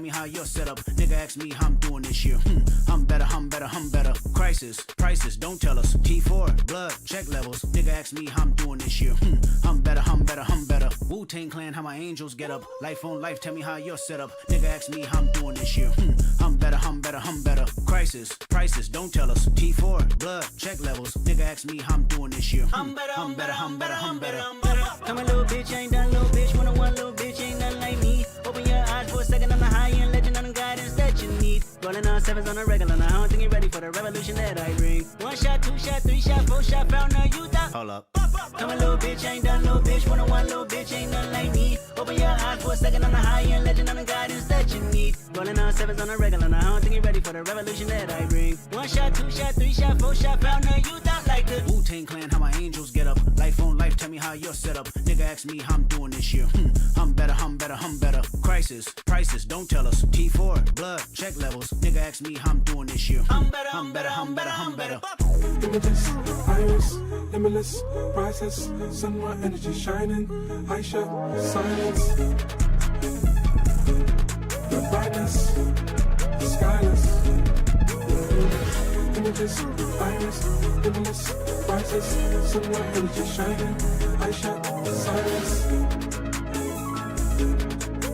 me how you're set up. Nigga ask me how I'm doing this year. I'm better, I'm better, I'm better. Crisis, prices, don't tell us. T4, blood, check levels. Nigga ask me how I'm doing this year. I'm better, I'm better, I'm better. Wu-Tang Clan, how my angels get up. Life on life, tell me how you're set up. Nigga ask me how I'm doing this year. I'm better, I'm better, I'm better. Crisis, prices, don't tell us. T4, blood, check levels. Nigga ask me how I'm doing this year. I'm better, I'm better, I'm better, I'm better. Come a little bitch, ain't done little bitch. 101 little bitch, ain't nothing like me. Open your eyes for a second, I'm the high-end legend, I'm the guidance that you need. Rolling on sevens on a regular, now I don't think you're ready for the revolution that I bring. 1 shot, 2 shot, 3 shot, 4 shot, found a youth out. Hold up. Come a little bitch, ain't done little bitch. 101 little bitch, ain't nothing like me. Open your eyes for a second, I'm the high-end legend, I'm the guidance that you need. Rolling on sevens on a regular, now I don't think you're ready for the revolution that I bring. 1 shot, 2 shot, 3 shot, 4 shot, found a youth out like the Wu-Tang Clan, how my angels get up. Life on life, tell me how you're set up. Nigga ask me how I'm doing this year. I'm better, I'm better, I'm better. Crisis, prices, don't tell us. T4, blood, check levels. Nigga ask me how I'm doing this year. I'm better, I'm better, I'm better, I'm better. Images, iris, limitless, priceless, sunrise energy shining, Aisha, silence, the brightness, skyless. Images, iris, limitless, priceless, sunrise energy shining, Aisha, silence,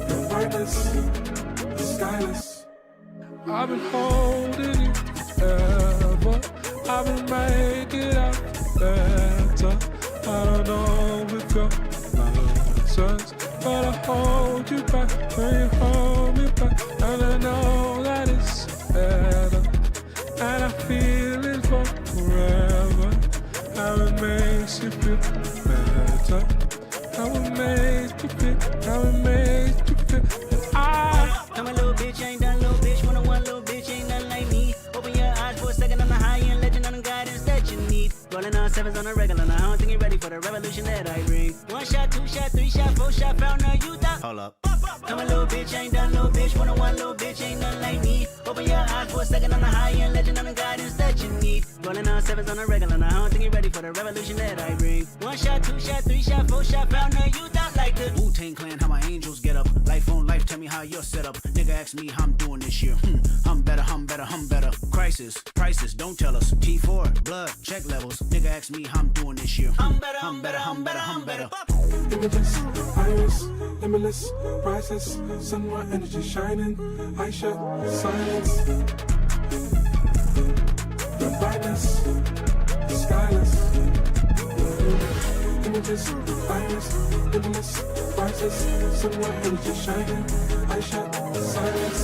the brightness, skyless. I've been holding you forever. I will make it out better. I don't know if your nonsense, but I hold you back when you hold me back. And I know that it's better, and I feel it for forever. How it makes you feel better. How it makes you feel. How it makes you feel. Come a little bitch, ain't done little bitch. 101 little bitch, ain't nothing like me. Open your eyes for a second, I'm the high-end legend, I'm the guidance that you need. Rolling on sevens on a regular, now I don't think you're ready for the revolution that I bring. 1 shot, 2 shot, 3 shot, 4 shot, found a youth out. Hold up. Come a little bitch, ain't done little bitch. 101 little bitch, ain't nothing like me. Open your eyes for a second, I'm the high-end legend, I'm the guidance that you need. Rolling on sevens on a regular, now I don't think you're ready for the revolution that I bring. 1 shot, 2 shot, 3 shot, 4 shot, found a youth out like the Wu-Tang Clan, how my angels get up. Life on life, tell me how you're set up. Nigga ask me how I'm doing this year. I'm better, I'm better, I'm better. Crisis, prices, don't tell us. T4, blood, check levels. Nigga ask me how I'm doing this year. I'm better, I'm better, I'm better, I'm better. Images, iris, limitless, priceless, sunrise energy shining, Aisha, silence, the brightness, skyless. Images, iris, limitless, priceless, sunrise energy shining, Aisha, silence,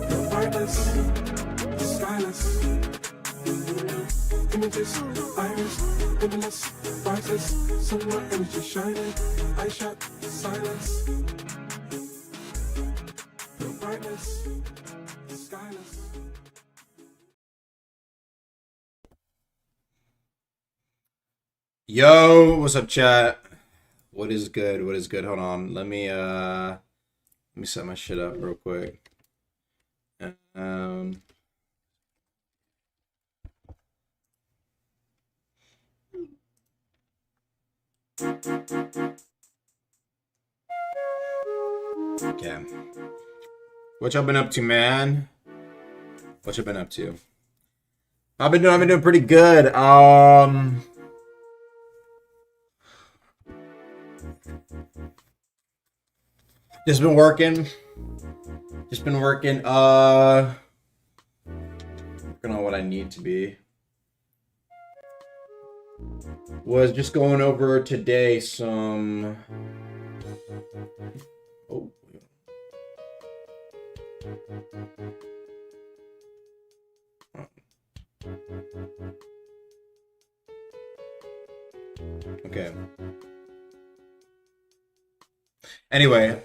the brightness, skyless. Images, iris, limitless, priceless, sunrise energy shining, Aisha, silence, the brightness, skyless. Yo, what's up, chat? What is good? What is good? Hold on. Let me set my shit up real quick. Okay. What y'all been up to, man? What you been up to? I've been doing pretty good. Just been working. Working on what I need to be. Was just going over today some okay. Anyway,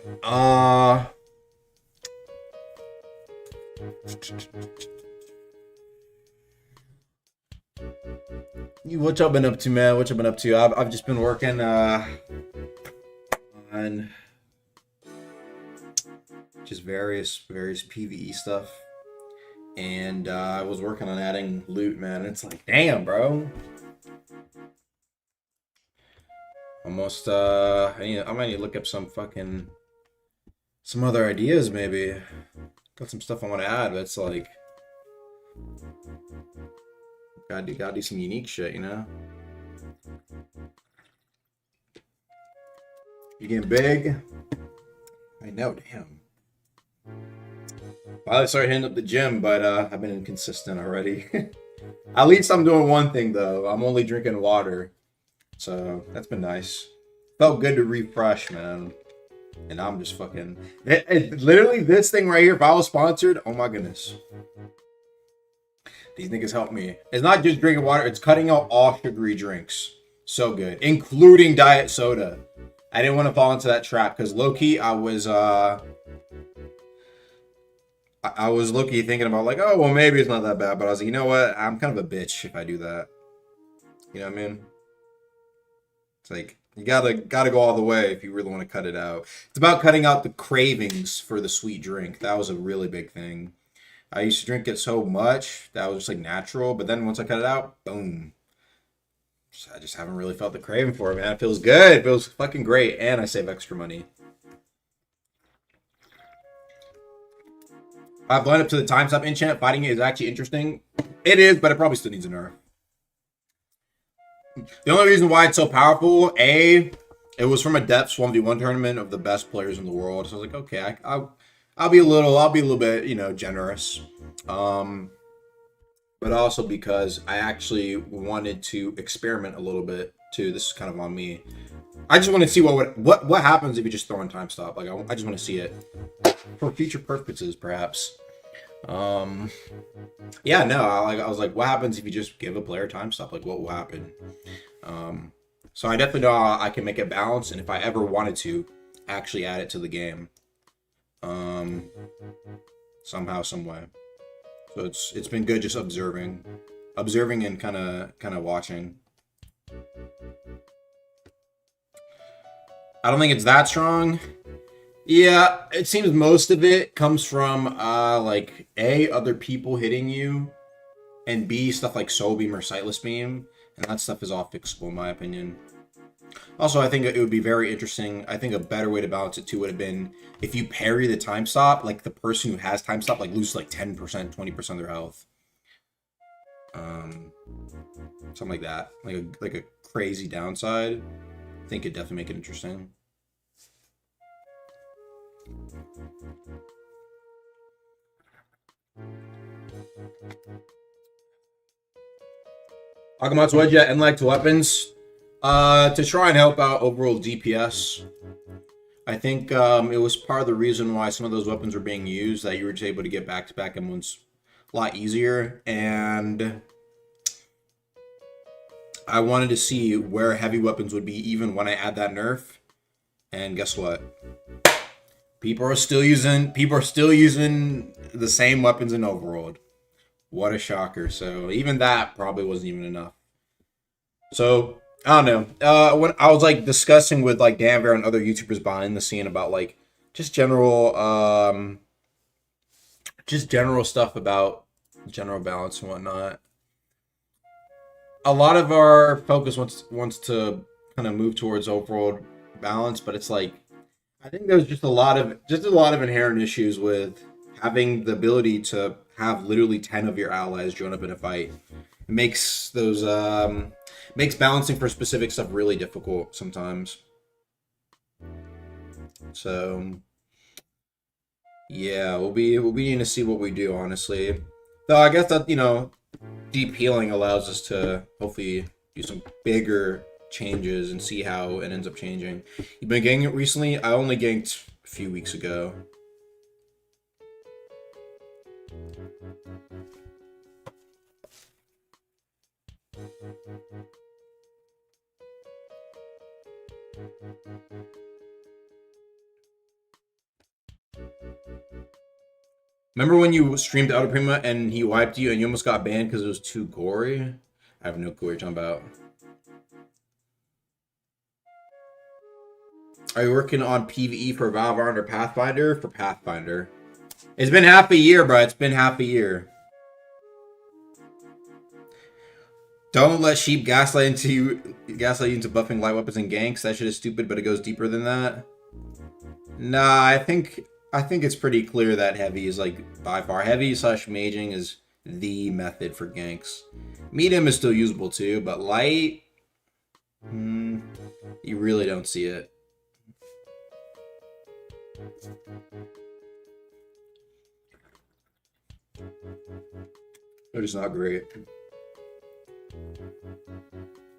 what y'all been up to, man? What y'all been up to? I've just been working on just various PvE stuff, and I was working on adding loot, man. It's like, damn, bro. Almost, I might need to look up some fucking some other ideas maybe. Got some stuff I want to add, but it's like gotta do some unique shit, you know? You getting big? I know, damn. Finally started hitting up the gym, but I've been inconsistent already. At least I'm doing one thing though. I'm only drinking water. So that's been nice. Felt good to refresh, man. And I'm just fucking... literally, this thing right here, if I was sponsored, oh my goodness. These niggas help me. It's not just drinking water, it's cutting out all sugary drinks. So good. Including diet soda. I didn't want to fall into that trap, because low-key, I was low-key thinking about, like, oh, well, maybe it's not that bad. But I was like, you know what? I'm kind of a bitch if I do that. You know what I mean? It's like... You gotta go all the way if you really want to cut it out. It's about cutting out the cravings for the sweet drink. That was a really big thing. I used to drink it so much that was just like natural, but then once I cut it out, boom. I just haven't really felt the craving for it, man. It feels good. It feels fucking great, and I save extra money. I've lined up to the time stop enchant. Fighting it is actually interesting. It is, but it probably still needs a nerf. The only reason why it's so powerful, it was from a depths 1v1 tournament of the best players in the world. So I was like, okay, I'll be a little bit, you know, generous. But also because I actually wanted to experiment a little bit too. This is kind of on me. I just want to see what happens if you just throw in time stop. Like I just want to see it for future purposes, perhaps. Yeah, no, I was like, what happens if you just give a player time stop? Like, what will happen? So I definitely know I can make it balance, and if I ever wanted to, actually add it to the game, somehow, some way. So it's been good just observing and kind of watching. I don't think it's that strong. Yeah, it seems most of it comes from, like, A, other people hitting you, and B, stuff like Soul Beam or Sightless Beam, and that stuff is all fixable, in my opinion. Also, I think it would be very interesting. I think a better way to balance it, too, would have been if you parry the time stop, like, the person who has time stop, like, loses, like, 10%, 20% of their health. Something like that. Like a crazy downside. I think it'd definitely make it interesting. Akamatsu Wedge and like to weapons to try and help out overall DPS. I think it was part of the reason why some of those weapons were being used, that you were just able to get back-to-back M1s a lot easier, and I wanted to see where heavy weapons would be even when I add that nerf, and guess what? People are still using the same weapons in Overworld. What a shocker. So even that probably wasn't even enough. So I don't know. When I was like discussing with like Danver and other YouTubers behind the scene about like just general stuff about general balance and whatnot. A lot of our focus wants to kind of move towards overall balance, but it's like I think there's just a lot of inherent issues with having the ability to have literally 10 of your allies join up in a fight. It makes those makes balancing for specific stuff really difficult sometimes. So yeah, we'll be needing to see what we do, honestly. Though I guess that, you know, deep healing allows us to hopefully do some bigger changes and see how it ends up changing. You've been ganking it recently? I only ganked a few weeks ago. Remember when you streamed Outer Prima and he wiped you and you almost got banned because it was too gory? I have no clue what you're talking about. Are you working on PvE for Valorant or Pathfinder? For Pathfinder. It's been half a year, bro. It's been half a year. Don't let sheep gaslight you into buffing light weapons and ganks. That shit is stupid, but it goes deeper than that. Nah, I think I think it's pretty clear that heavy is like by far heavy / maging is the method for ganks. Medium is still usable too, but light, you really don't see it. They're just not great.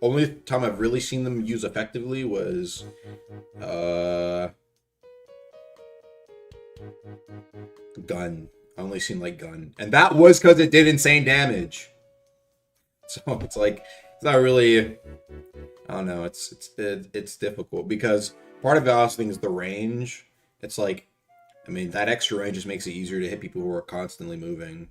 Only time I've really seen them use effectively was gun. I only seen like gun, and that was because it did insane damage. So it's like it's not really. I don't know. It's difficult because part of it I also think is the range. It's like, I mean, that extra range just makes it easier to hit people who are constantly moving.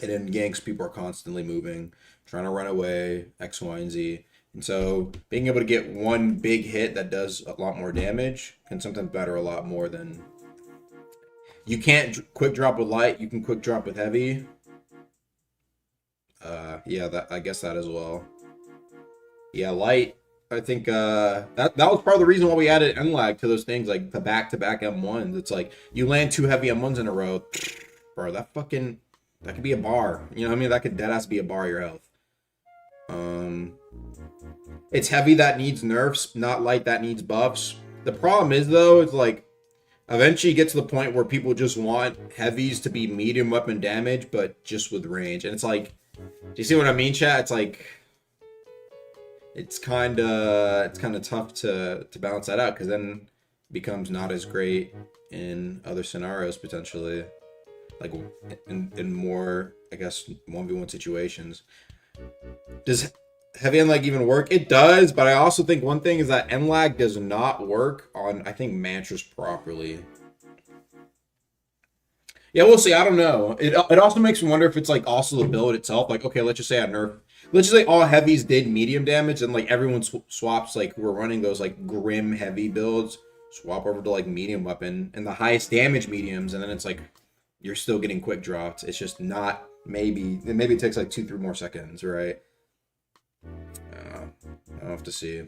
And in ganks, people are constantly moving, trying to run away, X, Y, and Z. And so being able to get one big hit that does a lot more damage can sometimes matter a lot more than... You can't quick drop with light, you can quick drop with heavy. Yeah, I guess that as well. Yeah, light, I think that was part of the reason why we added N-lag to those things, like the back-to-back M1s. It's like, you land 2 heavy M1s in a row, bro, that could be a bar. You know what I mean? That could deadass be a bar of your health. It's heavy that needs nerfs, not light that needs buffs. The problem is, though, it's like, eventually you get to the point where people just want heavies to be medium weapon damage, but just with range. And it's like, do you see what I mean, chat? It's like, it's kind of tough to balance that out, because then it becomes not as great in other scenarios, potentially. Like in more, I guess, 1v1 situations. Does heavy N-lag even work? It does, but I also think one thing is that N-lag does not work on, I think, mantras properly. Yeah, we'll see. I don't know. It also makes me wonder if it's like also the build itself. Like, okay, let's just say let's just say all heavies did medium damage, and like everyone swaps, like we're running those like grim heavy builds, swap over to like medium weapon and the highest damage mediums, and then it's like you're still getting quick dropped. It's just not, maybe it takes like 2-3 more seconds, right? I'll have to see.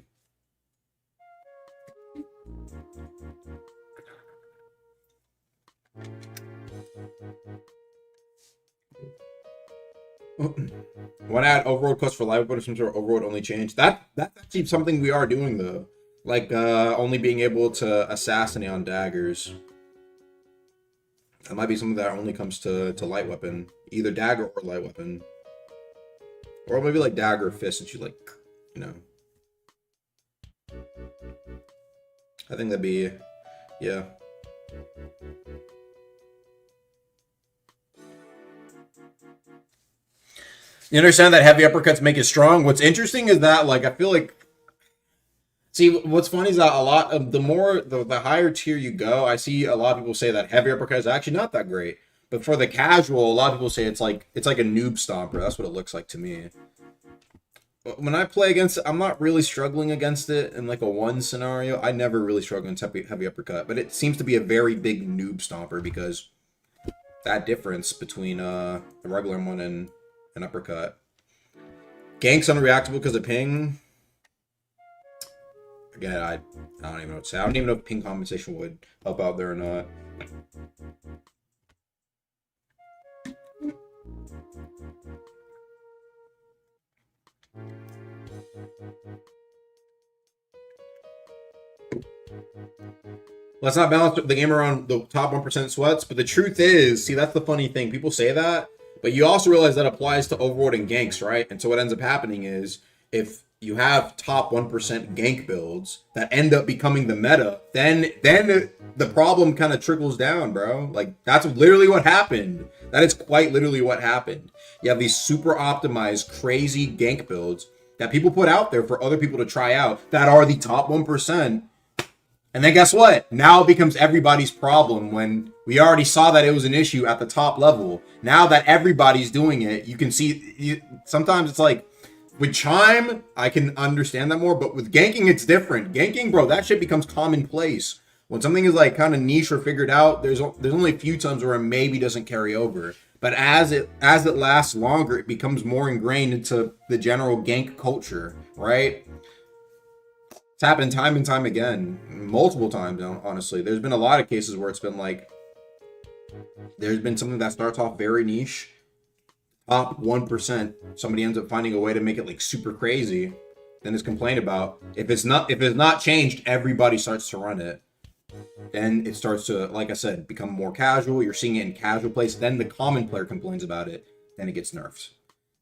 Want to add overroad cost for live weapon, some sort of overroad only change? That's actually something we are doing though. Like only being able to assassinate on daggers. That might be something that only comes to light weapon. Either dagger or light weapon. Or maybe like dagger or fist, since you like, you know. I think that'd be, yeah. You understand that heavy uppercuts make it strong? What's interesting is that, like, I feel like, see, what's funny is that a lot of the higher tier you go, I see a lot of people say that heavy uppercut is actually not that great. But for the casual, a lot of people say it's like a noob stomper. That's what it looks like to me. When I play against it, I'm not really struggling against it in like a 1 scenario. I never really struggle against heavy uppercut, but it seems to be a very big noob stomper because that difference between the regular one and an uppercut. Gank's unreactable because of ping. Again, I don't even know what to say. I don't even know if ping compensation would help out there or not. Let's not balance the game around the top 1% sweats, but the truth is, see, that's the funny thing. People say that, but you also realize that applies to overworld and ganks, right? And so what ends up happening is, if you have top 1% gank builds that end up becoming the meta, then the problem kind of trickles down, bro. Like, that's literally what happened. That is quite literally what happened. You have these super optimized, crazy gank builds that people put out there for other people to try out that are the top 1%. And then guess what? Now it becomes everybody's problem when we already saw that it was an issue at the top level. Now that everybody's doing it, you can see, sometimes it's like, with Chime, I can understand that more, but with ganking, it's different. Ganking, bro, that shit becomes commonplace. When something is like kind of niche or figured out, there's only a few times where it maybe doesn't carry over. But as it lasts longer, it becomes more ingrained into the general gank culture, right? It's happened time and time again, multiple times, honestly. There's been a lot of cases where it's been like, there's been something that starts off very niche, top 1%, somebody ends up finding a way to make it like super crazy, then it's complained about. If it's not changed, everybody starts to run it. Then it starts to, like I said, become more casual. You're seeing it in casual places. Then the common player complains about it. Then it gets nerfed.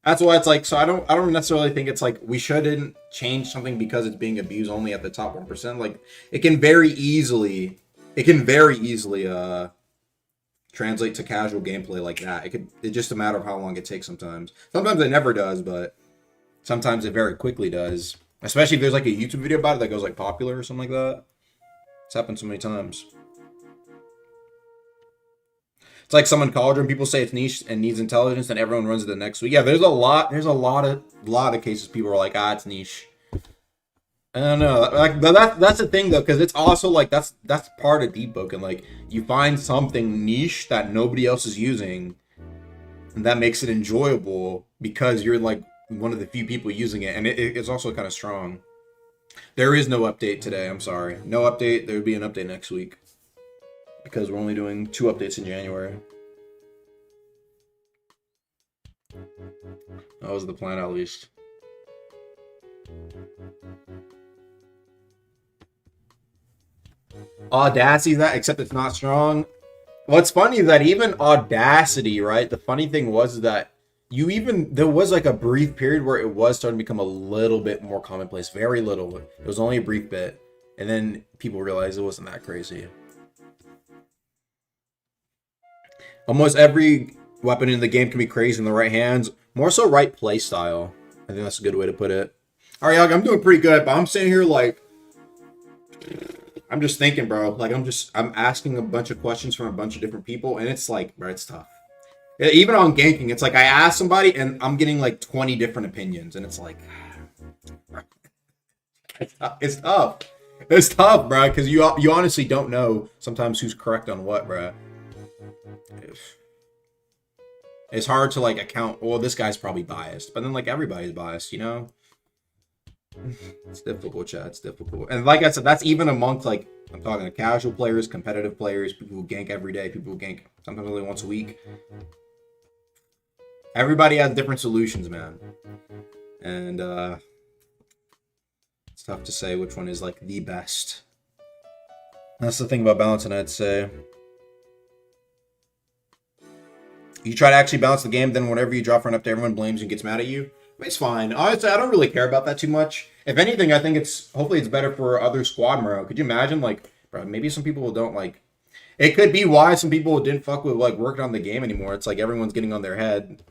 That's why it's like, so I don't necessarily think it's like we shouldn't change something because it's being abused only at the top 1%. Like it can very easily translate to casual gameplay like that. It's just a matter of how long it takes sometimes. Sometimes it never does, but sometimes it very quickly does. Especially if there's like a YouTube video about it that goes like popular or something like that. It's happened so many times. It's like someone Cauldron, people say it's niche and needs intelligence, and everyone runs it the next week. Yeah, there's a lot of cases people are like, it's niche. I don't know. Like that's the thing though, because it's also like that's part of Deepwoken. Like you find something niche that nobody else is using, and that makes it enjoyable because you're like one of the few people using it, and it's also kind of strong. There is no update today. I'm sorry, no update. There will be an update next week because we're only doing 2 updates in January. That was the plan, at least. Audacity, that except it's not strong. What's funny is that even Audacity, right? The funny thing was that there was like a brief period where it was starting to become a little bit more commonplace, very little. It was only a brief bit, and then people realized it wasn't that crazy. Almost every weapon in the game can be crazy in the right hands, more so right play style. I think that's a good way to put it. All right, I'm doing pretty good, but I'm sitting here like, I'm just thinking, bro. Like I'm asking a bunch of questions from a bunch of different people, and it's like, bro, it's tough. Even on ganking, it's like I ask somebody and I'm getting like 20 different opinions, and it's like, it's tough. It's tough, bro, because you honestly don't know sometimes who's correct on what, bro. It's hard to like account. Well, this guy's probably biased, but then like everybody's biased, you know. It's difficult, chat. It's difficult, and like I said, that's even amongst like I'm talking to casual players, competitive players, people who gank every day, people who gank sometimes only once a week. Everybody has different solutions, man, and it's tough to say which one is like the best. That's the thing about balancing, I'd say. You try to actually balance the game, then whenever you drop for an update, everyone blames you and gets mad at you. It's fine. Honestly, I don't really care about that too much. If anything, I think hopefully it's better for other squad morale. Could you imagine, like, bro, maybe some people don't like. It could be why some people didn't fuck with like working on the game anymore. It's like everyone's getting on their head.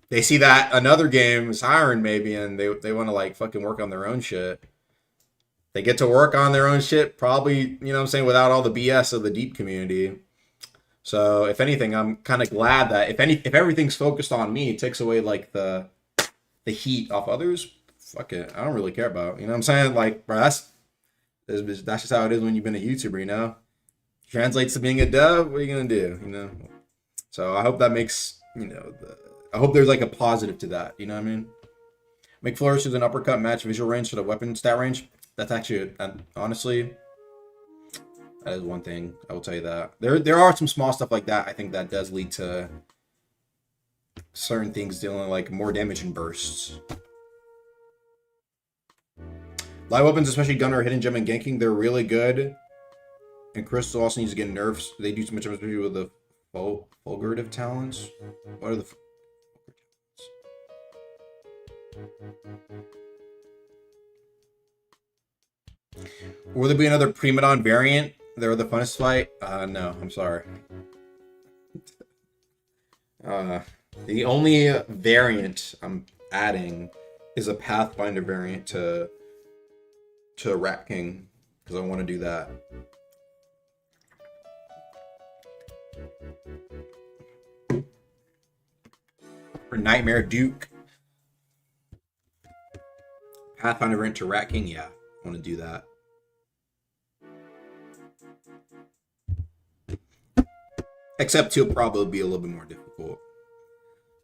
They see that another game is hiring maybe, and they want to like fucking work on their own shit. They get to work on their own shit, probably, you know what I'm saying, without all the BS of the deep community. So if anything, I'm kind of glad that if everything's focused on me, it takes away like the heat off others. Fuck it, I don't really care about. You know what I'm saying? Like, bro, that's just how it is when you've been a YouTuber. You know, translates to being a dub. What are you gonna do? You know. So I hope that makes I hope there's like a positive to that. You know what I mean? Make flourishes an uppercut match visual range for the weapon stat range. That's actually honestly. That is one thing, I will tell you that. There are some small stuff like that, I think that does lead to certain things dealing like more damage in bursts. Light weapons, especially gunner, hidden gem, and ganking, they're really good. And Crystal also needs to get nerfs. They do too much damage with the fulgurative talents. What are the Will there be another Primadon variant? They're the funnest fight? No, I'm sorry. The only variant I'm adding is a Pathfinder variant to Rat King, because I want to do that. For Nightmare Duke. Pathfinder variant to Rat King, yeah, I want to do that. Except it'll probably be a little bit more difficult.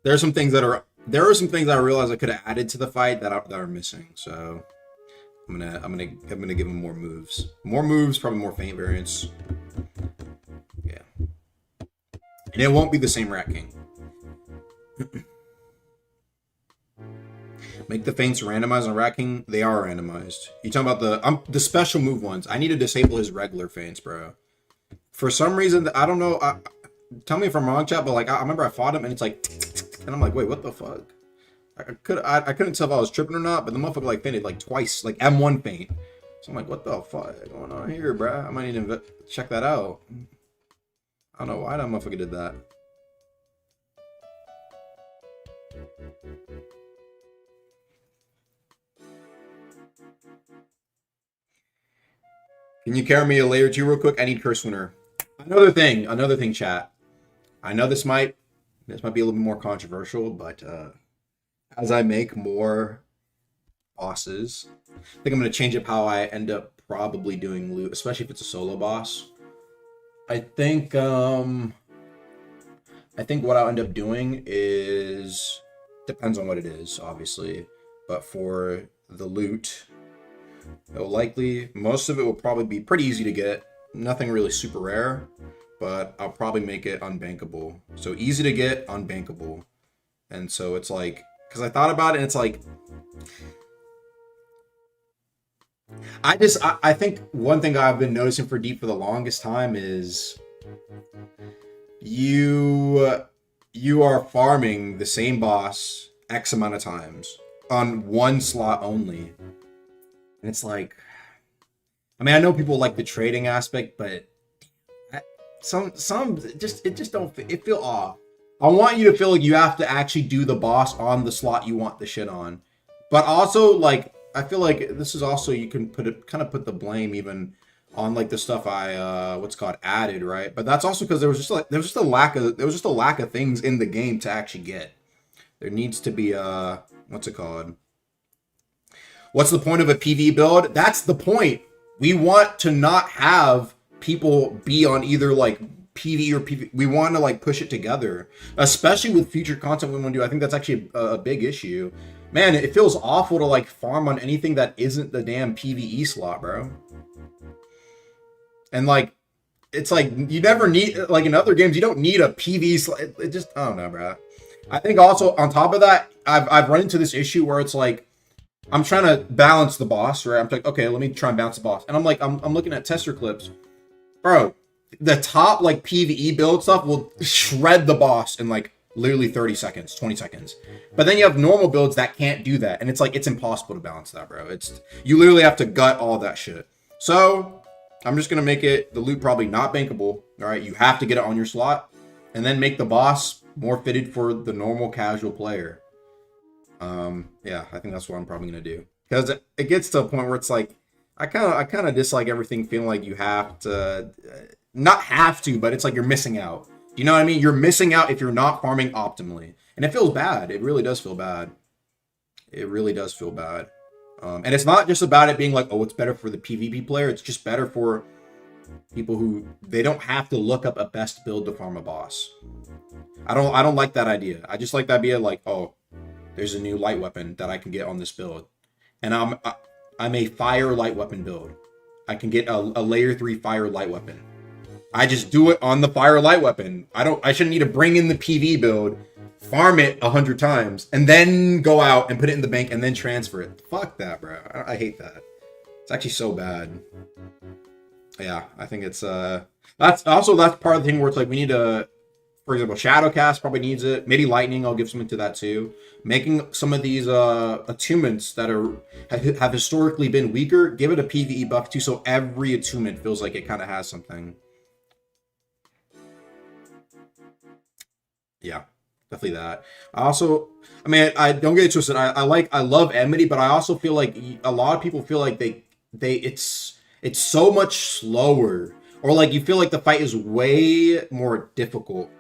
There are some things I realized I could have added to the fight that are missing. So I'm gonna give him more moves. More moves, probably more feint variants. Yeah. And it won't be the same Rat King. Make the feints randomized on Rat King. They are randomized. You talking about the special move ones? I need to disable his regular feints, bro. For some reason, I don't know. Tell me if I'm wrong, chat. But like, I remember I fought him, and it's like, and I'm like, wait, what the fuck? I couldn't tell if I was tripping or not, but the motherfucker like feinted like twice, like M1 feint. So I'm like, what the fuck is going on here, bro? I might need to check that out. I don't know why that motherfucker did that. Can you carry me a layer 2 real quick? I need Curse Winner. Another thing, chat. I know this might be a little bit more controversial, but as I make more bosses, I think I'm going to change up how I end up probably doing loot, especially if it's a solo boss. I think what I'll end up doing is, depends on what it is, obviously, but for the loot, it'll likely, most of it will probably be pretty easy to get, nothing really super rare, but I'll probably make it unbankable. So easy to get, unbankable. And so it's like, because I thought about it, and it's like, I think one thing I've been noticing for Deep for the longest time is you are farming the same boss X amount of times on one slot only. And it's like, I mean, I know people like the trading aspect, but it just don't fit. It feel off. I want you to feel like you have to actually do the boss on the slot you want the shit on. But also, like, I feel like this is also, you can put the blame even on like the stuff I added, right? But that's also because there was just a lack of things in the game to actually get. There needs to be what's it called? What's the point of a PV build? That's the point. We want to not have people be on either like PV or PV. We want to like push it together, especially with future content we want to do. I think that's actually a big issue. Man, it feels awful to like farm on anything that isn't the damn PvE slot, bro. And like, it's like you never need, like in other games, you don't need a PvE slot. It just, I don't know, bro. I think also on top of that, I've run into this issue where it's like, I'm trying to balance the boss, right? I'm like, okay, let me try and balance the boss. And I'm like, I'm looking at tester clips. Bro, the top like PvE build stuff will shred the boss in like literally 30 seconds, 20 seconds. But then you have normal builds that can't do that. And it's like, it's impossible to balance that, bro. You literally have to gut all that shit. So I'm just going to make it, the loot probably not bankable. All right. You have to get it on your slot and then make the boss more fitted for the normal casual player. Yeah, I think that's what I'm probably going to do. Because it gets to a point where it's like, I kind of dislike everything feeling like you have to, not have to, but it's like you're missing out. Do you know what I mean? You're missing out if you're not farming optimally. And it feels bad. It really does feel bad. It really does feel bad. And it's not just about it being like, oh, it's better for the PvP player. It's just better for people who, they don't have to look up a best build to farm a boss. I don't like that idea. I just like the idea like, oh, there's a new light weapon that I can get on this build. And I'm a fire light weapon build. I can get a layer 3 fire light weapon. I just do it on the fire light weapon. I shouldn't need to bring in the PV build, farm it 100 times, and then go out and put it in the bank and then transfer it. Fuck that, bro. I hate that. It's actually so bad. Yeah, I think it's that's part of the thing where it's like we need to, for example, Shadowcast probably needs it. Maybe Lightning, I'll give something to that too. Making some of these attunements that have historically been weaker, give it a PvE buff too, so every attunement feels like it kind of has something. Yeah, definitely that. I mean, I don't get it twisted. I love Enmity, but I also feel like a lot of people feel like it's so much slower, or like you feel like the fight is way more difficult.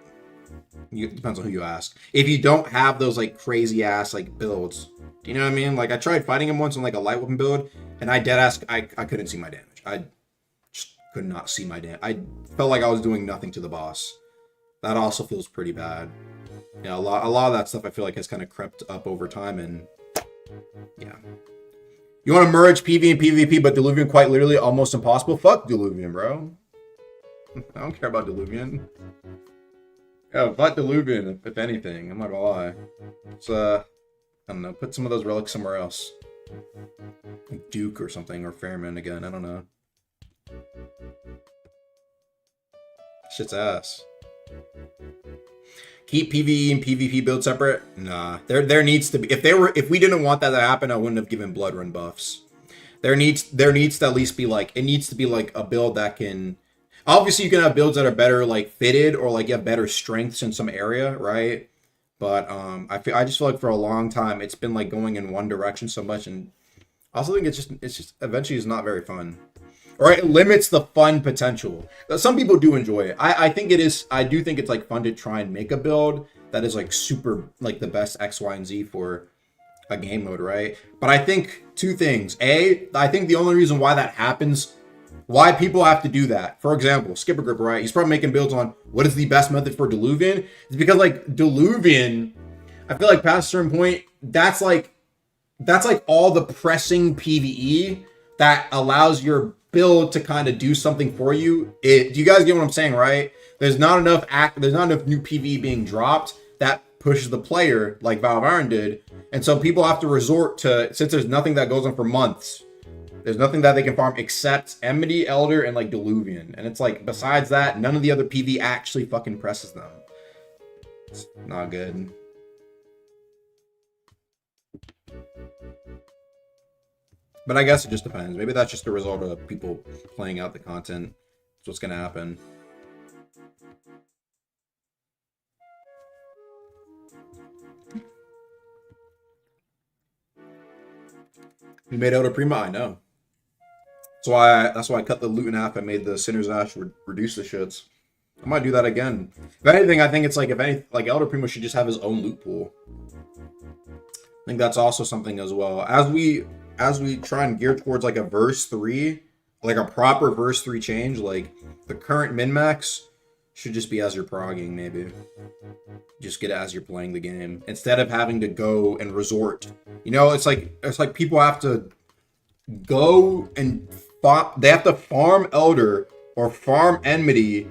It depends on who you ask. If you don't have those like crazy ass like builds, do you know what I mean? Like I tried fighting him once on like a light weapon build, and I couldn't see my damage. I just could not see my damage. I felt like I was doing nothing to the boss. That also feels pretty bad. Yeah, a lot of that stuff I feel like has kind of crept up over time, and yeah. You want to merge PV and PvP, but Diluvian quite literally almost impossible? Fuck Diluvian, bro. I don't care about Diluvian. Yeah, fuck Diluvian, if anything. I'm not gonna lie. It's, I don't know, put some of those relics somewhere else. Like Duke or something, or Fairman again, I don't know. Shit's ass. Keep PvE and PvP build separate? Nah. There needs to be, if we didn't want that to happen, I wouldn't have given Blood Run buffs. There needs to at least be like, it needs to be like a build that can, obviously you can have builds that are better like fitted, or like you have better strengths in some area, right? But I just feel like for a long time it's been like going in one direction so much, and I also think it's just eventually it's not very fun. Or it limits the fun potential. Some people do enjoy it. I think it is, I do think it's like fun to try and make a build that is like super, like the best X, Y, and Z for a game mode, right? But I think two things. I think the only reason why that happens, why people have to do that, for example, Skipper Grip, right? He's probably making builds on what is the best method for Diluvian. It's because like Diluvian, I feel like past a certain point, that's like all the pressing PvE that allows your build to kind of do something for you. Do you guys get what I'm saying, right? There's not enough new PvE being dropped that pushes the player like Valve Iron did, and so people have to resort to, since there's nothing that goes on for months, there's nothing that they can farm except Enmity, Elder, and like Diluvian, and it's like besides that, none of the other PvE actually fucking presses them. It's not good. But I guess it just depends. Maybe that's just a result of people playing out the content. That's what's gonna happen. You made Elder Prima? I know. That's why I cut the loot in half. I made the Sinner's Ash reduce the shits. I might do that again. If anything, I think it's like, Elder Prima should just have his own loot pool. I think that's also something as well. As we try and gear towards like a verse 3, like a proper verse 3 change, like the current min-max should just be as you're progging, maybe. Just get it as you're playing the game, instead of having to go and resort. You know, it's like people have to go and they have to farm Elder or farm Enmity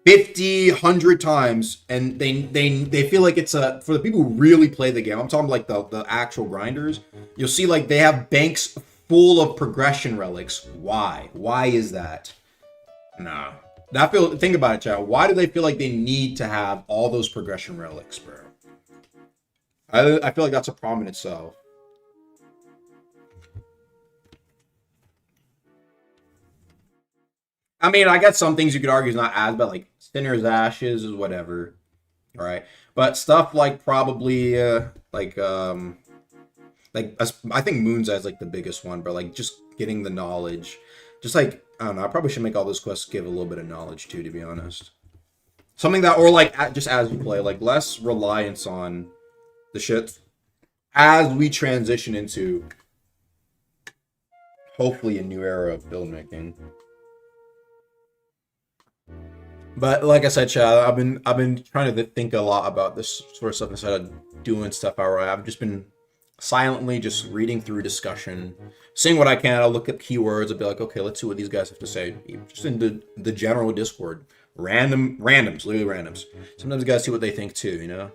50, 100 times, and they feel like it's for the people who really play the game. I'm talking like the actual grinders. You'll see like they have banks full of progression relics. Why is that? Nah. Think about it, chat. Why do they feel like they need to have all those progression relics, bro? I feel like that's a problem in itself. I mean, I guess some things you could argue is not as bad, like Sinner's Ashes is whatever, all right? But stuff like probably I think Moon's is like the biggest one, but like just getting the knowledge, just like, I don't know, I probably should make all those quests give a little bit of knowledge too, to be honest. Something that, or like just as you play, like less reliance on the shit as we transition into hopefully a new era of build making. But like I said, Chad, I've been trying to think a lot about this sort of stuff instead of doing stuff outright. I've just been silently just reading through discussion, seeing what I can. I'll look at keywords. I'll be like, okay, let's see what these guys have to say. Just in the general Discord, randoms, literally randoms. Sometimes you guys see what they think too, you know.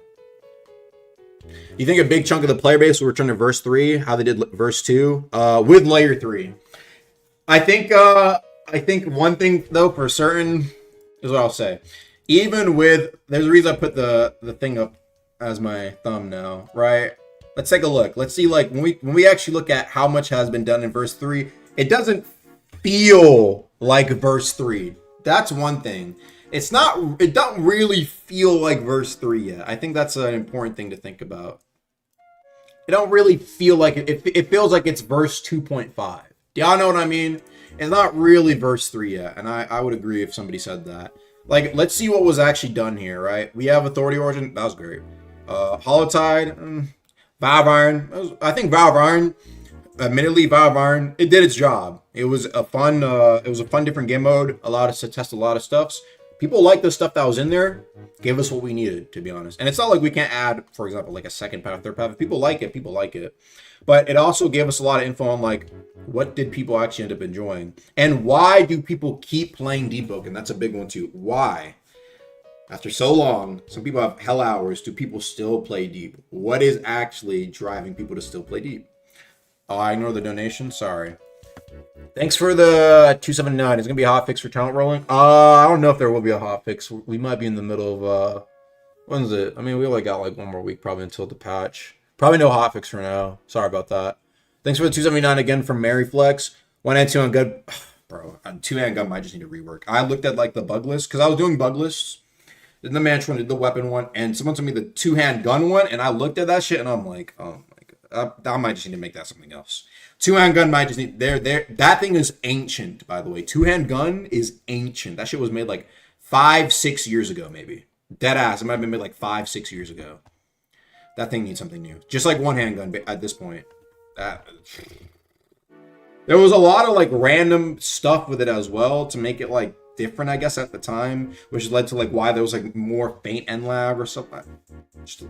You think a big chunk of the player base will return to verse 3, how they did verse 2, with layer 3. I think one thing though for certain is what I'll say. Even with, there's a reason I put the thing up as my thumbnail, right? Let's take a look. Let's see, like when we actually look at how much has been done in verse 3, it doesn't feel like verse 3. That's one thing. It don't really feel like verse 3 yet. I think that's an important thing to think about. It don't really feel like it. It feels like it's verse 2.5. Do y'all know what I mean? It's not really verse 3 yet, and I would agree if somebody said that. Like, let's see what was actually done here, right? We have Authority Origin. That was great. Hollowtide, Valve Iron. I think Valve Iron, admittedly, Valve Iron, it did its job. It was a fun different game mode. Allowed us to test a lot of stuffs. People like the stuff that was in there, gave us what we needed, to be honest. And it's not like we can't add, for example, like a second path, third path. If people like it, people like it. But it also gave us a lot of info on like, what did people actually end up enjoying? And why do people keep playing Deepwoken? That's a big one too. Why? After so long, some people have hell hours. Do people still play Deep? What is actually driving people to still play Deep? Oh, I ignore the donation. Sorry. Thanks for the 279. Is it gonna be a hot fix for talent rolling? I don't know if there will be a hot fix. We might be in the middle of when is it? I mean, we only got like one more week probably until the patch. Probably no hot fix for now. Sorry about that. Thanks for the 279 again from Mary Flex. 1 and 2 on good. Bro, 2 and gun might just need to rework. I looked at like the bug list because I was doing bug lists. Did the match one, did the weapon one, and someone told me the 2-hand gun one, and I looked at that shit and I'm like, oh my god, I might just need to make that something else. 2-hand gun might just need there. That thing is ancient, by the way. 2-hand gun is ancient. That shit was made like 5-6 years ago, maybe. Dead ass. It might have been made like 5-6 years ago. That thing needs something new. Just like 1-hand gun at this point. There was a lot of like random stuff with it as well to make it like different, I guess, at the time, which led to like why there was like more faint end lag or something. Just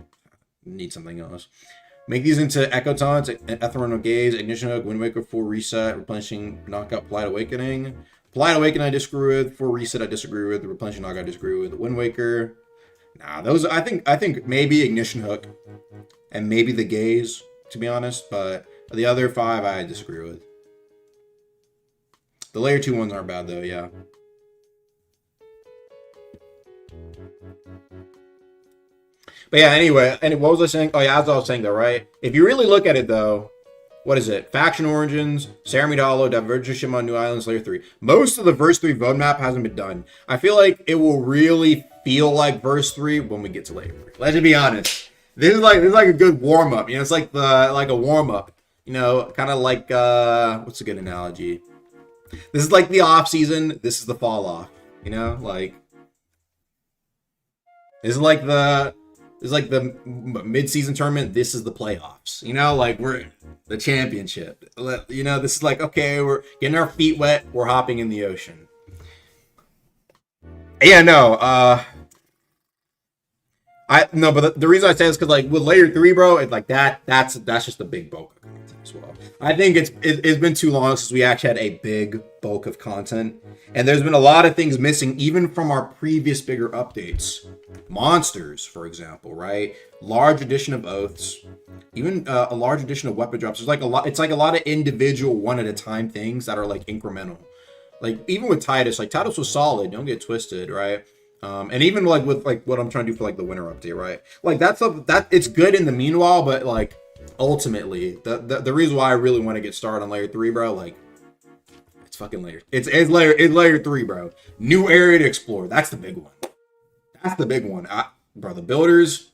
need something else. Make these into Ecotons, Ethereal Gaze, Ignition Hook, Wind Waker, full reset, replenishing Knockout, Polite Awakening. Polite Awakening I disagree with. Full reset I disagree with. Replenishing Knockout I disagree with. Wind Waker. Nah, those I think maybe Ignition Hook and maybe the Gaze, to be honest, but the other 5 I disagree with. The layer 2 ones aren't bad though, yeah. But yeah, anyway, and what was I saying? Oh yeah, as I was saying though, right? If you really look at it though, what is it? Faction Origins, Ceramide Hollow, Divergence on New Islands, Layer 3. Most of the Verse 3 roadmap hasn't been done. I feel like it will really feel like Verse 3 when we get to Layer 3. Let's just be honest. This is like a good warm-up. You know, it's like a warm-up. You know, kind of like what's a good analogy? This is like the off season, this is the fall off. You know, like this is like the mid-season tournament. This is the playoffs. You know, like we're the championship. You know, this is like, okay, we're getting our feet wet. We're hopping in the ocean. Yeah, no. But the reason I say this is because like with Layer 3, bro, it's like that's just a big bulk of content as well. I think it's been too long since we actually had a big bulk of content, and there's been a lot of things missing even from our previous bigger updates. Monsters, for example, right? Large addition of oaths, even a large addition of weapon drops. There's like a lot. It's like a lot of individual one at a time things that are like incremental. Like even with Titus, like Titus was solid. Don't get twisted, right? And even like with like what I'm trying to do for like the winter update, right? Like that it's good in the meanwhile, but like ultimately the reason why I really want to get started on Layer 3, bro, like it's fucking layer. It's layer 3, bro. New area to explore. That's the big one. That's the big one. Bro, the builders.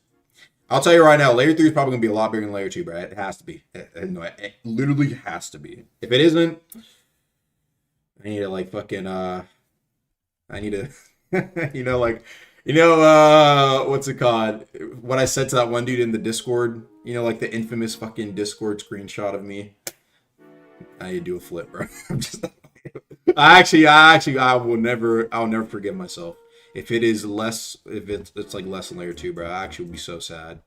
I'll tell you right now, Layer 3 is probably gonna be a lot bigger than Layer 2, bro. It has to be. It literally has to be. If it isn't, I need to like fucking I need to what's it called? What I said to that one dude in the Discord, you know, like the infamous fucking Discord screenshot of me. I need to do a flip, bro. I'll never forgive myself. If it is less, if it's like less than Layer 2, bro, I actually would be so sad.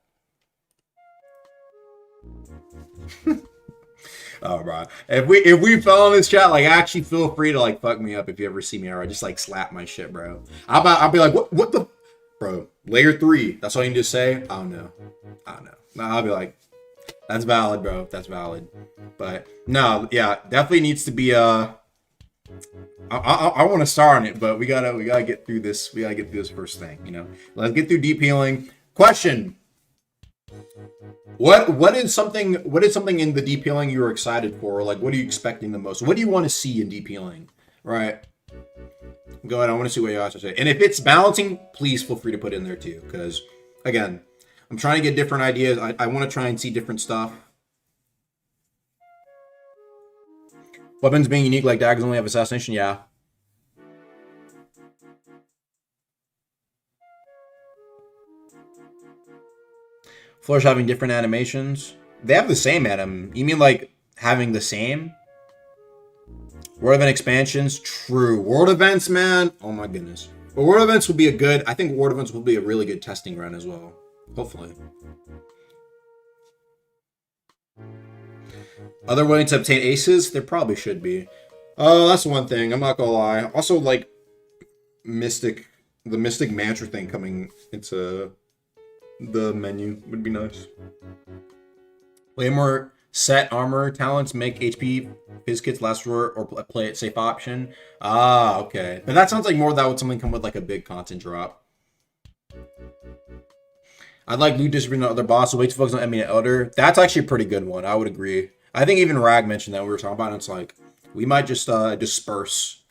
Oh, bro. If we fell in this chat, like, actually feel free to like fuck me up if you ever see me or I just like slap my shit, bro. I'll be like, what the, bro? Layer 3. That's all you need to say. I don't know. No, I'll be like, that's valid, bro. That's valid. But no, yeah, definitely needs to be I want to start on it, but we gotta get through this. We gotta get through this first thing, you know. Let's get through deep healing. Question: What is something in the deep healing you're excited for? Or like, what are you expecting the most? What do you want to see in deep healing? Right. Go ahead. I want to see what you have to say. And if it's balancing, please feel free to put it in there too. Because again, I'm trying to get different ideas. I want to try and see different stuff. Weapons being unique, like daggers only have assassination, yeah. Flourish having different animations. They have the same anim. You mean like having the same? World event expansions, true. World events, man. Oh my goodness. But World Events will be a good, I think World Events will be a really good testing run as well. Hopefully. Other ways to obtain aces? There probably should be. Oh, that's one thing. I'm not gonna lie. Also, like, the Mystic Mantra thing coming into the menu would be nice. Way more set armor talents make HP Fizz kits last resort or play it safe option. Ah, okay. But that sounds like more that would something come with like a big content drop. I'd like loot distribution on other bosses. Wait to focus on enemy and elder. That's actually a pretty good one. I would agree. I think even Rag mentioned that we were talking about it. It's like we might just disperse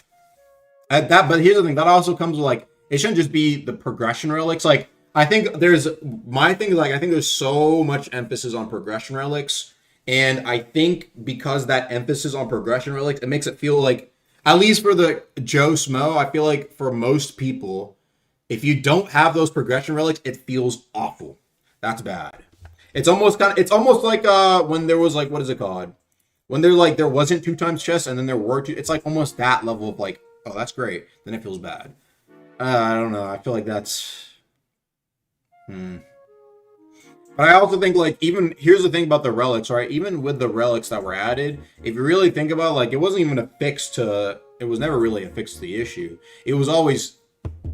at that. But here's the thing. That also comes with like it shouldn't just be the progression relics. Like I think there's my thing is like I think there's so much emphasis on progression relics. And I think because that emphasis on progression relics, it makes it feel like, at least for the Joe Smo, I feel like for most people, if you don't have those progression relics, it feels awful. That's bad. It's almost like when there was like, what is it called? When there wasn't 2 times chess and then there were 2, it's like almost that level of like, oh, that's great. Then it feels bad. I don't know. I feel like that's, But I also think, like, even, here's the thing about the relics, right? Even with the relics that were added, if you really think about it, like, it wasn't even a fix to, it was never really a fix to the issue. It was always,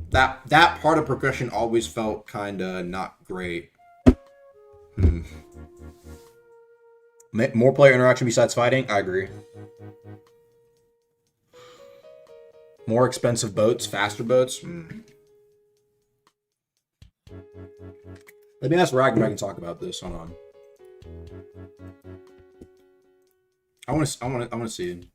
that part of progression always felt kind of not great. More player interaction besides fighting? I agree. More expensive boats, faster boats? Let me ask Ragnar. I can talk about this. Hold on. I want to see it.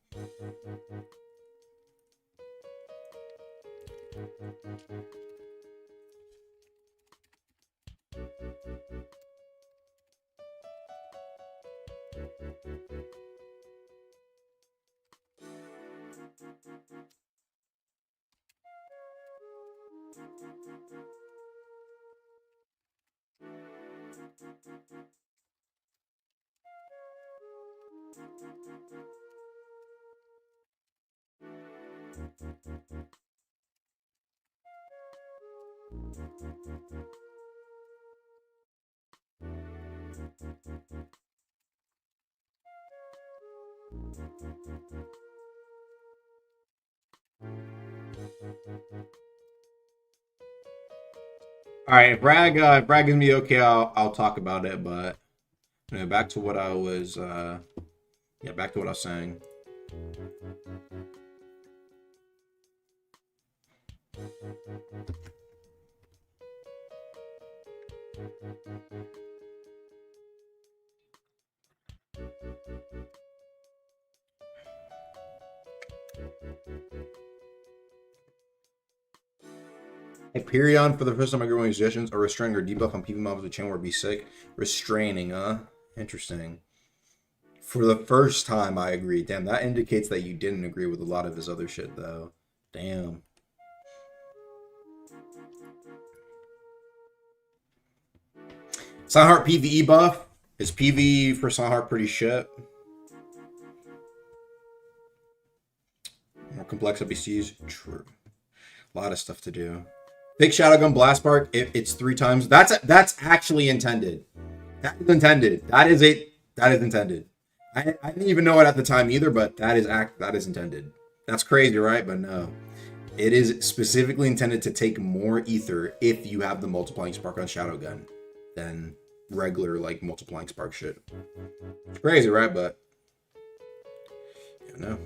All right, if Bragg gives me okay, I'll talk about it. But back to what I was back to what I was saying. Hyperion, for the first time I growing suggestions, a restrain or debuff on PV mobs with chain would be sick. Restraining, interesting. For the first time, I agree. Damn, that indicates that you didn't agree with a lot of his other shit, though. Damn. Sunheart PvE buff. Is PvE for Sunheart pretty shit? More complex NPCs? True. A lot of stuff to do. Big Shadowgun Blast Spark, it's 3 times. That's actually intended. That is intended. That is it. That is intended. I didn't even know it at the time either, but that is intended. That's crazy, right? But no. It is specifically intended to take more ether if you have the multiplying spark on Shadowgun than regular like multiplying spark shit. It's crazy, right? But you know.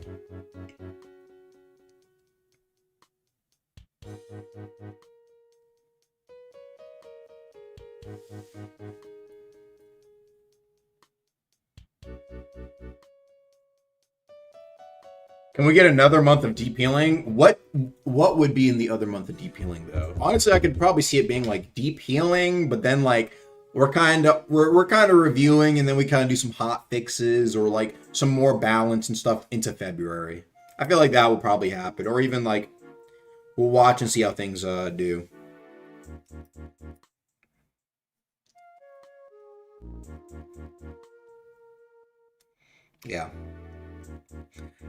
Can we get another month of deep healing? What would be in the other month of deep healing though? Honestly, I could probably see it being like deep healing, but then like we're kind of reviewing, and then we kind of do some hot fixes or like some more balance and stuff into February. I feel like that will probably happen, or even like we'll watch and see how things do. Yeah.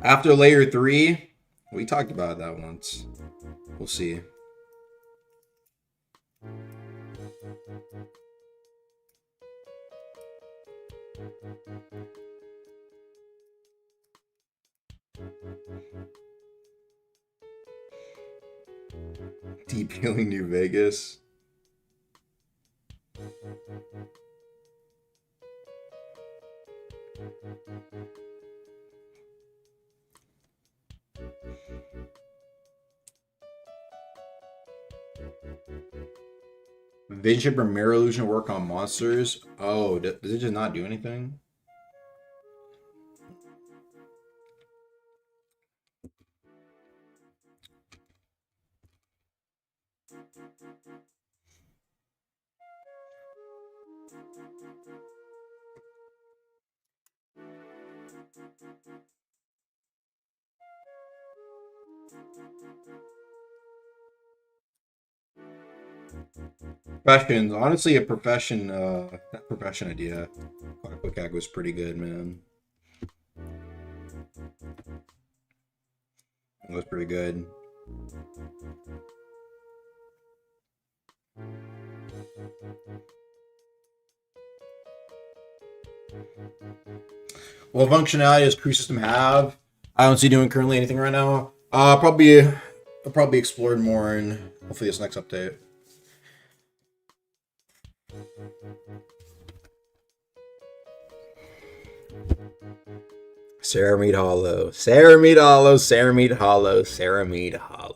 After layer 3, we talked about that once. We'll see. Deep Healing New Vegas. Vision Chip or Mirror Illusion work on monsters? Oh, does it just not do anything? Professions. Honestly, a profession, that profession idea. Quick Hack was pretty good, man. It was pretty good. What functionality does Crew System have? I don't see doing currently anything right now. I'll probably explore more in hopefully this next update. Ceramide Hollow. Ceramide Hollow. Ceramide Hollow. Ceramide Hollow.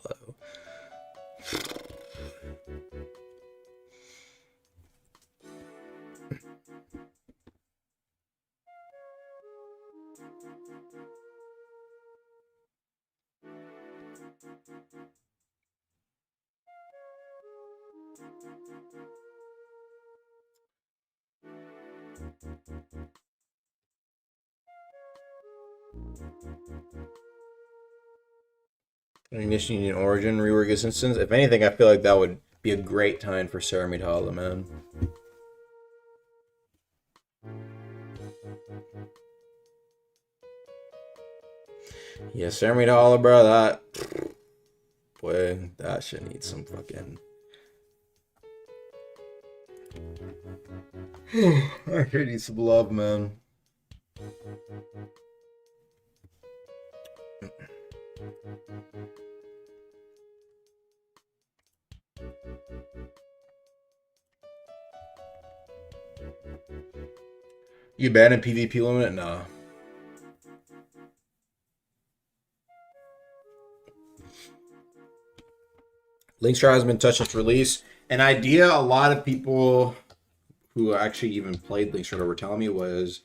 Ignition Union Origin rework this instance. If anything, I feel like that would be a great time for Ceramide Hollow, man. Yeah, Ceramide Hollow, bro. That boy, that should need some fucking. I should need some love, man. You abandoned PvP limit? Nah. Linkstrar has been touched since release. An idea a lot of people who actually even played Linkstrider were telling me was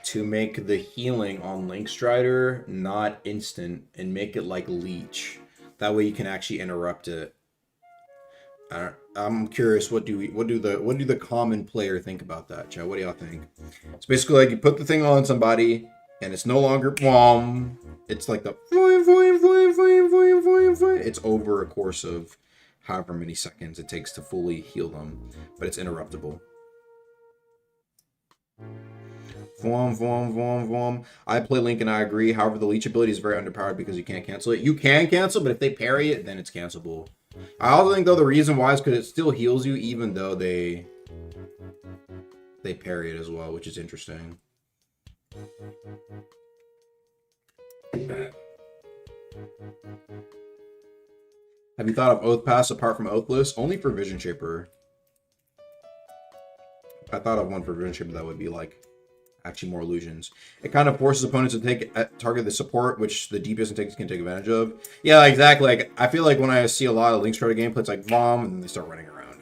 to make the healing on Linkstrider not instant and make it like Leech. That way you can actually interrupt it. I'm curious, what do the common player think about that, Joe? What do y'all think? It's basically like you put the thing on somebody and it's no longer it's like the it's over a course of however many seconds it takes to fully heal them, but it's interruptible. I play Link and I agree. However, the leech ability is very underpowered because you can't cancel it. You can cancel, but if they parry it, then it's cancelable. I also think though the reason why is because it still heals you even though they parry it as well, which is interesting. Have you thought of Oath Pass apart from Oathless? Only for Vision Shaper. I thought of one for Vision Shaper that would be like actually more illusions. It kind of forces opponents to target the support, which the DPS and takes can take advantage of. Yeah, exactly. Like I feel like when I see a lot of Link's gameplay, it's like vom, and then they start running around.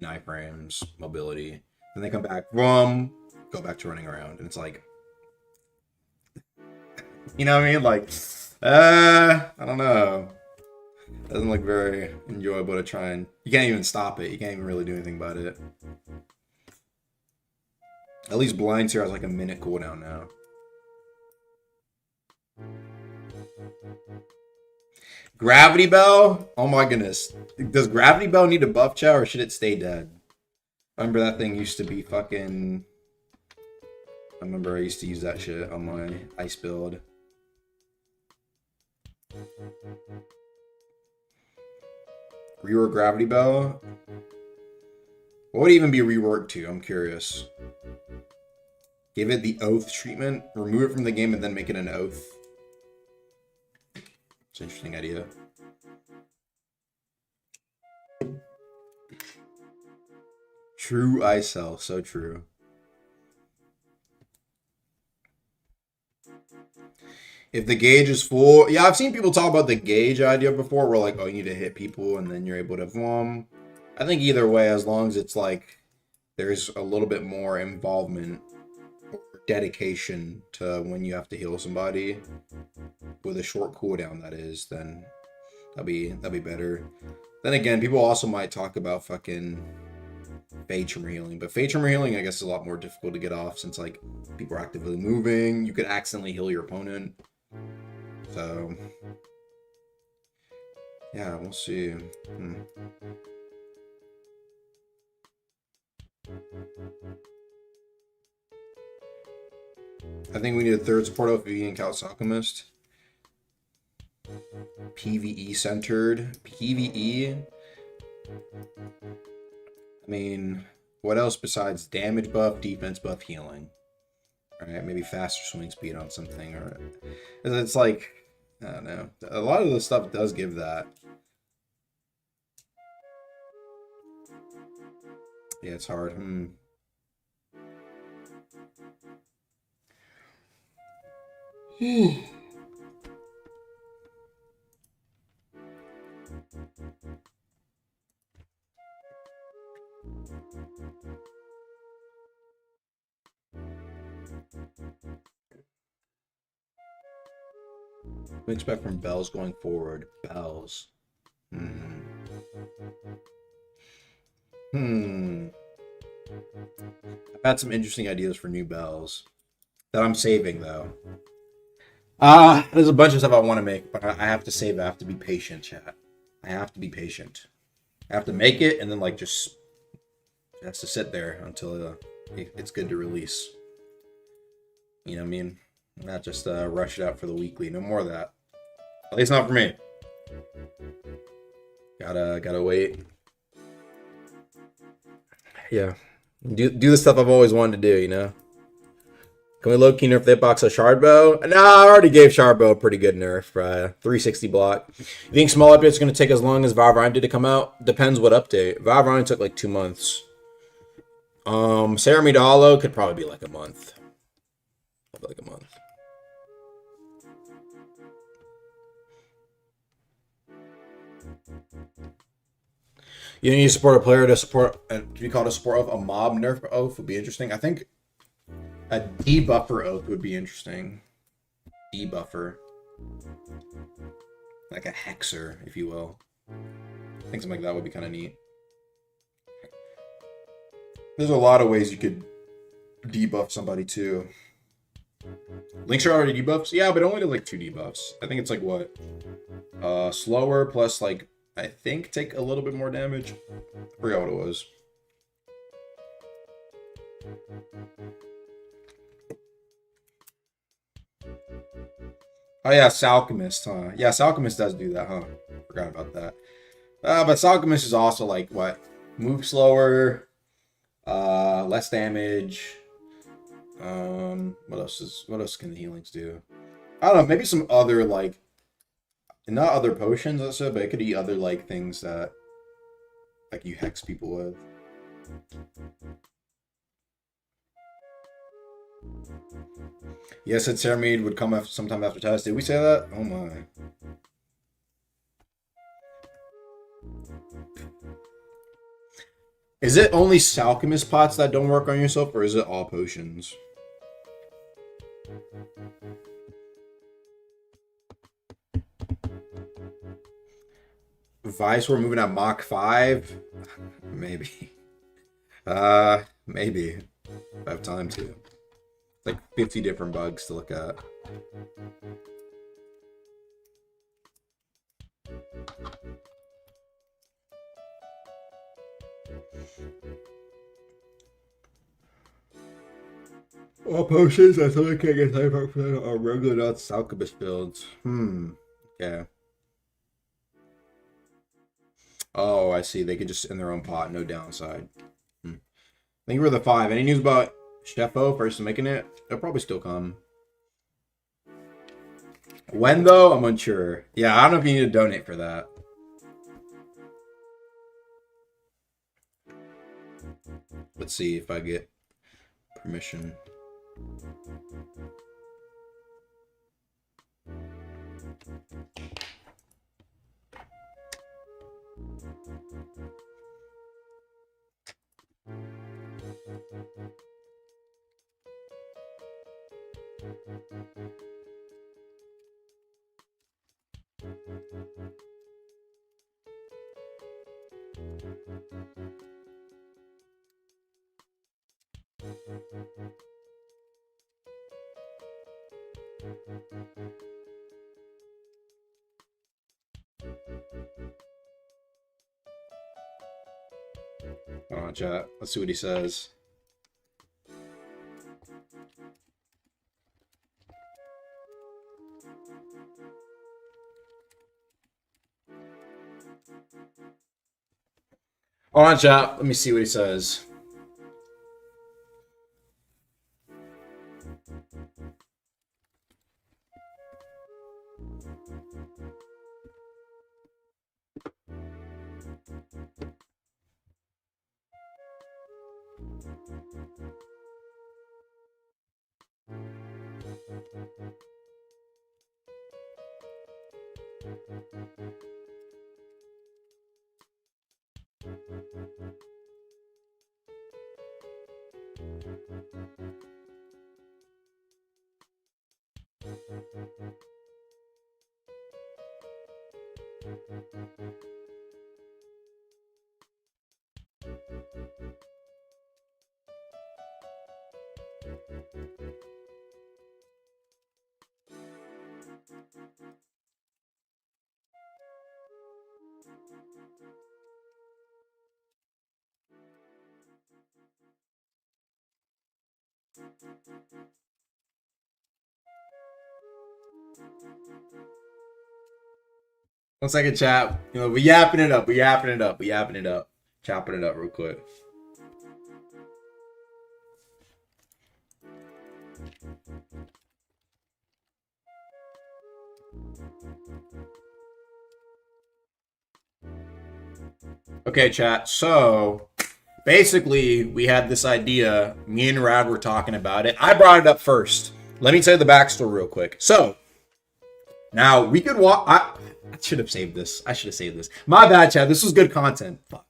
9 frames, mobility. Then they come back, vom, go back to running around, and it's like, you know what I mean? Like, I don't know. Doesn't look very enjoyable to try and... You can't even stop it. You can't even really do anything about it. At least Blind Seer has like a minute cooldown now. Gravity Bell? Oh my goodness. Does Gravity Bell need a buff, chat, or should it stay dead? I remember that thing used to be fucking... I remember I used to use that shit on my ice build. Rework Gravity Bell? What would it even be reworked to? I'm curious. Give it the oath treatment, remove it from the game, and then make it an oath. It's an interesting idea. True ISL, so true. If the gauge is full, yeah, I've seen people talk about the gauge idea before, where like, oh, you need to hit people and then you're able to I think either way, as long as it's like there's a little bit more involvement or dedication to when you have to heal somebody with a short cooldown, that is, then that'd be better. Then again, people also might talk about fucking Fade Tremor healing, but Fade Tremor healing I guess is a lot more difficult to get off since like people are actively moving. You could accidentally heal your opponent. So yeah, we'll see. I think we need a third support of PvE and Couch Alchemist. PvE centered. PvE. I mean, what else besides damage buff, defense buff, healing? Alright, maybe faster swing speed on something, or it's like, I don't know. A lot of the stuff does give that. Yeah, it's hard. What do we expect from Bells going forward? Bells. I've had some interesting ideas for new Bells that I'm saving, though. There's a bunch of stuff I want to make, but I have to save. I have to be patient, chat. I have to be patient. I have to make it, and then, like, just it has to sit there until it's good to release. You know what I mean? Not just rush it out for the weekly. No more of that. At least not for me. Gotta wait. Yeah. Do the stuff I've always wanted to do, you know? Can we low-key nerf the hitbox of Shardbow? No, I already gave Shardbow a pretty good nerf. 360 block. You think small updates are going to take as long as Valve did to come out? Depends what update. Valve took like 2 months. Ceremony to Hollow could probably be like a month. Probably like a month. You need to support a player to support, to be called a support of a mob nerf oath would be interesting. I think a debuffer oath would be interesting. Debuffer. Like a hexer, if you will. I think something like that would be kind of neat. There's a lot of ways you could debuff somebody too. Links are already debuffs? Yeah, but only to like 2 debuffs. I think it's like what? Slower plus like, I think take a little bit more damage. I forgot what it was. Oh yeah, Salchemist, huh? Yeah, Salchemist does do that, huh? Forgot about that. But Salchemist is also like what? Move slower, less damage. What else can the healings do? I don't know, maybe some other like, not other potions, let's say, but it could be other like things that like you hex people with. Yes, said Ceremade would come after, sometime after test. Did we say that? Oh my. Is it only Salchemist pots that don't work on yourself, or is it all potions? Vice, we're moving at Mach 5? Maybe. Maybe. I have time to. Like 50 different bugs to look at. All potions, I thought I can't get time for our regular not Alchemist builds. Okay. Oh, I see. They could just in their own pot, no downside. think we're the 5. Any news about Chefo first making it? They'll probably still come. When though? I'm unsure. Yeah, I don't know if you need to donate for that. Let's see if I get permission. Hold on, chat. Let's see what he says. Hold on, chat. Let me see what he says. One second, chat. You know, we yapping it up. Chopping it up real quick. Okay, chat. So basically, we had this idea. Me and Rad were talking about it. I brought it up first. Let me tell you the backstory real quick. So now we could walk. I should have saved this. My bad, chat. This was good content. Fuck.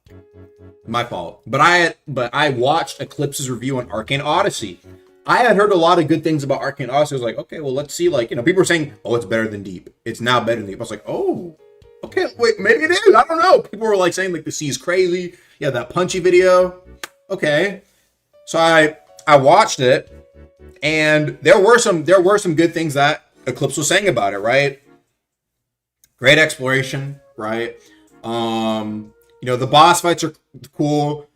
My fault. But I watched Eclipse's review on Arcane Odyssey. I had heard a lot of good things about Arcane Odyssey. I was like, okay, well, let's see. Like, you know, people were saying, oh, it's better than Deep. It's now better than Deep. I was like, oh, okay, wait, maybe it is. I don't know. People were like saying like the sea is crazy. Yeah, that punchy video. Okay. So I watched it, and there were some good things that Eclipse was saying about it, right? Great exploration, right? You know, the boss fights are cool.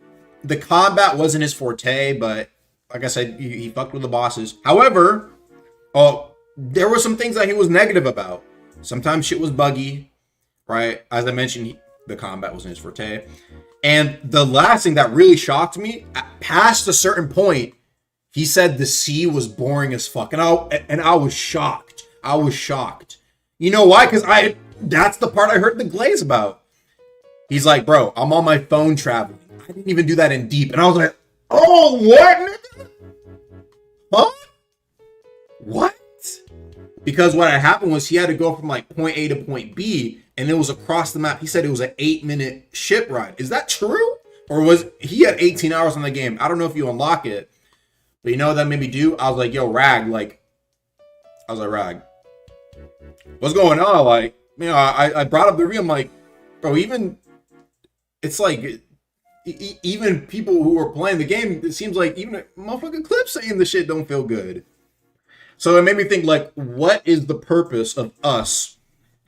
The combat wasn't his forte, but like I said, he fucked with the bosses. However, there were some things that he was negative about. Sometimes shit was buggy, right? As I mentioned, the combat wasn't his forte. And the last thing that really shocked me, past a certain point, he said the sea was boring as fuck. And I was shocked. You know why? Because that's the part I heard the glaze about. He's like, bro, I'm on my phone traveling. I didn't even do that in Deep. And I was like, oh, what? Huh? What? Because what had happened was he had to go from like point A to point B, and it was across the map. He said it was an 8-minute ship ride. Is that true? Or was he had 18 hours on the game? I don't know if you unlock it, but you know what that made me do? I was like, yo, Rag, Rag, what's going on? Like, you know, I brought up the review. I'm like, bro, it's like, even people who are playing the game, it seems like even motherfucking Clips saying the shit don't feel good. So it made me think, like, what is the purpose of us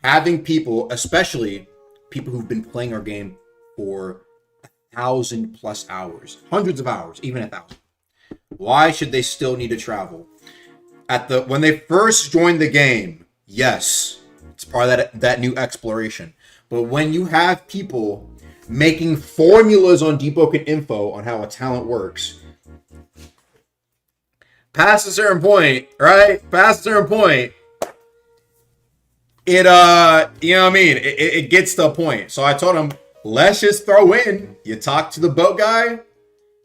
having people, especially people who've been playing our game for 1,000+ hours, hundreds of hours, even 1,000? Why should they still need to travel? When they first joined the game, yes, it's part of that new exploration. But when you have people making formulas on Deepwoken info on how a talent works, past a certain point, right? Past a certain point, it you know what I mean? It gets to a point. So I told him, let's just throw in. You talk to the boat guy.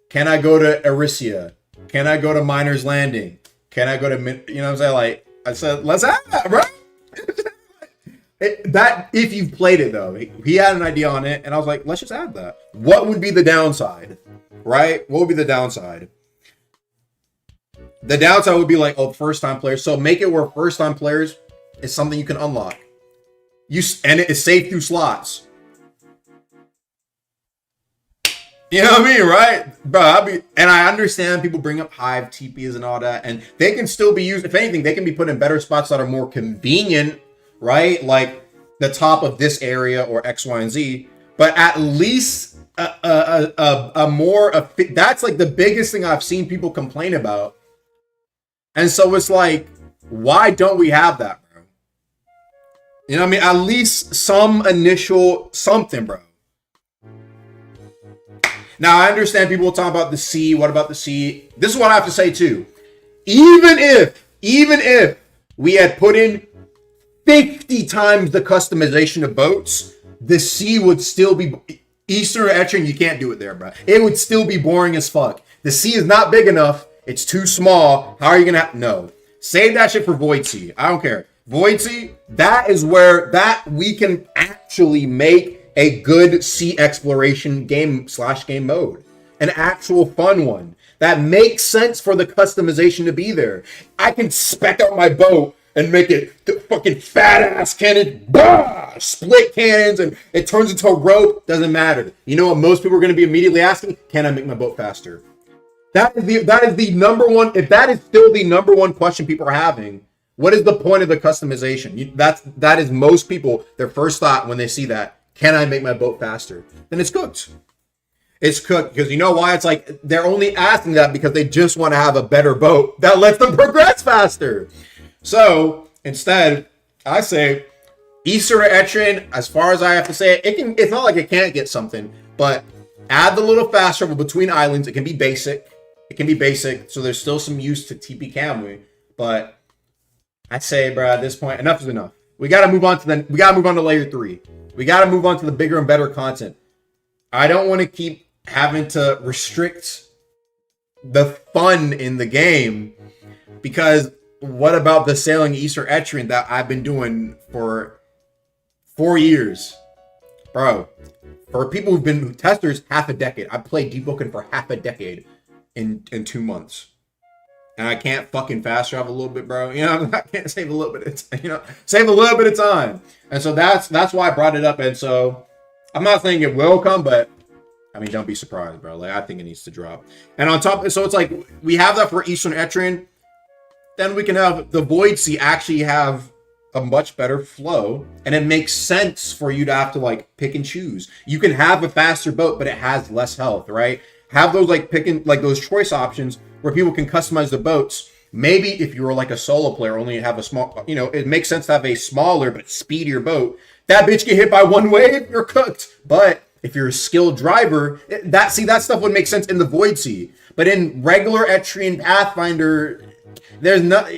Can I go to Erissia? Can I go to Miner's Landing? Can I go to, you know what I'm saying? Like, I said, let's have that, bro. That, if you've played it, though, he had an idea on it, and I was like, let's just add that. What would be the downside, right? What would be the downside? The downside would be like, oh, first-time players. So make it where first-time players is something you can unlock. And it is safe through slots. You know what I mean, right? Bro, and I understand people bring up Hive, TPs, and all that, and they can still be used. If anything, they can be put in better spots that are more convenient, right? Like the top of this area or X, Y, and Z. But at least that's like the biggest thing I've seen people complain about. And so it's like, why don't we have that, bro? You know what I mean? At least some initial something, bro. Now, I understand people will talk about the sea. What about the sea? This is what I have to say, too. Even if we had put in 50 times the customization of boats, the sea would still be... Eastern Etrian, you can't do it there, bro. It would still be boring as fuck. The sea is not big enough. It's too small. How are you going to... No. Save that shit for Void Sea. I don't care. Void Sea, that is where we can actually make a good sea exploration game / mode. An actual fun one. That makes sense for the customization to be there. I can spec out my boat and make it the fucking fat ass cannon. Bah! Split cannons and it turns into a rope. Doesn't matter. You know what most people are going to be immediately asking? Can I make my boat faster? That is the number one. If that is still the number one question people are having, what is the point of the customization? That is most people, their first thought when they see that. Can I make my boat faster? Then it's cooked. It's cooked because you know why? It's like they're only asking that because they just want to have a better boat that lets them progress faster. So instead, I say Eastern Etrian, as far as I have to say, it's not like it can't get something, but add the little fast travel between islands. It can be basic. So there's still some use to TP Kamui, but I say, bro, at this point, enough is enough. We gotta move on to layer 3. We got to move on to the bigger and better content. I don't want to keep having to restrict the fun in the game because what about the sailing Eastern Etrian that I've been doing for 4 years? Bro, for people who've been testers, half a decade. I played Deepwoken for half a decade in 2 months. And I can't fucking fast travel a little bit, bro. You know, I can't save a little bit of time. And so that's why I brought it up. And so I'm not saying it will come, but I mean, don't be surprised, bro. Like, I think it needs to drop. And on top, so it's like we have that for Eastern Etrian. Then we can have the Void Sea actually have a much better flow. And it makes sense for you to have to like pick and choose. You can have a faster boat, but it has less health, right? Have those like those choice options where people can customize the boats. Maybe if you were like a solo player, only have a small, you know, it makes sense to have a smaller but speedier boat. That bitch get hit by one wave, you're cooked. But if you're a skilled driver, that stuff would make sense in the Void Sea. But in regular Etrian Pathfinder, there's not.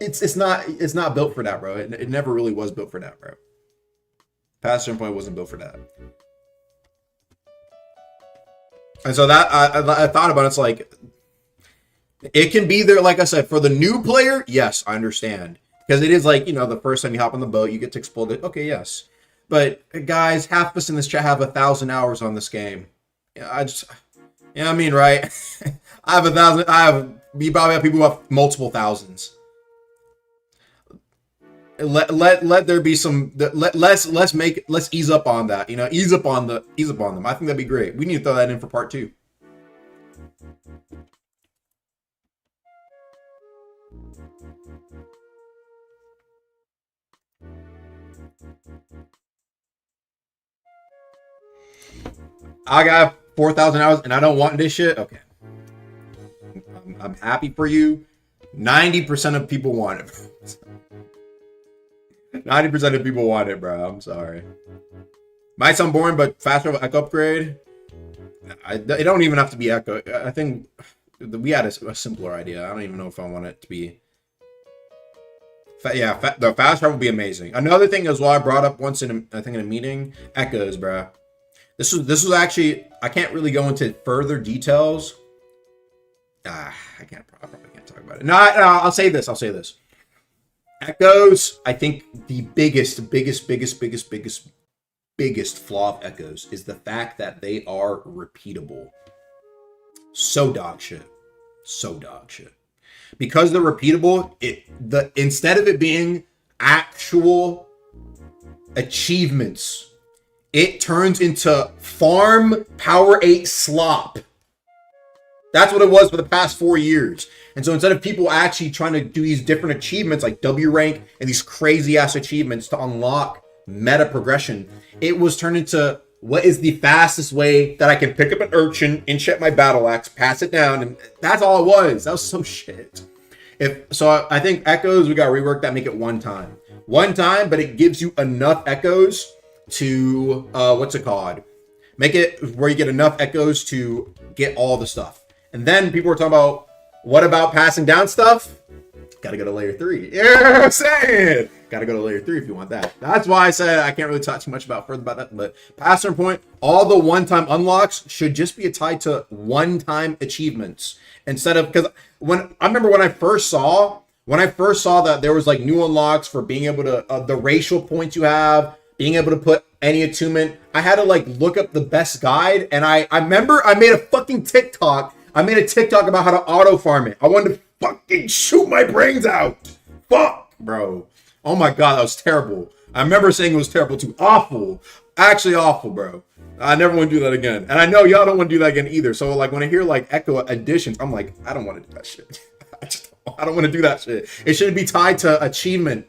It's not built for that, bro. It never really was built for that, bro. Past certain point wasn't built for that. And so that I thought about it, it's like it can be there, like I said, for the new player, yes, I understand. Because it is like, you know, the first time you hop on the boat, you get to explode it. Okay, yes. But guys, half of us in this chat have 1,000 hours on this game. Yeah, you know what I mean, right? We probably have people who have multiple thousands. Let there be some, let's ease up on that, you know, ease up on them. I think that'd be great. We need to throw that in for part 2. I got 4,000 hours and I don't want this shit. Okay. I'm happy for you. 90% of people want it. 90% of people want it, bro. I'm sorry. Might sound boring, but faster Echo upgrade. It don't even have to be Echo. I think we had a simpler idea. I don't even know if I want it to be. The fast travel would be amazing. Another thing as well, I brought up once in a meeting, echoes, bruh. This was actually, I can't really go into further details. I probably can't talk about it. No, I'll say this. Echoes, I think the biggest flaw of echoes is the fact that they are repeatable. So dog shit. Because they're repeatable, instead of it being actual achievements, it turns into farm Power 8 slop. That's what it was for the past 4 years. And so instead of people actually trying to do these different achievements like W rank and these crazy ass achievements to unlock meta progression, it was turned into what is the fastest way that I can pick up an urchin, enchant my battle axe, pass it down, and that's all it was. That was so shit. I think echoes, we got to rework that, make it one time, but it gives you enough echoes to make it where you get enough echoes to get all the stuff. And then people were talking about, what about passing down stuff? Gotta go to layer 3. You know what I'm saying? Gotta go to layer 3 if you want that. That's why I said I can't really talk too much about that. But past certain point, all the one-time unlocks should just be tied to one-time achievements instead of, because I remember when I first saw that there was like new unlocks for being able to the racial points you have, being able to put any attunement. I had to like look up the best guide, and I remember I made a fucking TikTok. I made a TikTok about how to auto farm it. I wanted to fucking shoot my brains out. Fuck, bro. Oh my god, that was terrible. I remember saying it was terrible too. Awful. Actually awful, bro. I never want to do that again. And I know y'all don't want to do that again either. So like when I hear like echo additions, I'm like, I don't want to do that shit. I don't want to do that shit. It should be tied to achievement.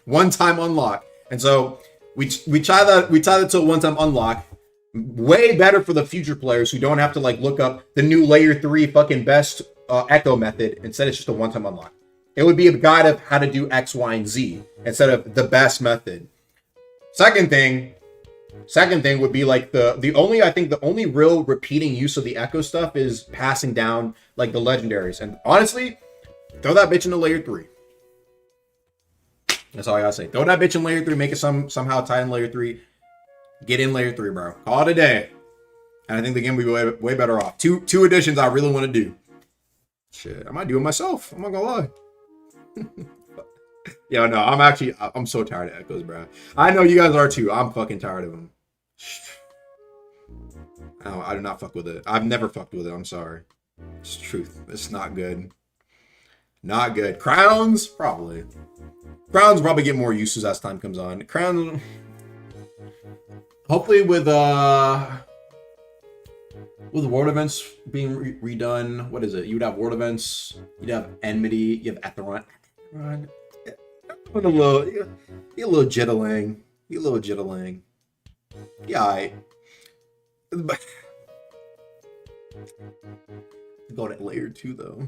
One-time unlock. And so we tie that to a one-time unlock. Way better for the future players who don't have to like look up the new layer 3 fucking best echo method. Instead, it's just a one-time unlock. It would be a guide of how to do X, Y, and Z instead of the best method. Second thing would be like the only real repeating use of the echo stuff is passing down like the legendaries. And honestly, throw that bitch into layer 3. That's all I gotta say. Throw that bitch in layer 3, make it somehow tie in layer 3. Get in layer 3, bro. Call it a day. And I think the game will be way better off. Two additions I really want to do. Shit, I might do it myself. I'm not gonna lie. Yo, no, I'm so tired of echoes, bro. I know you guys are too. I'm fucking tired of them. I do not fuck with it. I've never fucked with it. I'm sorry. It's truth. It's not good. Not good. Crowns? Probably. Crowns probably get more uses as time comes on. Crowns... Hopefully with world events being redone, what is it? You would have world events, you'd have enmity, you have Etheron. A little jittling. Yeah, I go to layer 2 though.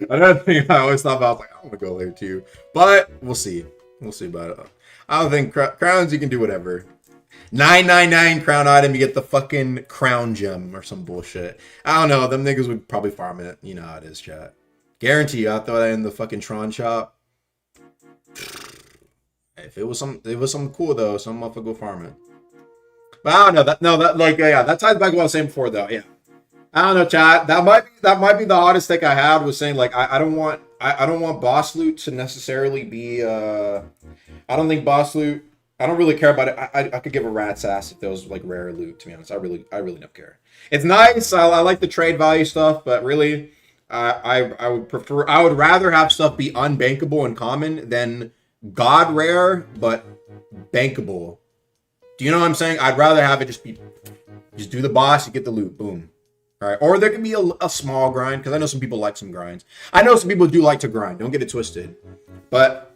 Another thing I always thought about, I was like, I want to go layer 2, but we'll see. We'll see about it. I don't think crowns, you can do whatever. 999 crown item, you get the fucking crown gem or some bullshit. I don't know. Them niggas would probably farm it. You know how it is, chat. Guarantee you, I'll throw that in the fucking Tron shop. If it was something cool though, some motherfucker go farm it. But I don't know. That ties back to what I was saying before though. Yeah. I don't know, chat. That might be the hottest take I had, was saying like I don't want boss loot to necessarily be I don't think boss loot, I don't really care about it. I could give a rat's ass if there was like rare loot, to be honest. I really don't care. It's nice. I like the trade value stuff, but really I would rather have stuff be unbankable and common than god rare but bankable. Do you know what I'm saying? I'd rather have it just do the boss, you get the loot, boom. All right, or there can be a small grind, because I know some people like some grinds. I know some people do like to grind. Don't get it twisted. But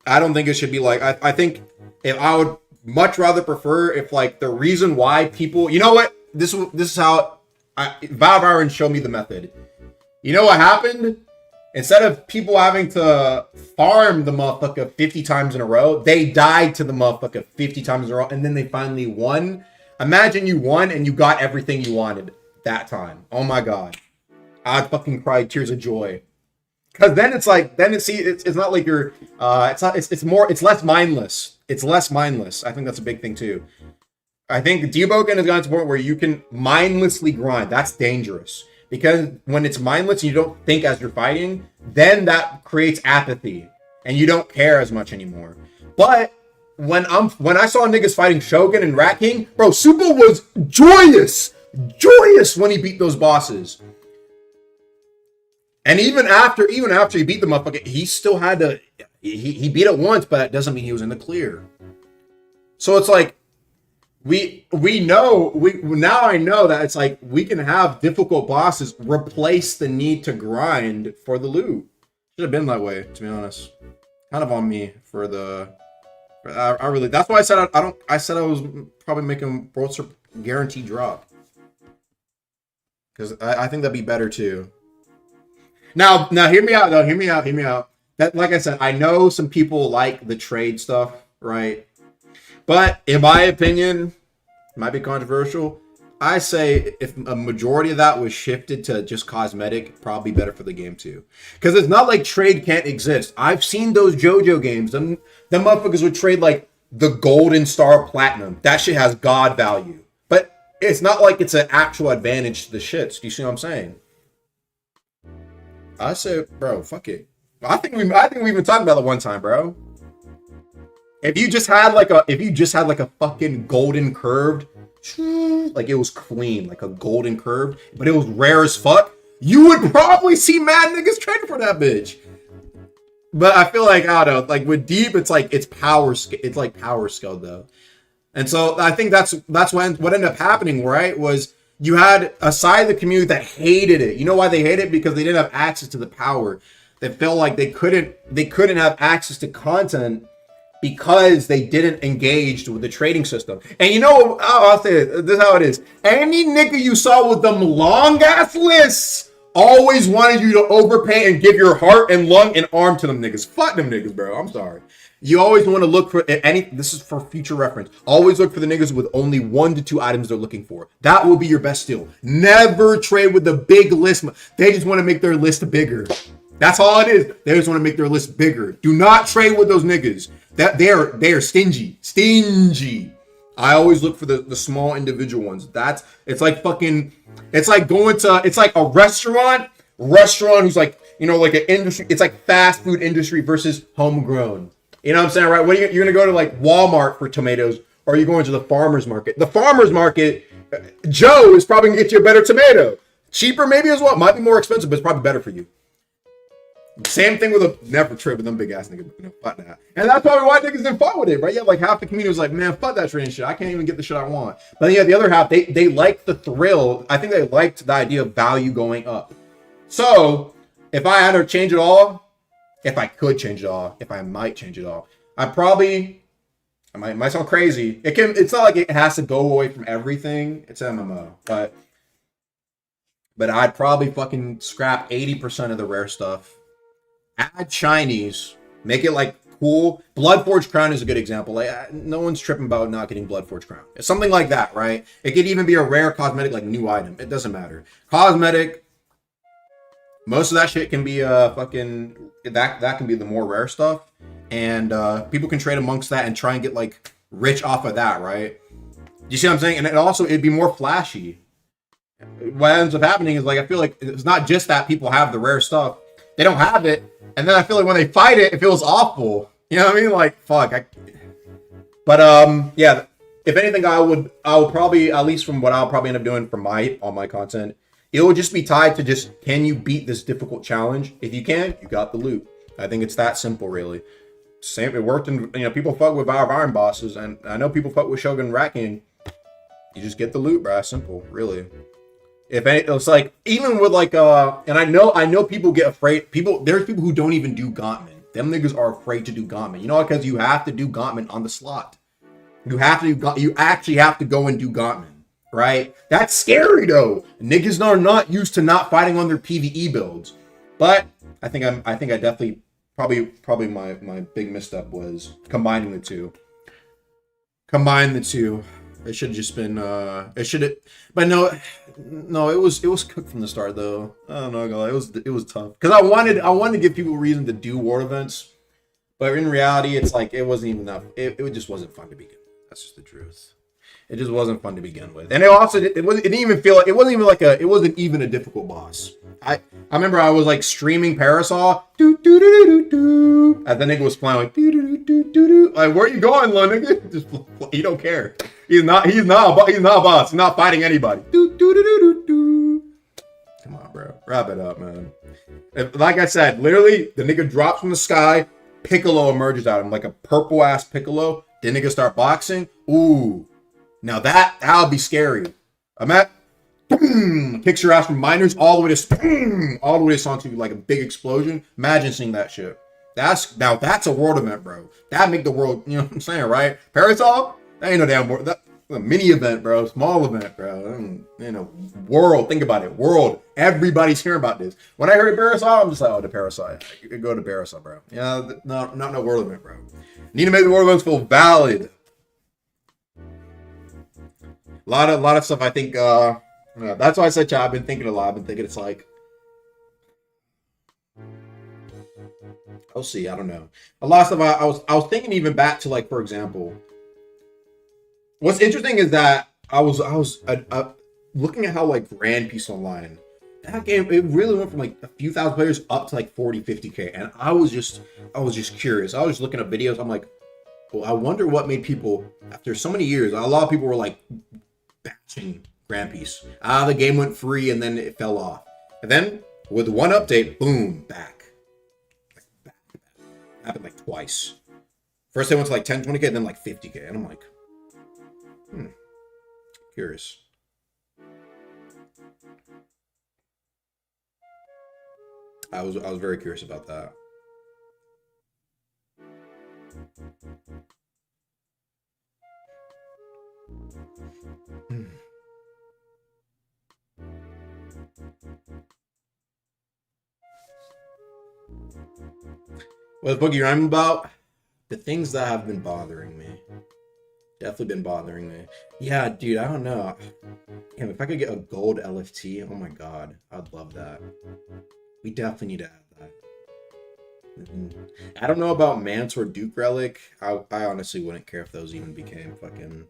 I don't think it should be like... I think if I would much rather prefer if like the reason why people... You know what? This is how... Valve Iron showed me the method. You know what happened? Instead of people having to farm the motherfucker 50 times in a row, they died to the motherfucker 50 times in a row, and then they finally won. Imagine you won and you got everything you wanted that time. Oh my god. I'd fucking cry tears of joy. Cause then it's like, it's not like you're, it's less mindless. It's less mindless. I think that's a big thing too. I think Deepwoken has gotten to the point where you can mindlessly grind. That's dangerous. Because when it's mindless and you don't think as you're fighting, then that creates apathy. And you don't care as much anymore. But when I saw niggas fighting Shogun and Rat King, bro, Super was joyous when he beat those bosses. And even after he beat the motherfucker, he still had to, he beat it once, but that doesn't mean he was in the clear. So it's like, now I know that it's like, we can have difficult bosses replace the need to grind for the loot. Should have been that way, to be honest. Kind of on me for the, I really, that's why I said I said I was probably making World guaranteed drop. Because I think that'd be better too. Now hear me out though. Hear me out. That, like I said, I know some people like the trade stuff, right? But in my opinion, it might be controversial. I say if a majority of that was shifted to just cosmetic, probably better for the game too. Because it's not like trade can't exist. I've seen those JoJo games. Them motherfuckers would trade like the golden star platinum. That shit has god value. But it's not like it's an actual advantage to the shits. Do you see what I'm saying? I said, bro, fuck it. I think we've been talking about it one time, bro. If you just had like a fucking golden curved, like it was clean, like a golden curved, but it was rare as fuck, you would probably see mad niggas trading for that bitch. But I feel like, I don't know, like with Deep, it's like it's power scale though. And so I think that's what ended up happening, right? Was you had a side of the community that hated it. You know why they hate it? Because they didn't have access to the power. They felt like they couldn't have access to content because they didn't engage with the trading system. And you know, I'll say it, this is how it is. Any nigga you saw with them long ass lists always wanted you to overpay and give your heart and lung and arm to them niggas. Fuck them niggas, bro. I'm sorry. You always want to look for this is for future reference. Always look for the niggas with only 1 to 2 items they're looking for. That will be your best steal. Never trade with the big list. They just want to make their list bigger. That's all it is. They just want to make their list bigger. Do not trade with those niggas. That they are stingy. Stingy. I always look for the small individual ones. It's like a restaurant who's like, you know, like an industry. It's like fast food industry versus homegrown. You know what I'm saying, right? What you're going to go to like Walmart for tomatoes, or are you going to the farmer's market? The farmer's market, Joe is probably going to get you a better tomato. Cheaper maybe as well. Might be more expensive, but it's probably better for you. Same thing with a never trade with them big ass niggas. You know, fuck that. And that's probably why niggas didn't fuck with it, right? Yeah, like half the community was like, man, fuck that trading shit. I can't even get the shit I want. But yeah, the other half, they liked the thrill. I think they liked the idea of value going up. So if I had to change it all, if I could change it all, if I might change it all, I might sound crazy. It's not like it has to go away from everything. It's MMO, but I'd probably fucking scrap 80% of the rare stuff. Add shinies, make it like cool. Bloodforged Crown is a good example. Like no one's tripping about not getting Bloodforged Crown. It's something like that, right? It could even be a rare cosmetic, like new item. It doesn't matter. Cosmetic. Most of that shit can be fucking that can be the more rare stuff, and people can trade amongst that and try and get like rich off of that, right? You see what I'm saying? And it'd be more flashy. What ends up happening is like I feel like it's not just that people have the rare stuff, they don't have it, and then I feel like when they fight it, it feels awful. You know what I mean? Like fuck. Yeah. If anything, I would probably, at least from what I'll probably end up doing for all my content, it would just be tied to just, can you beat this difficult challenge? If you can, you got the loot. I think it's that simple, really. Same, it worked in, you know, people fuck with Vow of Iron bosses, and I know people fuck with Shogun Rat King. You just get the loot, bro. Simple, really. If any, it's like, even with like, and I know people get afraid. There's people who don't even do Gauntman. Them niggas are afraid to do Gauntman. You know, because you have to do Gauntman on the slot. You actually have to go and do Gauntman. Right? That's scary though. Niggas are not used to not fighting on their PvE builds. But I think I definitely probably my big misstep was combining the two. It should have just been it should have, but no, it was cooked from the start though. I don't know, it was tough because I wanted to give people a reason to do war events, but in reality, it's like it wasn't even enough. It just wasn't fun to begin with. That's just the truth. It just wasn't fun to begin with, and it didn't even feel like it wasn't even a difficult boss. I remember I was like streaming Parasol, do do do do do, and the nigga was playing like do do do do do. Like, where you going, little nigga? Just he don't care. He's not a boss. He's not fighting anybody. Do do do do do do. Come on, bro. Wrap it up, man. Like I said, literally, the nigga drops from the sky. Piccolo emerges out of him like a purple ass Piccolo. The nigga start boxing. Ooh. Now that would be scary. I'm at picture ass from miners all the way to Santu, like a big explosion. Imagine seeing that shit. That's a world event, bro. That make the world, you know what I'm saying, right? Parasol? That ain't no damn world. That's a mini event, bro. Small event, bro. You know, world. Think about it. World. Everybody's hearing about this. When I heard Parasol, I'm just like, oh, the Parasol. Go to Parasol, bro. Yeah, not no world event, bro. Need to make the world events feel valid. A lot of stuff. I think. That's why I said, I've been thinking a lot. I've been thinking it's like. I'll see. I don't know. A lot of stuff. I was thinking even back to, like, for example. What's interesting is that I was looking at how, like, Grand Peace Online, that game, it really went from like a few thousand players up to like 40, 50K, and I was just curious. I was just looking at videos. I'm like, well, I wonder what made people, after so many years, a lot of people were like bashing Grand Peace. The game went free and then it fell off, and then with one update, boom, back. Happened like twice. First they went to like 10, 20K, then like 50K, and I'm like, curious. I was very curious about that. What's Boogie Rhyme about? The things that have been bothering me. Definitely been bothering me. Yeah, dude, I don't know. Damn, if I could get a gold LFT, oh my god, I'd love that. We definitely need to have that. I don't know about Mance or Duke Relic. I honestly wouldn't care if those even became fucking...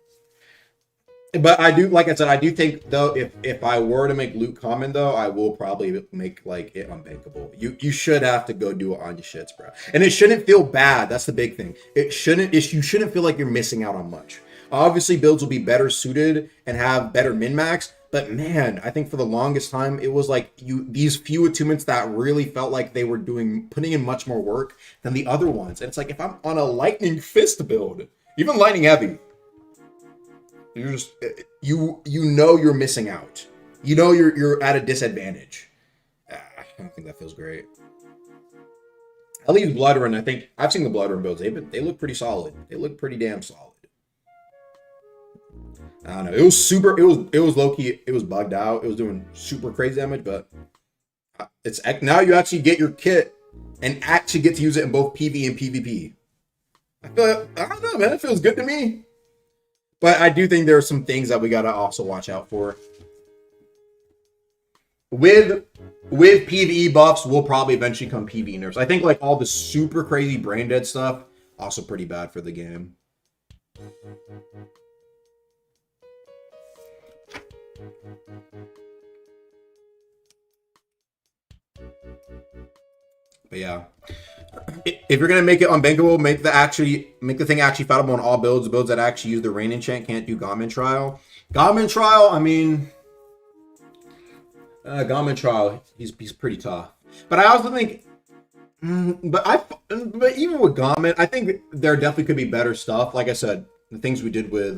But I do, like I said, I do think, though, if I were to make loot common, though, I will probably make, like, it unbankable. You should have to go do it on your shits, bro. And it shouldn't feel bad. That's the big thing. You shouldn't feel like you're missing out on much. Obviously, builds will be better suited and have better min-max. But, man, I think for the longest time, it was like these few attunements that really felt like they were putting in much more work than the other ones. And it's like, if I'm on a Lightning Fist build, even Lightning Heavy, you're just, you know you're missing out. You know you're at a disadvantage. I don't think that feels great. At least Blood Run, I think I've seen the Blood Run builds. They look pretty solid. They look pretty damn solid. I don't know. It was low key. It was bugged out. It was doing super crazy damage, but it's now you actually get your kit and actually get to use it in both PvE and PvP. I don't know, man. It feels good to me. But I do think there are some things that we gotta also watch out for. With PvE buffs, will probably eventually come PvE nerfs. I think like all the super crazy brain dead stuff, also pretty bad for the game. But yeah, if you're gonna make it unbankable, make the thing actually fightable on all builds. The builds that actually use the rain enchant can't do Garmin Trial. Garmin Trial, I mean, Garmin Trial, he's pretty tough. But I also think, but even with Garmin, I think there definitely could be better stuff. Like I said, the things we did with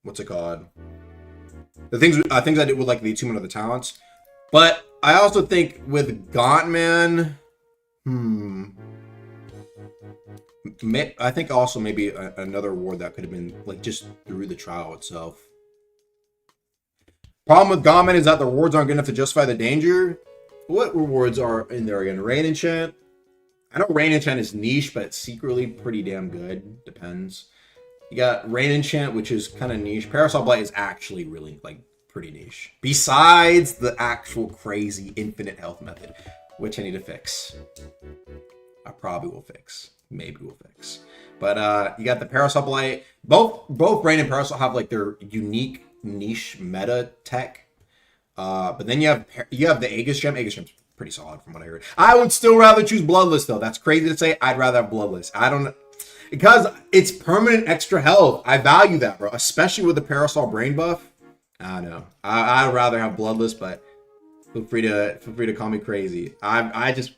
what's it called? The things I did with like the attunement of the talents. But I also think with Gauntman, I think also maybe another reward that could have been like just through the trial itself. Problem with Gauntman is that the rewards aren't good enough to justify the danger. What rewards are in there again? Rain Enchant, I know Rain Enchant is niche, but it's secretly pretty damn good. Depends. You got Rain Enchant, which is kind of niche. Parasol Blight is actually really, like, pretty niche. Besides the actual crazy infinite health method, which I need to fix. I probably will fix. Maybe we'll fix. But you got the Parasol Blight. Both Rain and Parasol have, like, their unique niche meta tech. But then you have the Aegis Gem. Aegis Gem's pretty solid from what I heard. I would still rather choose Bloodless, though. That's crazy to say. I'd rather have Bloodless. I don't... Because it's permanent extra health. I value that, bro. Especially with the Parasol Brain buff. I don't know. I'd rather have Bloodless, but feel free to call me crazy. I just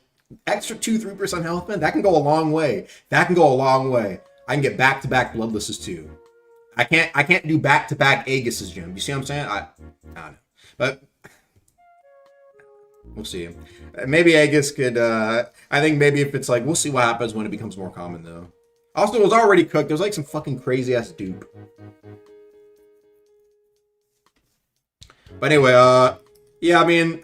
extra 2-3% health, man. That can go a long way. That can go a long way. I can get back-to-back Bloodlesses too. I can't do back-to-back Aegis's Gem. You see what I'm saying? I don't know. But we'll see. Maybe Aegis could I think maybe if it's like we'll see what happens when it becomes more common though. Also, it was already cooked. There's like some fucking crazy ass dupe. But anyway, yeah, I mean,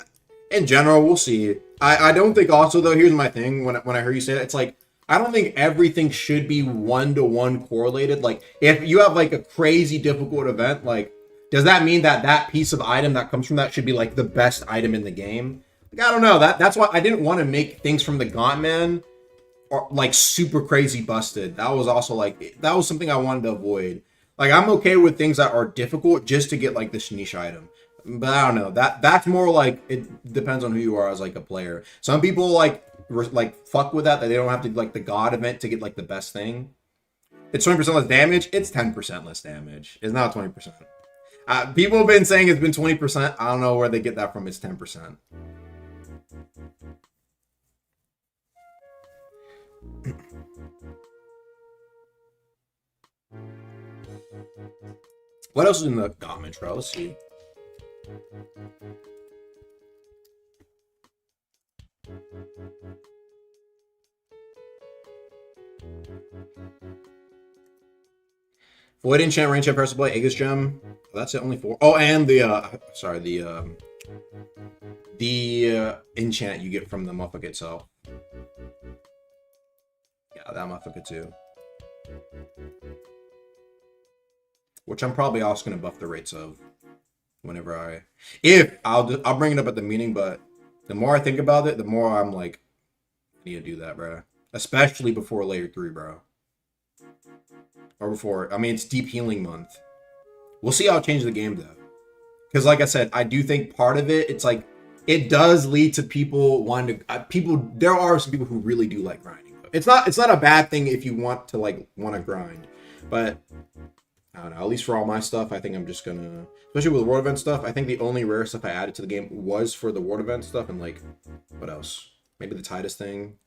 in general, we'll see. I don't think also though, here's my thing when I heard you say that, it's like I don't think everything should be 1-to-1 correlated. Like if you have like a crazy difficult event, like does that mean that piece of item that comes from that should be like the best item in the game? Like I don't know. That's why I didn't want to make things from the Gauntman or like super crazy busted. That was also like that was something I wanted to avoid. Like I'm okay with things that are difficult just to get like this niche item. But I don't know. That's more like it depends on who you are as like a player. Some people like fuck with that they don't have to like the god event to get like the best thing. It's 20% less damage. It's 10% less damage. It's not 20%. People have been saying it's been 20%. I don't know where they get that from. It's 10%. What else is in the Gauntman trial? Let's see. Void Enchant, Rain Enchant, Parasol Blight, Aegis Gem. Oh, that's it, only 4. Oh, and the enchant you get from the motherfucker itself. Yeah, that motherfucker too. Which I'm probably also gonna buff the rates of whenever I'll bring it up at the meeting, but the more I think about it, the more I'm like, I need to do that, bro. Especially before layer 3, bro. Or before, I mean, it's Deep Healing Month. We'll see how it changes the game, though. Because, like I said, I do think part of it, it's like, it does lead to people wanting to, there are some people who really do like grinding. It's not a bad thing if you want to, like, want to grind. But, I don't know, at least for all my stuff, I think I'm just gonna, especially with the world event stuff, I think the only rare stuff I added to the game was for the world event stuff, and, like, what else? Maybe the Titus thing.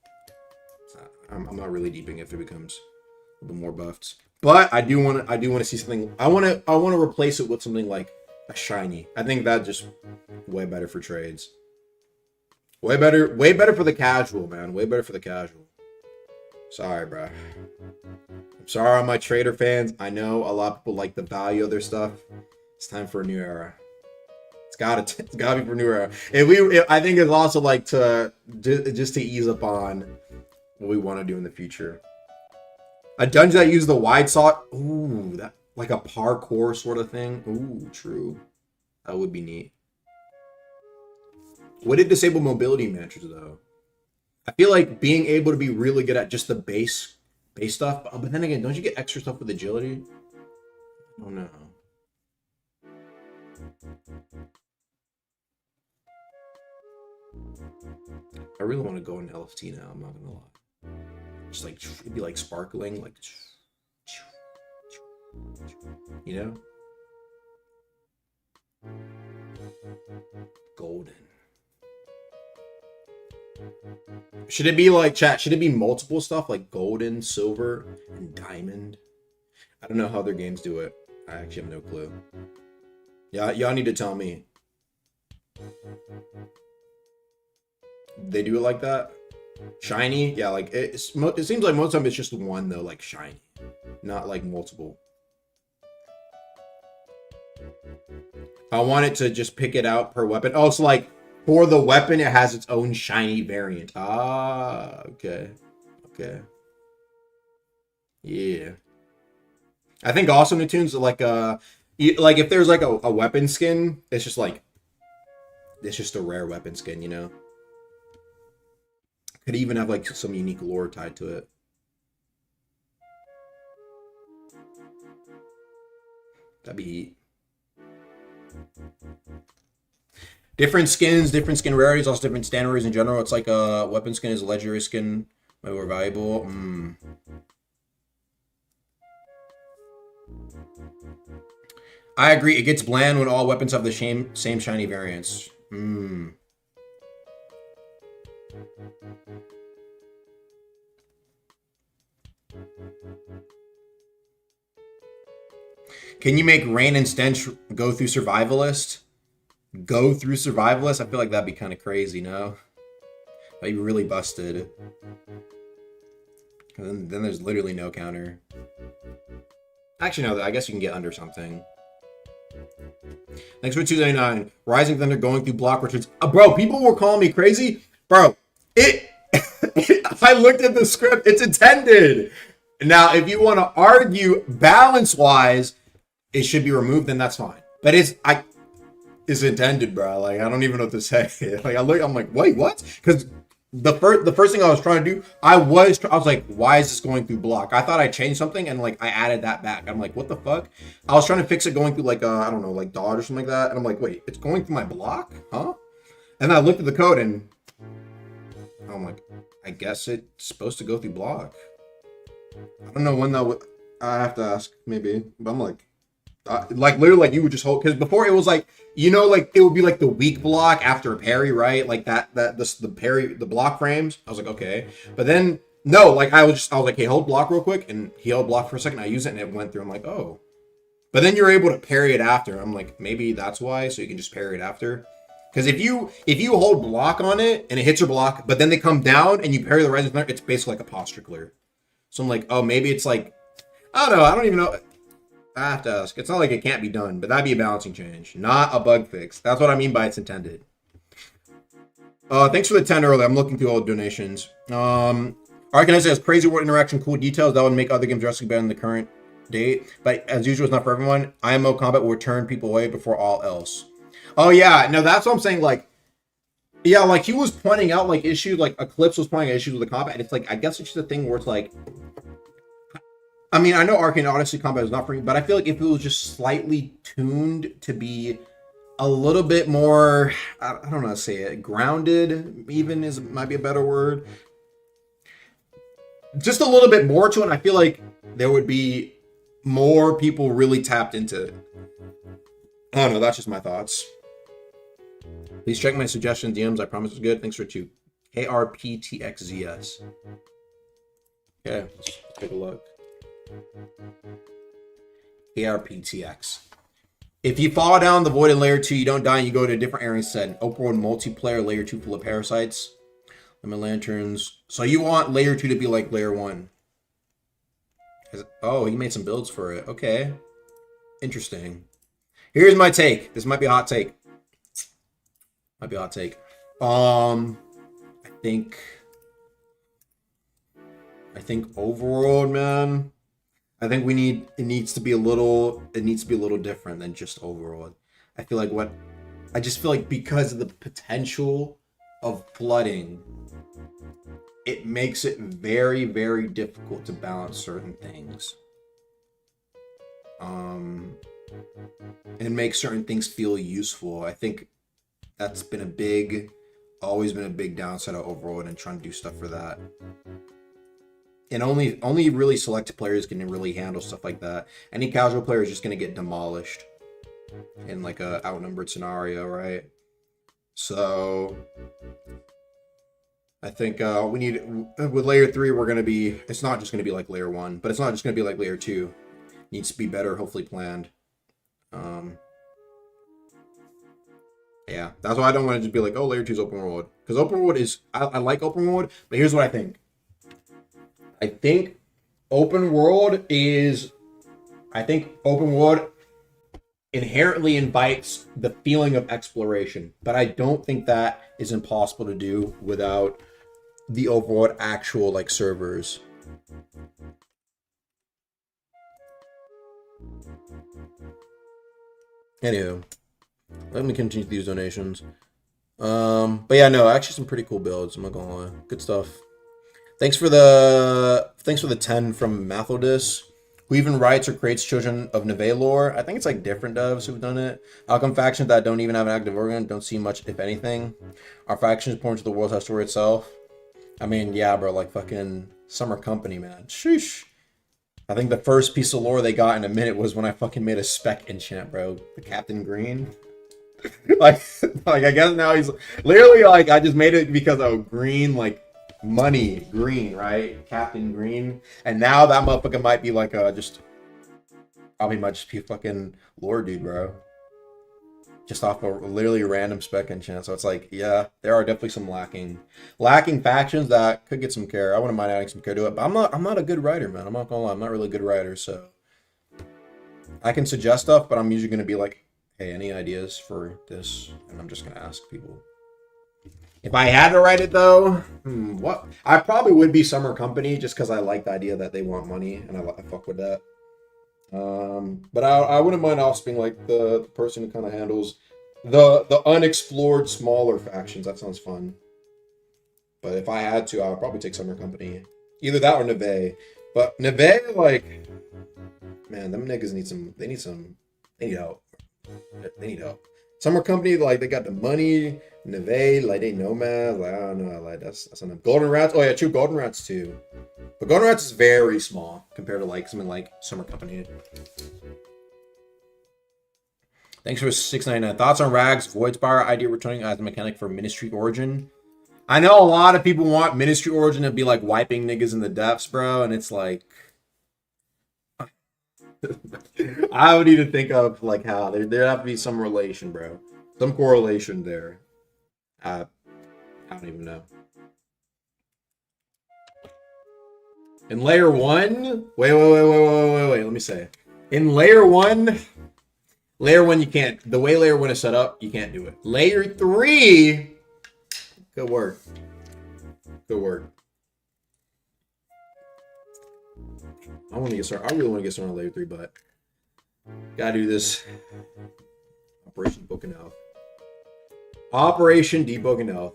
I'm not really deeping if it becomes a little more buffed. But I do want to see something. I want to replace it with something like a shiny. I think that just way better for trades. Way better for the casual, man. Way better for the casual. Sorry, bro. I'm sorry on my trader fans. I know a lot of people like the value of their stuff. It's time for a new era. It's gotta be for a new era. I think it's also like just to ease up on what we want to do in the future. A dungeon that uses the wide saw. Ooh, that like a parkour sort of thing. Ooh, true. That would be neat. Would it disable mobility matches though? I feel like being able to be really good at just the base stuff. But then again, don't you get extra stuff with agility? I don't know. I really want to go into LFT now. I'm not gonna lie. Just like it'd be like sparkling, like you know, golden. Should it be like chat? Should it be multiple stuff like golden, silver, and diamond? I don't know how their games do it. I actually have no clue. Yeah, y'all need to tell me. They do it like that. Shiny, yeah, like it seems like most of the time it's just one though, like shiny, not like multiple. I want it to just pick it out per weapon. Oh, so like for the weapon, it has its own shiny variant. Ah, okay. Okay. Yeah. I think also Nicktoons like like if there's like a weapon skin, it's just like it's just a rare weapon skin, you know. Could even have like some unique lore tied to it. That'd be heat. Different skins, different skin rarities, also different standard rares in general. It's like a weapon skin is a legendary skin, might be more valuable. I agree. It gets bland when all weapons have the same shiny variants. Can you make Rain and Stench go through Survivalist? Go through Survivalist? I feel like that'd be kind of crazy, no? That'd be really busted. Then there's literally no counter. Actually, no, I guess you can get under something. Thanks for 299. Rising Thunder going through block returns. Bro, people were calling me crazy. Bro, I looked at the script. It's intended. Now, if you want to argue balance-wise, it should be removed, then that's fine. But it's intended, bro. Like, I don't even know what to say. Like, I'm like, wait, what? Because the first thing I was trying to do, I was like, why is this going through block? I thought I changed something and like I added that back. I'm like, what the fuck? I was trying to fix it going through like I don't know, like dodge or something like that. And I'm like, wait, it's going through my block, huh? And I looked at the code and I'm like, I guess it's supposed to go through block. I don't know when that would. I have to ask maybe, but I'm like literally like you would just hold, because before it was like, you know, like it would be like the weak block after a parry, right? Like the parry, the block frames. I was like, okay, but then no, like I was like, hey, hold block real quick, and he held block for a second. I used it and it went through. I'm like, oh, but then you're able to parry it after. I'm like, maybe that's why, so you can just parry it after. Because if you hold block on it and it hits your block, but then they come down and you parry the Rising Thunder, it's basically like a posture clear. So I'm like, oh, maybe it's like, I don't know. I don't even know. I have to ask. It's not like it can't be done, but that'd be a balancing change, not a bug fix. That's what I mean by it's intended. Thanks for the 10 early. I'm looking through all the donations. Arcanist has crazy word interaction, cool details. That would make other games drastically better than the current date. But as usual, it's not for everyone. IMO combat will turn people away before all else. Oh, yeah. No, that's what I'm saying. Like, yeah, like he was pointing out like issues, like Eclipse was pointing out issues with the combat. And it's like, I guess it's just a thing where it's like, I mean, I know Arcane Odyssey combat is not for me, but I feel like if it was just slightly tuned to be a little bit more, I don't know how to say it, grounded even might be a better word. Just a little bit more to it, I feel like there would be more people really tapped into it. I don't know, that's just my thoughts. Please check my suggestion DMs, I promise it's good. Thanks for 2. ARPTXZS. Okay, let's take a look. ARPTX. If you fall down the void in layer 2, you don't die and you go to a different area instead. Open world multiplayer, layer 2 full of parasites. Lemon lanterns. So you want layer 2 to be like layer 1. Oh, he made some builds for it. Okay. Interesting. Here's my take. This might be a hot take. Might be a hot take. I think overworld, man. I think it needs to be a little different than just overworld. I just feel like because of the potential of flooding, it makes it very, very difficult to balance certain things. And make certain things feel useful. I think that's been always been a big downside of overworld and trying to do stuff for that. And only really select players can really handle stuff like that. Any casual player is just going to get demolished in like a outnumbered scenario, right? So I think we need, with layer 3, it's not just going to be like layer 1, but it's not just going to be like layer 2. It needs to be better, hopefully planned. Yeah, that's why I don't want to just be like, oh, layer 2 is open world. Because open world is, I like open world, but here's what I think. I think open world inherently invites the feeling of exploration, but I don't think that is impossible to do without the overall actual like servers. Anywho, let me continue these donations. But yeah, no, actually some pretty cool builds. I'm not gonna lie, good stuff. Thanks for the 10 from Mathodis, who even writes or creates Children of Neve lore. I think it's like different devs who've done it. How come factions that don't even have an active organ don't see much, if anything? Our factions point to the world's story itself. I mean, yeah, bro, like fucking Summer Company, man. Sheesh. I think the first piece of lore they got in a minute was when I fucking made a spec enchant, bro. The Captain Green. like I guess now he's literally like, I just made it because of green, like money green, right? Captain Green. And now that motherfucker might be like probably might just be a fucking lore dude, bro. Just off a literally random spec enchant. So it's like, yeah, there are definitely some lacking factions that could get some care. I wouldn't mind adding some care to it, but I'm not a good writer, man. I'm not gonna lie, I'm not really a good writer, so I can suggest stuff, but I'm usually gonna be like, hey, any ideas for this? And I'm just gonna ask people. If I had to write it though, what? I probably would be Summer Company, just because I like the idea that they want money, and I fuck with that. But I wouldn't mind also being like the person who kind of handles the unexplored smaller factions. That sounds fun. But if I had to, I would probably take Summer Company. Either that or Neve. But Neve, like, man, them niggas they need help. They need help. Summer Company, like, they got the money. Neve, like, they nomads. Like, I don't know. Like, that's enough. Golden Rats. Oh, yeah, true. Golden Rats, too. But Golden Rats is very small compared to, like, something like Summer Company. Thanks for $6.99. Thoughts on Rags Voidspire idea returning as a mechanic for Ministry Origin? I know a lot of people want Ministry Origin to be, like, wiping niggas in the depths, bro. And it's like... I would need to think of like how there have to be some relation, bro. Some correlation there. I don't even know. In layer 1, wait. Let me say. In layer 1, you can't. The way layer 1 is set up, you can't do it. Layer 3, good work. I want to get started. I really want to get started on layer 3, but gotta do this. Operation Deepwoken Health. Operation Deepwoken Health.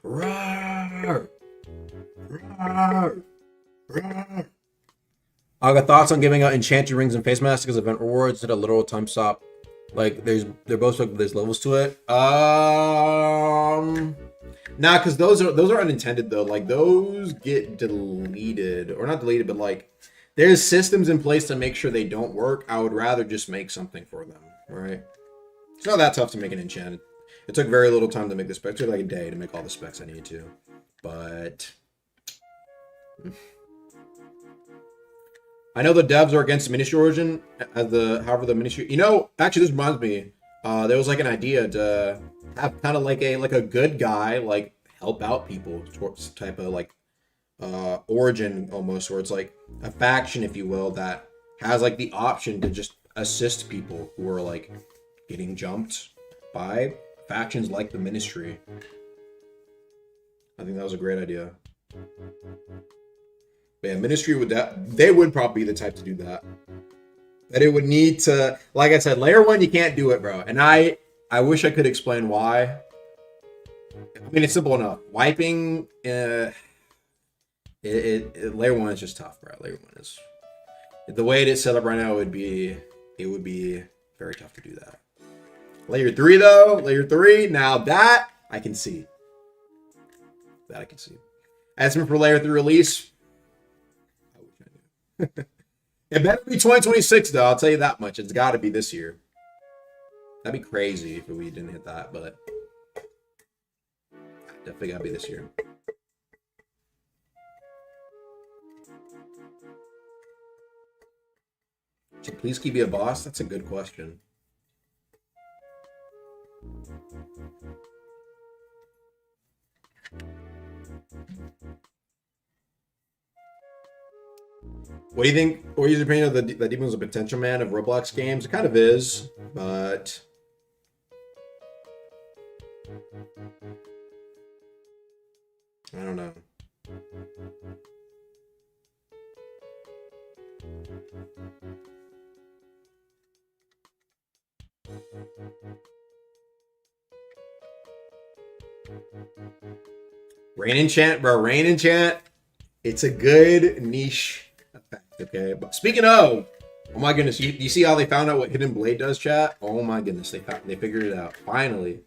Roar! Roar! Roar! I got thoughts on giving out enchanted rings and face masks as event rewards at a literal time stop. Like they're both like there's levels to it. Nah, because those are unintended though. Like those get deleted, or not deleted, but like there's systems in place to make sure they don't work. I would rather just make something for them, right? It's not that tough to make an enchanted. It took very little time to make the specs. It took like a day to make all the specs I needed to, but I know the devs are against Ministry Origin as however the Ministry. You know, actually, this reminds me. There was like an idea to have kind of like a good guy like help out people type of like origin almost, where it's like a faction, if you will, that has like the option to just assist people who are like getting jumped by factions like the Ministry. I think that was a great idea. But yeah, Ministry they would probably be the type to do that. That it would need to, like I said, layer 1 you can't do it, bro. And I wish I could explain why. I mean, it's simple enough. Wiping, layer 1 is just tough, bro. Layer 1 is, the way it is set up right now, it would be very tough to do that. Layer 3 though, now that I can see. Estimate for layer 3 release. I wish I knew. It better be 2026 though, I'll tell you that much. It's got to be this year. That'd be crazy if we didn't hit that, but definitely got to be this year. Should please keep me a boss? That's a good question. What do you think? What is your opinion of that Deepwoken is a potential man of Roblox games? It kind of is, but I don't know. Rain enchant, bro. Rain enchant. It's a good niche effect, okay? But speaking of, oh my goodness, you see how they found out what Hidden Blade does, chat? Oh my goodness, they figured it out. Finally.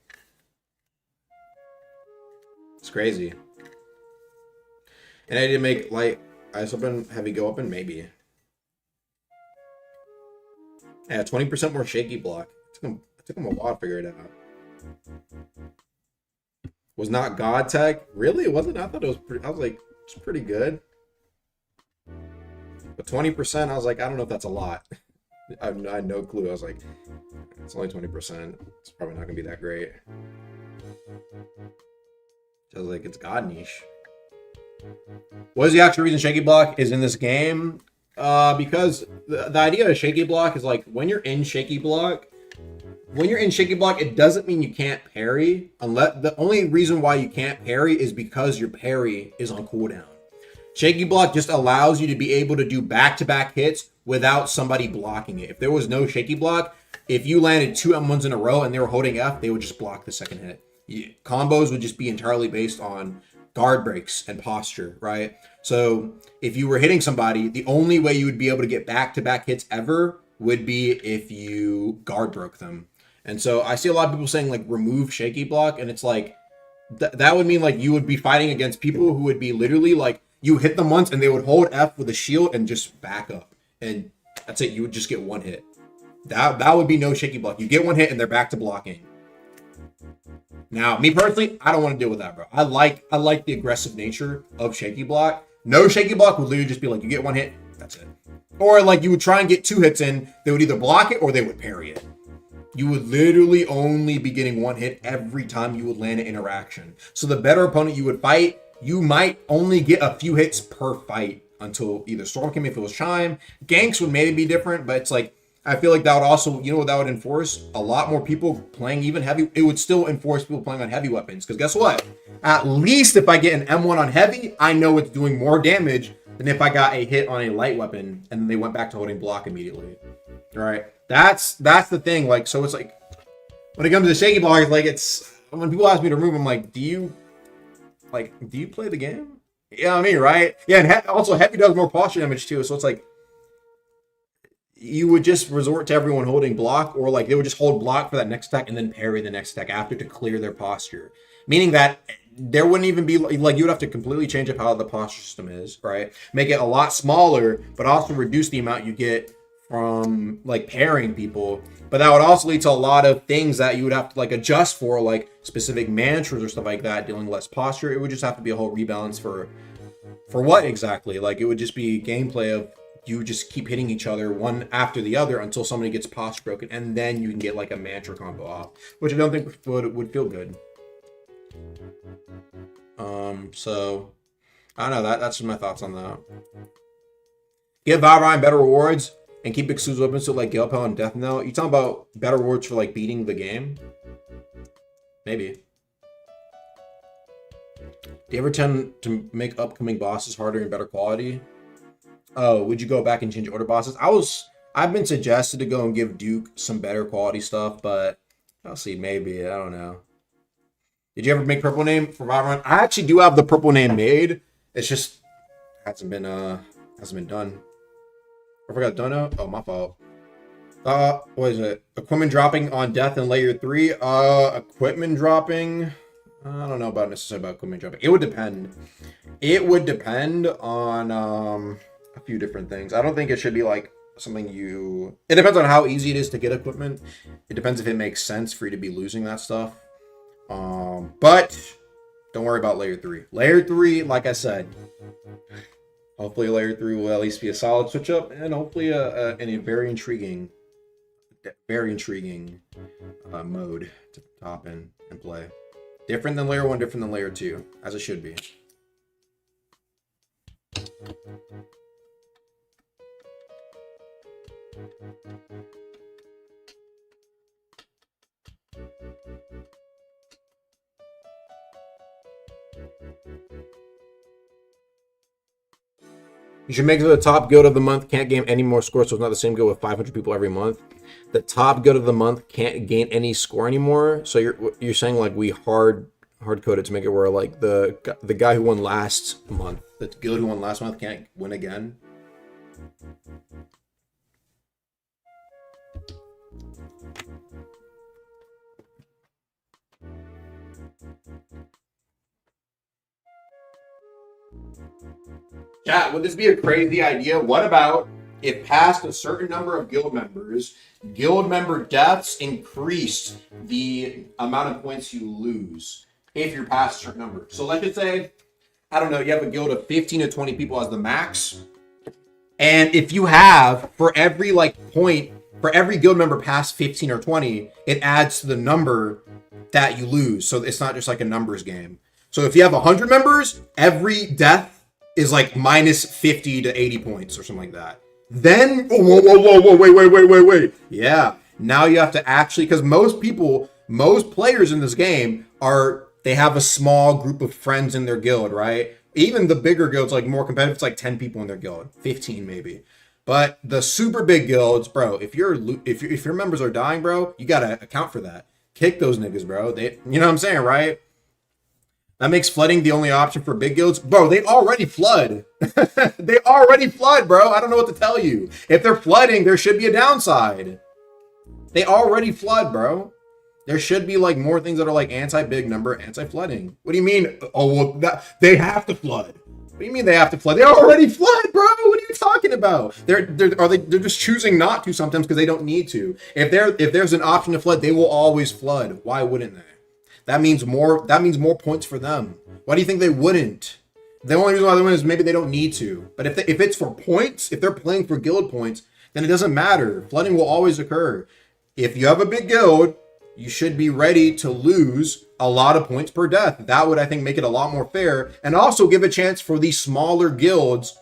It's crazy. And I did make light ice open, heavy go open, maybe. Yeah, 20% more shaky block. It took him a while to figure it out. Was not God tech? Really? It wasn't? I thought it was pretty. I was like, it's pretty good. But 20%, I was like, I don't know if that's a lot. I had no clue. I was like, it's only 20%. It's probably not gonna be that great. So I was like, it's God niche. What is the actual reason shaky block is in this game? Because the idea of shaky block is like when you're in shaky block, it doesn't mean you can't parry. Unless the only reason why you can't parry is because your parry is on cooldown. Shaky block just allows you to be able to do back-to-back hits without somebody blocking it. If there was no shaky block, if you landed 2 M1s in a row and they were holding F, they would just block the second hit. Combos would just be entirely based on guard breaks and posture, right? So if you were hitting somebody, the only way you would be able to get back-to-back hits ever would be if you guard broke them. And so I see a lot of people saying like remove shaky block, and it's like that would mean like you would be fighting against people who would be literally like you hit them once and they would hold F with a shield and just back up, and that's it. You would just get one hit. That would be no shaky block. You get one hit and they're back to blocking. Now, me personally, I don't want to deal with that, bro. I like the aggressive nature of shaky block. No shaky block would literally just be like you get one hit, that's it. Or like you would try and get 2 hits in, they would either block it or they would parry it. You would literally only be getting 1 hit every time you would land an interaction. So the better opponent you would fight, you might only get a few hits per fight until either Storm came if it was Chime. Ganks would maybe be different, but it's like, I feel like that would also, you know what that would enforce? A lot more people playing even heavy. It would still enforce people playing on heavy weapons. Because guess what? At least if I get an M1 on heavy, I know it's doing more damage than if I got a hit on a light weapon and then they went back to holding block immediately. All right? That's the thing. Like, so it's like, when it comes to shaky block, like it's, when people ask me to remove, I'm like, do you play the game? You know what I mean, right? Yeah, and also heavy does more posture damage too. So it's like, you would just resort to everyone holding block, or like they would just hold block for that next attack and then parry the next attack after to clear their posture. Meaning that there wouldn't even be like you would have to completely change up how the posture system is, right? Make it a lot smaller, but also reduce the amount you get from like parrying people. But that would also lead to a lot of things that you would have to like adjust for, like specific mantras or stuff like that, dealing less posture. It would just have to be a whole rebalance for what exactly? Like it would just be gameplay of you just keep hitting each other one after the other until somebody gets posture broken, and then you can get like a mantra combo off, which I don't think would feel good. So I don't know, that's just my thoughts on that. Give Valorant better rewards and keep exclusive weapons so like Gale Pell and Death Knell. You talking about better rewards for like beating the game? Maybe. Do you ever tend to make upcoming bosses harder and better quality? Oh, would you go back and change order bosses? I've been suggested to go and give Duke some better quality stuff, but I'll see, maybe. I don't know. Did you ever make purple name for Valorant? I actually do have the purple name made. It's just hasn't been done. I forgot done out. Oh, my fault. What is it? Equipment dropping on death in layer 3. Equipment dropping. I don't know about necessarily about equipment dropping. It would depend. It would depend on a few different things. I don't think it should be like something you... It depends on how easy it is to get equipment. It depends if it makes sense for you to be losing that stuff. But don't worry about layer 3. Layer 3, like I said, hopefully layer 3 will at least be a solid switch up, and hopefully a very intriguing mode to top in and play. Different than layer 1, different than layer 2, as it should be. You should make it the top guild of the month. Can't gain any more scores, so it's not the same guild with 500 people every month. The top guild of the month can't gain any score anymore. So you're saying like we hard coded to make it where like the guy who won last month, the guild who won last month can't win again. Chat, would this be a crazy idea? What about if past a certain number of guild members, guild member deaths increased the amount of points you lose if you're past a certain number? So let's just say, I don't know, you have a guild of 15 to 20 people as the max. And if you have, for every like point, for every guild member past 15 or 20, it adds to the number that you lose. So it's not just like a numbers game. So if you have 100 members, every death is like minus 50 to 80 points or something like that. Then, whoa, wait. Yeah, now you have to actually, because most players in this game they have a small group of friends in their guild, right? Even the bigger guilds, like more competitive, it's like 10 people in their guild, 15 maybe. But the super big guilds, bro, if your members are dying, bro, you gotta account for that. Kick those niggas, bro. You know what I'm saying, right? That makes flooding the only option for big guilds. Bro, they already flood. They already flood, bro. I don't know what to tell you. If they're flooding, there should be a downside. They already flood, bro. There should be like more things that are like anti-big number, anti-flooding. What do you mean? Oh, well, they have to flood. What do you mean they have to flood? They already flood, bro. What are you talking about? They're just choosing not to sometimes because they don't need to. If there's an option to flood, they will always flood. Why wouldn't they? That means more points for them. Why do you think they wouldn't? The only reason why they wouldn't is maybe they don't need to. But if it's for points, if they're playing for guild points, then it doesn't matter. Flooding will always occur. If you have a big guild, you should be ready to lose a lot of points per death. That would, I think, make it a lot more fair and also give a chance for these smaller guilds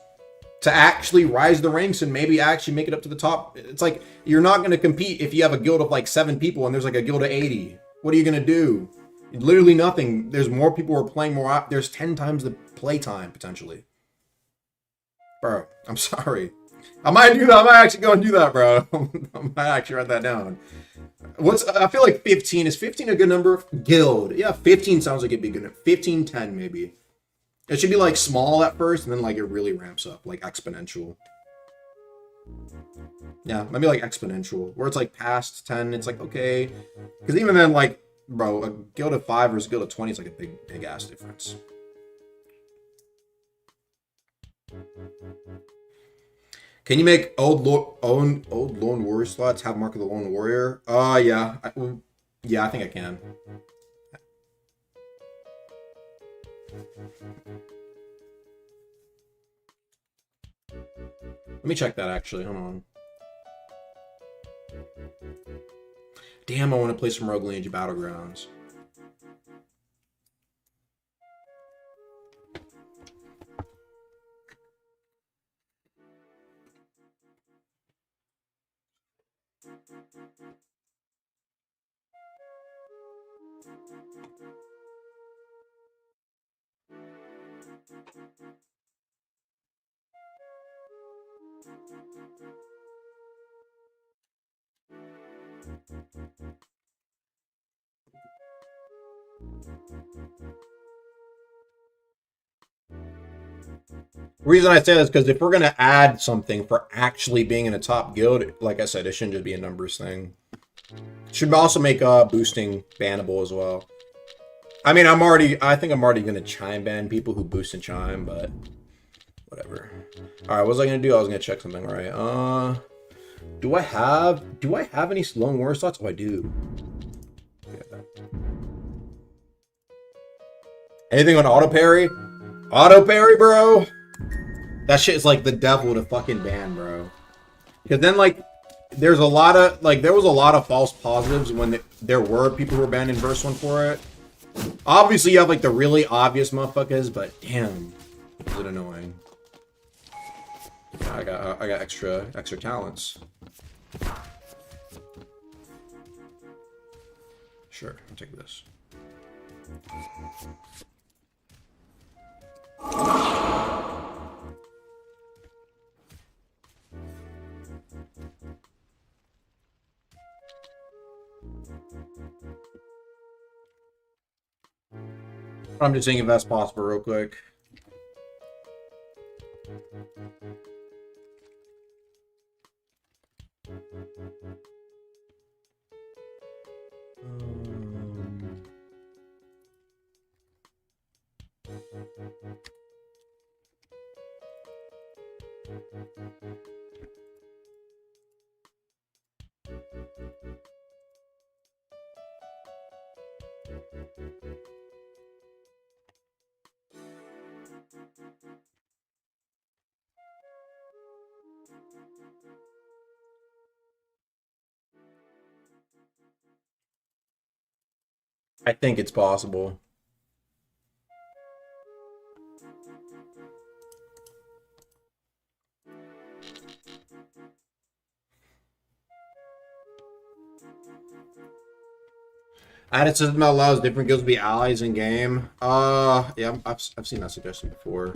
to actually rise the ranks and maybe actually make it up to the top. It's like you're not going to compete if you have a guild of like 7 people and there's like a guild of 80. What are you going to do? Literally nothing. There's more people who are playing more. There's 10 times the play time potentially. Bro, I'm sorry. I might do that. I might actually go and do that, bro. I might actually write that down. I feel like 15. Is 15 a good number? Guild. Yeah, 15 sounds like it'd be good. 15, 10 maybe. It should be like small at first and then like it really ramps up, like exponential. Yeah, maybe like exponential. Where it's like past 10, it's like okay. Because even then, like, bro, a guild of 5 versus a guild of 20 is like a big ass difference. Can you make old lone warrior slots have Mark of the Lone Warrior? Yeah. I think I can. Let me check that actually. Hold on. Damn, I want to play some Rogue Lineage Battlegrounds. The reason I say that is because if we're going to add something for actually being in a top guild, like I said, it shouldn't just be a numbers thing. It should also make boosting bannable as well. I mean, I think I'm already going to chime ban people who boost and chime, but whatever. All right, what was I going to do? I was going to check something, right? Do I have any Lone Warrior slots? Oh, I do. Yeah. Anything on auto parry? Auto parry, bro? That shit is like the devil to fucking ban, bro. Because then, like, there was a lot of false positives when there were people who were banned in verse 1 for it. Obviously, you have, like, the really obvious motherfuckers, but damn, is it annoying. I got extra talents. Sure, I'll take this. I'm just seeing if that's possible real quick. I think it's possible. Added system that allows different guilds to be allies in game. Yeah, I've seen that suggestion before.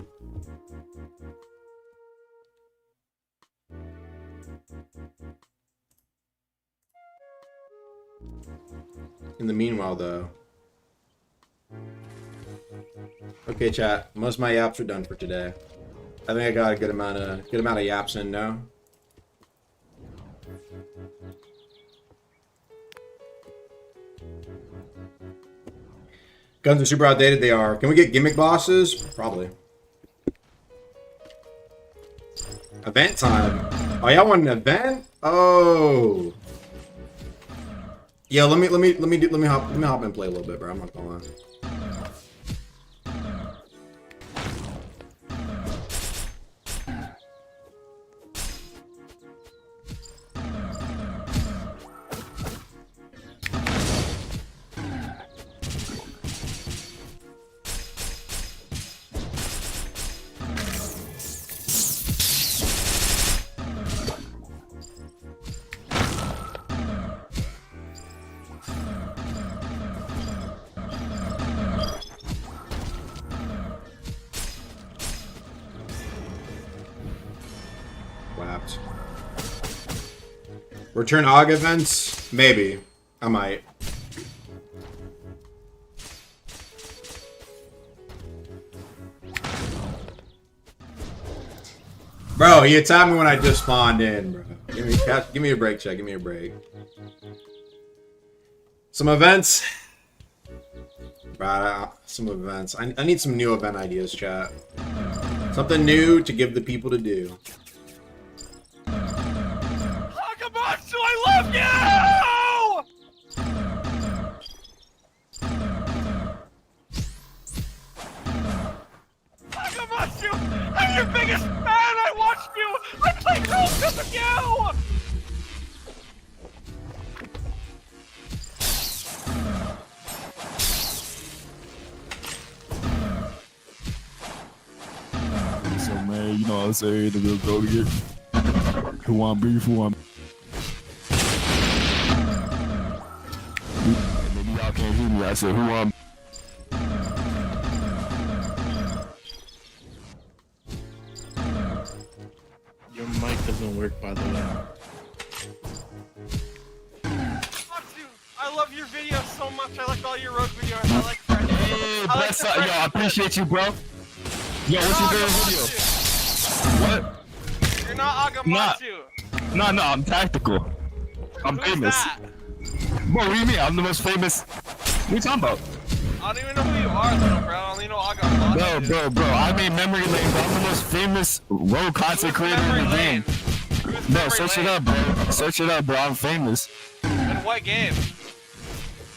In the meanwhile, though. Okay, chat. Most of my yaps are done for today. I think I got a good amount of yaps in now. Guns are super outdated. They are. Can we get gimmick bosses? Probably. Event time. Oh, y'all want an event? Oh. Yeah, let me hop and play a little bit, bro. I'm not gonna lie. Return AUG events? Maybe. I might. Bro, he attacked me when I just spawned in, bro. Give me a break, chat. Give me a break. Some events. Bro, some events. I need some new event ideas, chat. Something new to give the people to do. I love you! Akamatsu! I'm your biggest fan! I watched you! I played Girl Cup with you! So man, you know what I'm saying? The real go to get. Who want beef? Who want? Y'all can't hear me. I said, who am Your mic doesn't work, by the way. I love your videos so much. I like all your road videos. I like French. Hey, bless up. Yo, I appreciate you, bro. Yo, what's your favorite video? What? You're not Agamatsu. No, I'm tactical. I'm famous. That? Bro, what do you mean? I'm the most famous. What are you talking about? I don't even know who you are, little bro. I only know Agamatsu. Bro. I made memory lane, bro. I'm the most famous road content creator in the game. Bro, search it up, bro. Search it up, bro. I'm famous. In what game?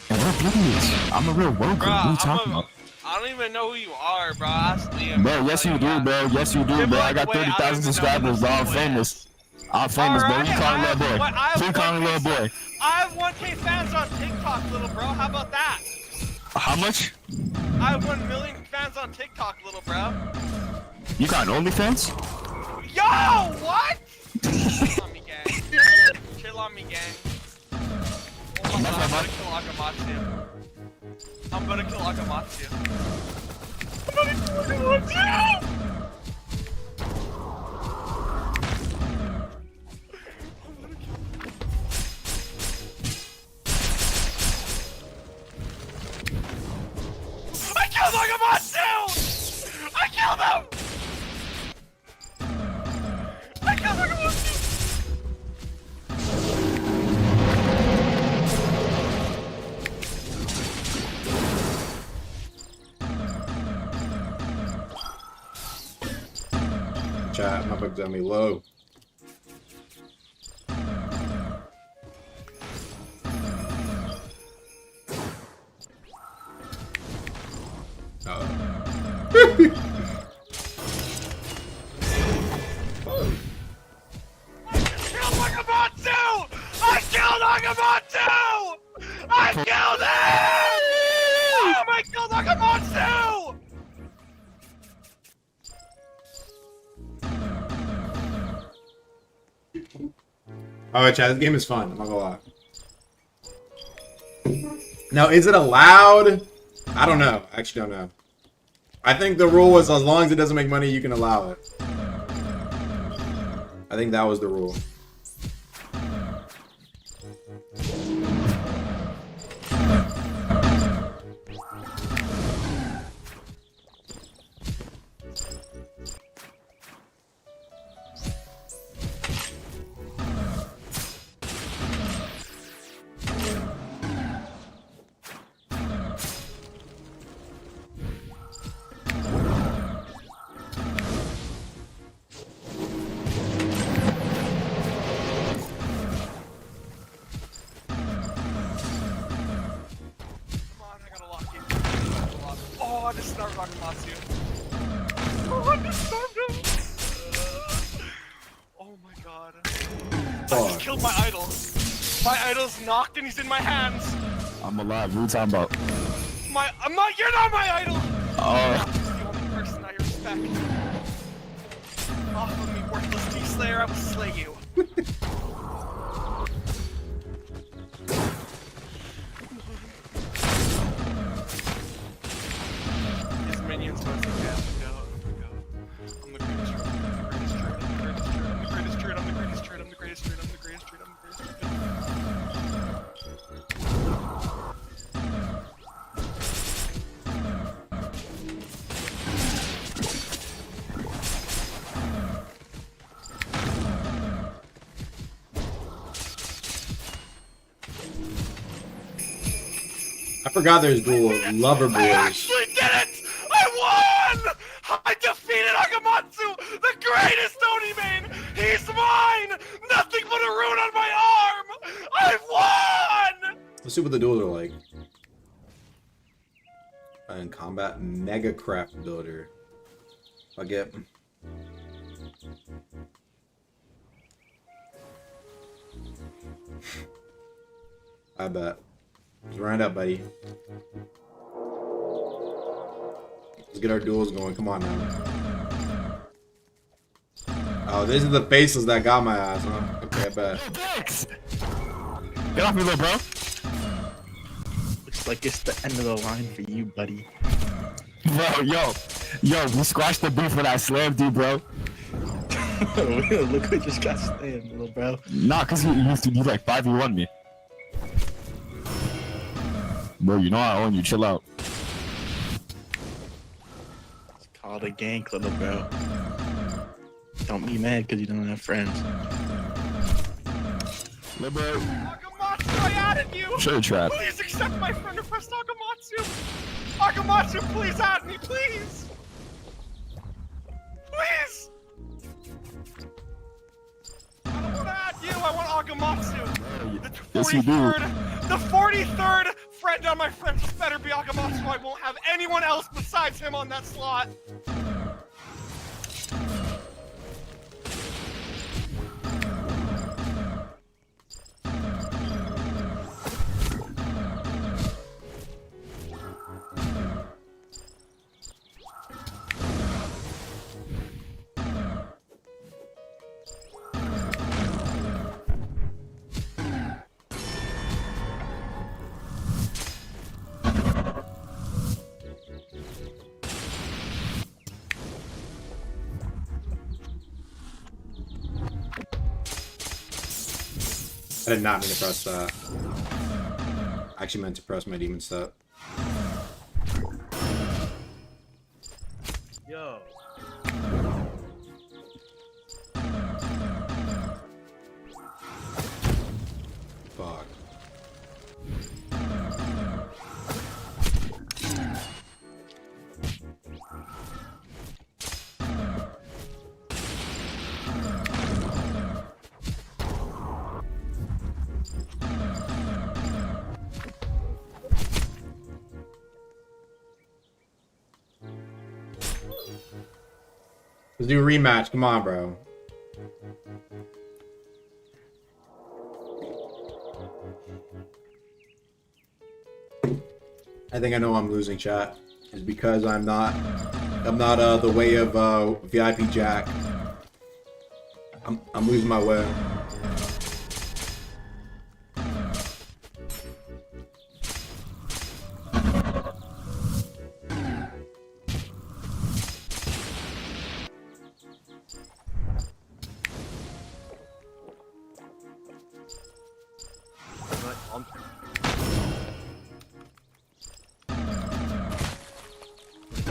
And what video? I'm a real worker. What are you talking about? I don't even know who you are, bro. Ask Liam. Bro, yes you do, bro. Yes you do, bro. I got 30,000 subscribers, bro. I'm famous. I'm famous, bro. You call me little boy. You call me little boy. I have 1K fans on TikTok, little bro. How about that? How much? I have 1 million fans on TikTok, little bro. You got OnlyFans? Yo, what? Chill on me, gang. Chill on me, gang. Oh my god, I'm gonna kill Agamatsu. I'm gonna kill Agamatsu. I'm gonna kill Agamatsu! I killed Akamatsu! I killed him! I killed Akamatsu! Chat, my bug's on me low. I killed Akamatsu! I killed him! Oh, I killed Akamatsu! Alright, chat, this game is fun. I'm not gonna lie. Now, is it allowed? I don't know. I actually don't know. I think the rule was as long as it doesn't make money, you can allow it. I think that was the rule. Oh, I just starved Akamatsu. Oh, I just starved him. Oh my god. I just killed my idol. My idol's knocked and he's in my hands. I'm alive. What are you talking about? You're not my idol! Oh. He's the only person I respect. Off of me, worthless T-Slayer, I will slay you. His minions must have got to go. I'm the greatest druid, I'm the greatest druid, I'm the greatest druid, I'm the greatest druid, I'm the greatest druid, I'm the greatest druid, I'm the greatest druid, I'm the greatest druid. I forgot there's dual lover boys. I actually did it! I won! I defeated Akamatsu, the greatest Oni main! He's mine! Nothing but a rune on my arm! I won! Let's see what the duels are like. And combat mega craft builder. I'll get. I bet. Let's round up, buddy. Let's get our duels going. Come on now. Oh, these are the faces that got my ass, huh? Okay, I bet. Thanks. Get off me, little bro. Looks like it's the end of the line for you, buddy. Bro, yo, we squashed the beef when I slammed you, bro. Look who just got slammed, little bro. Nah, cause you like 5v1 me. Bro, you know I own you. Chill out. It's called a gank, little bro. Don't be mad because you don't have friends. Little bro. Akamatsu, I added you! Sure, trap. Please accept my friend request, Akamatsu! Akamatsu, please add me, please! Please! I don't want to add you, I want Akamatsu! The Yes, you do. 43rd friend on my friends list better be Akamatsu. I won't have anyone else besides him on that slot. I did not mean to press that. I actually meant to press my demon set. Yo. Fuck. Let's do a rematch. Come on, bro. I think I know I'm losing, chat. It's because I'm not the way of VIP Jack. I'm losing my way.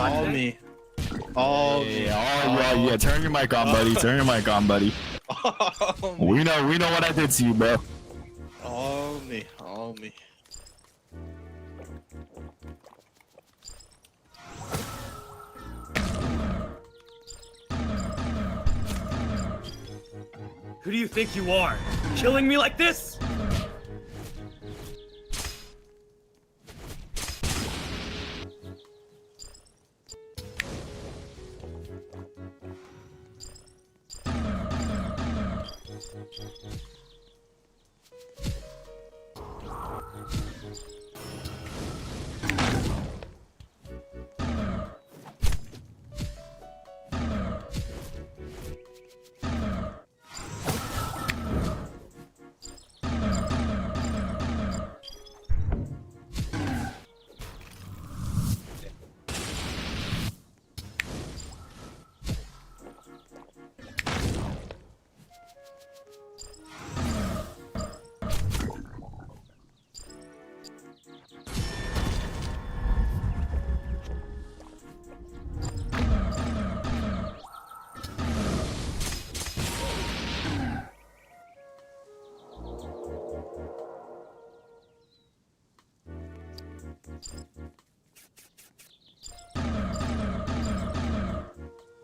All me. All me. Yeah, turn your mic on, buddy. Turn your mic on, buddy. All me. We know what I did to you, bro. All me. All me. Who do you think you are? Killing me like this?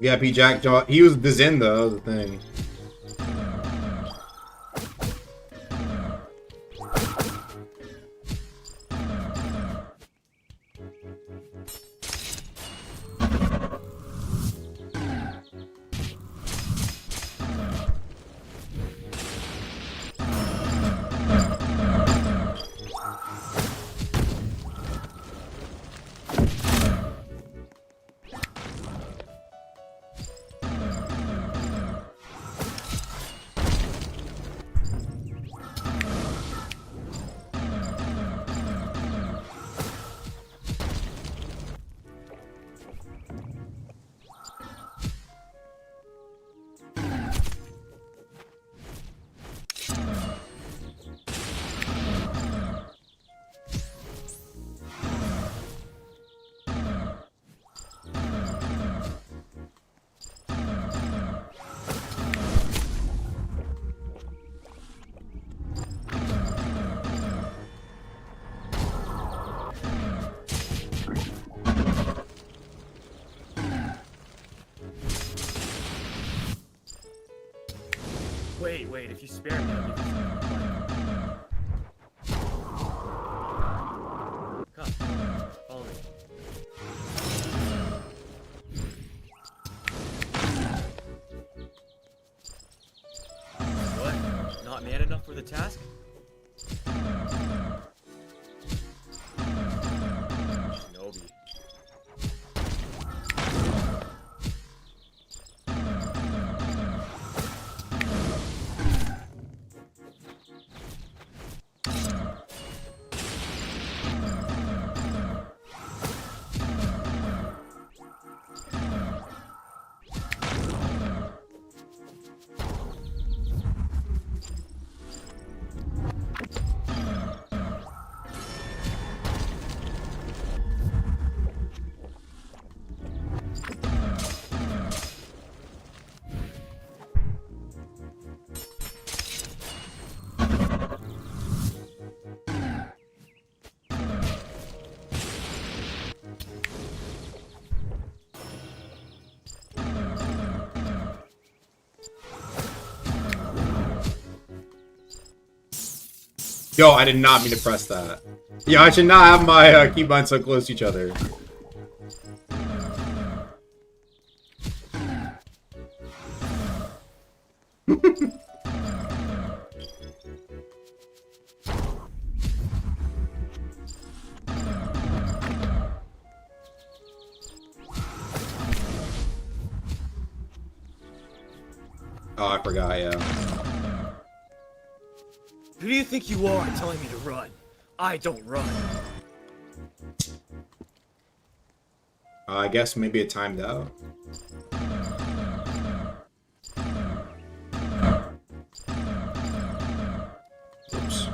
VIP Jack Jaw. He was the Zen though, that was the thing. Wait, if you spare me, I'll give you some. Come, follow me. What? Not man enough for the task? Shinobi. Yo, I did not mean to press that. Yo, I should not have my keybinds so close to each other. Oh, I forgot, yeah. Who do you think you are telling me to run? I don't run. I guess maybe it timed out. Oops.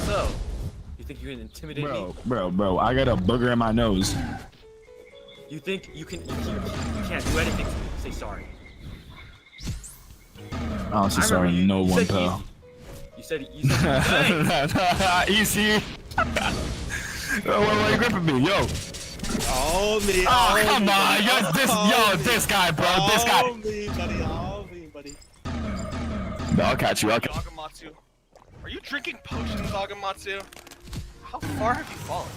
So, you think you can intimidate me? Bro, I got a booger in my nose. You think you can't do anything to me? Say sorry. I'm so I sorry, remember no you one, said pal. You said hey. Easy. Oh, why you gripping me, yo? Oh, me. Oh, come on, this guy, bro, this guy. Oh, me, buddy. Oh, me, buddy. No, I'll catch you. Agamatsu. Are you drinking potions, Agamatsu? How far have you fallen?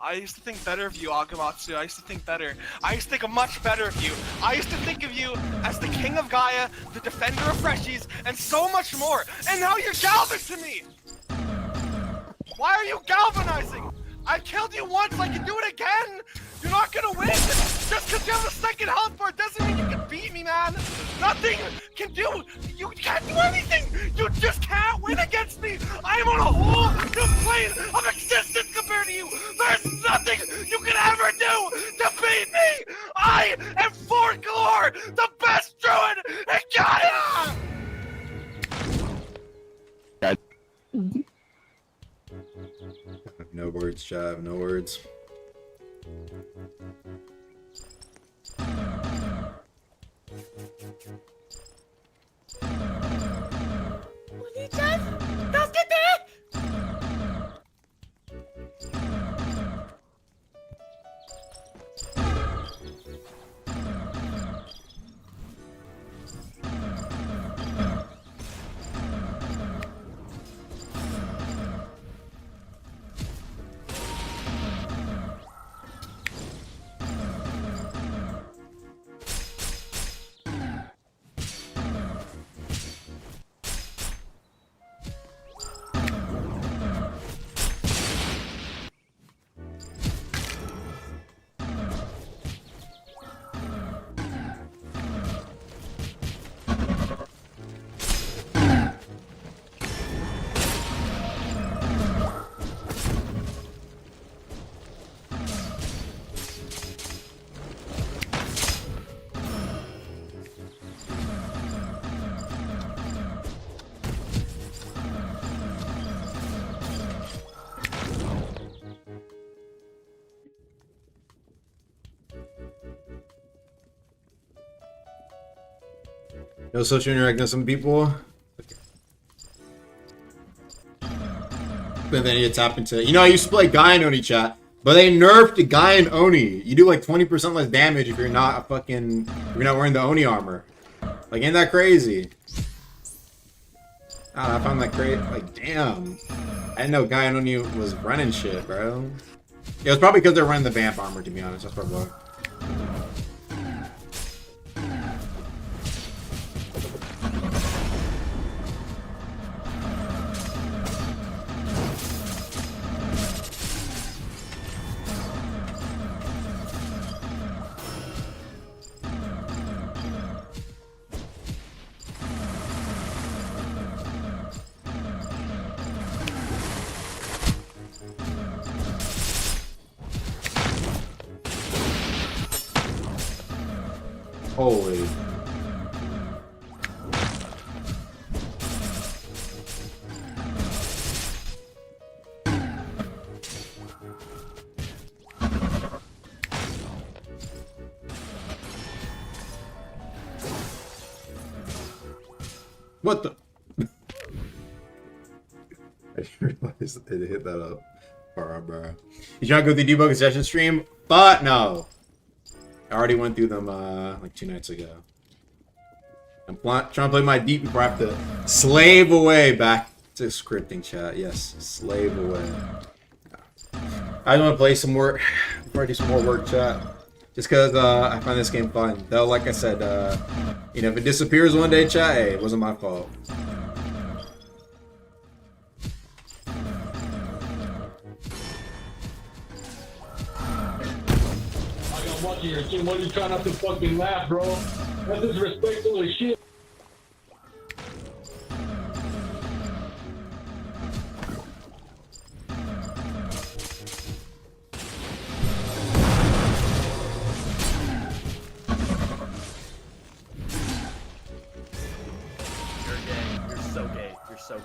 I used to think better of you, Agamatsu. I used to think better. I used to think much better of you. I used to think of you as the king of Gaia, the defender of freshies, and so much more. And now you're galvanizing me! Why are you galvanizing? I killed you once, I can do it again! You're not gonna win! Just because you have a second health bar doesn't mean you can beat me, man! Nothing can do! You can't do anything! You just can't win against me! I am on a whole new plane of existence compared to you! There's nothing you can ever do to beat me! I am Forklore, the best druid in Gaia! No words, Chav, no words. No social interaction with some people. But then you tap into, you know, I used to play Guy and Oni chat, but they nerfed Guy and Oni. You do like 20% less damage if you're not if you're not wearing the Oni armor. Like, ain't that crazy? I found that great. Like, damn. I didn't know Guy and Oni was running shit, bro. Yeah, it was probably because they're running the vamp armor, to be honest. That's probably why. Holy. What the? I didn't realize that they hit that up. Bro. You trying to go through Deepwoken session stream? But no. I already went through them like 2 nights ago. I'm trying to play my deep before I have to slave away back to scripting chat. Yes, slave away. I want to play some more before I do some more work chat. Just because I find this game fun. Though, like I said, you know, if it disappears one day, chat, hey, it wasn't my fault. I'm watching your team. Why are you trying not to fucking laugh, bro? That's disrespectful as shit. You're gay. You're so gay. You're so gay.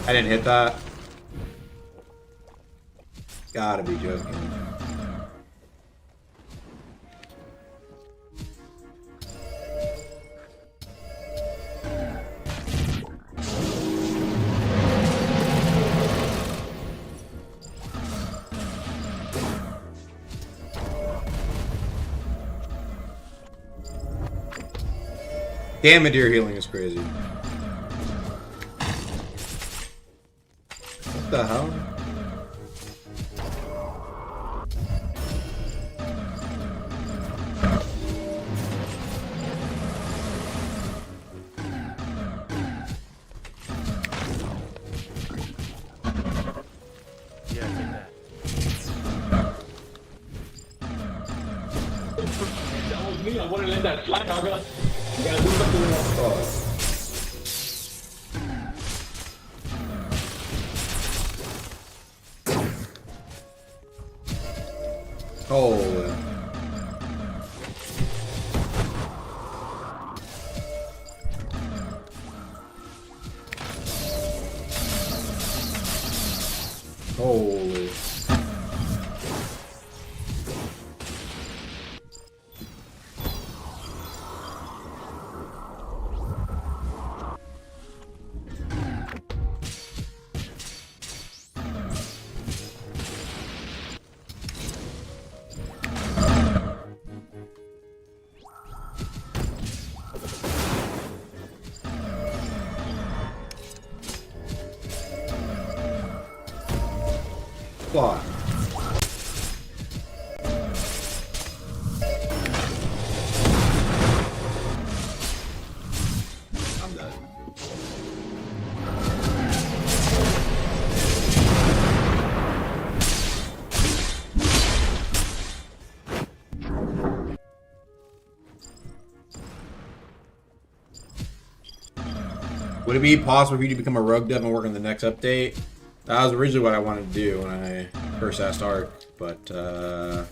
I didn't hit that. Gotta be joking. Damn, a deer healing is crazy. What the hell? Yeah, take that. That was me. I wouldn't let that slide. I gotta do something else. Oh. Holy. Holy. Fuck. I'm dead. Would it be possible for you to become a rogue dev and work on the next update? That was originally what I wanted to do when I first asked Ark, but I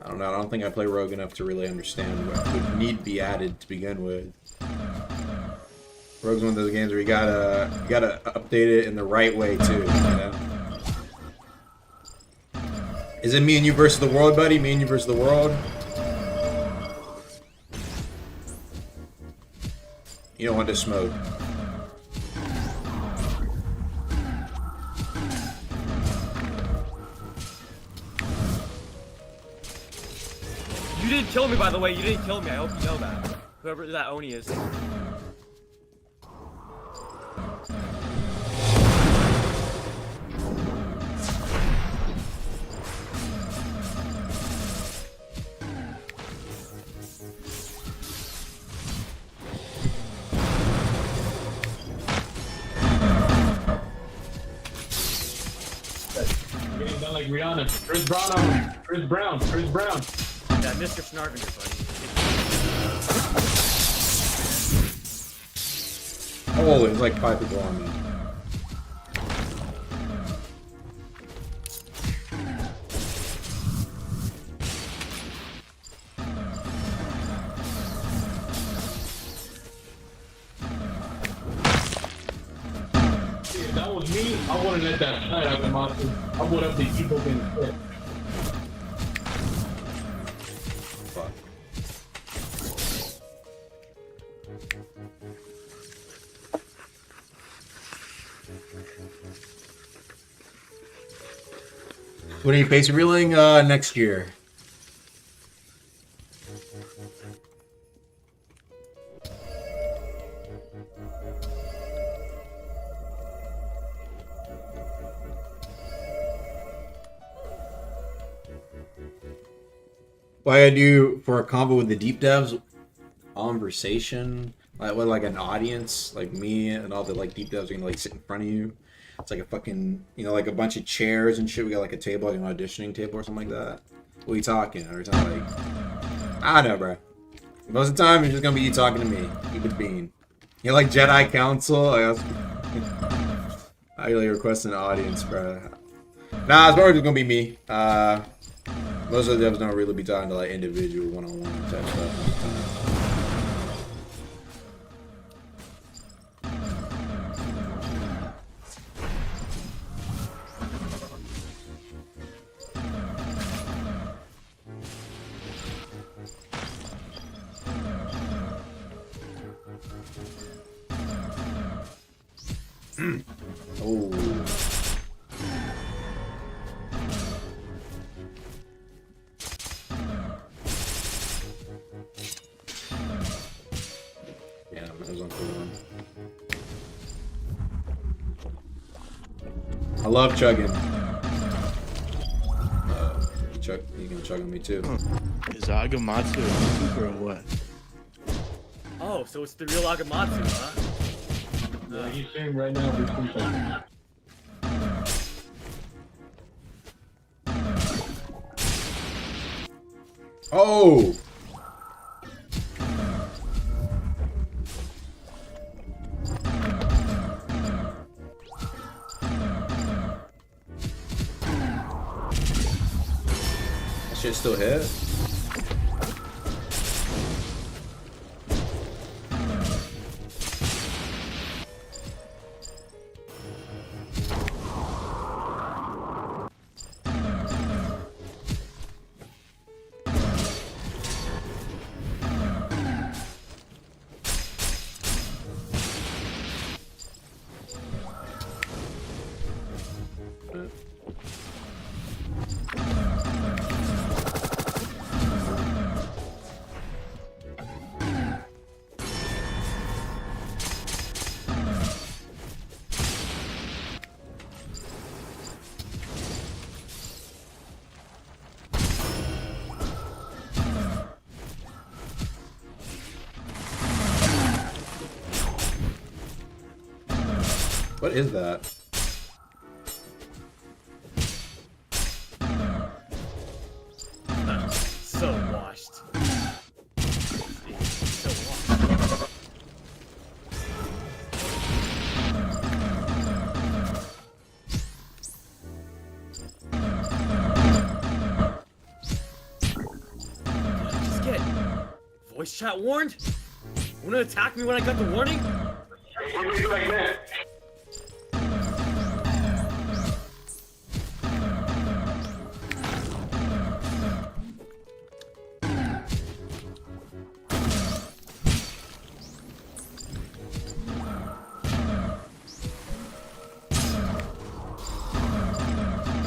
don't know. I don't think I play Rogue enough to really understand what would need to be added to begin with. Rogue's one of those games where you gotta update it in the right way too. You know? Is it me and you versus the world, buddy? Me and you versus the world? You don't want to smoke. You didn't kill me, by the way. You didn't kill me. I hope you know that. Whoever that Oni is. Getting done like Rihanna. Chris Brown on me. Chris Brown. Yeah, Mr. Snarvender, buddy. Oh, there's like 5 people on me. was me, I wanted at that fight out of monster. I would have the Deepwoken pit. Fuck. What are you pace reeling next year? What I do for a combo with the deep devs, conversation, like with like an audience, like me and all the like deep devs are gonna like sit in front of you. It's like a fucking, you know, like a bunch of chairs and shit. We got like a table, like an auditioning table or something like that. What are you talking? Or something like, I don't know, bro. Most of the time, it's just gonna be you talking to me. Keep it being. You're like Jedi Council. I really request an audience, bro. Nah, it's probably just gonna be me. Most of the devs don't really be talking to like individual one-on-one type stuff. Oh. Yeah, that was on for one. I love chugging. You can chug on me too. Is Agamatsu a YouTuber or what? Oh, so it's the real Agamatsu, huh? Yeah, he's saying right now we're sleeping. Oh! That shit still hit? What is that? So washed. So washed. Just get voice chat warned? Wanna attack me when I got the warning? What do you do like that?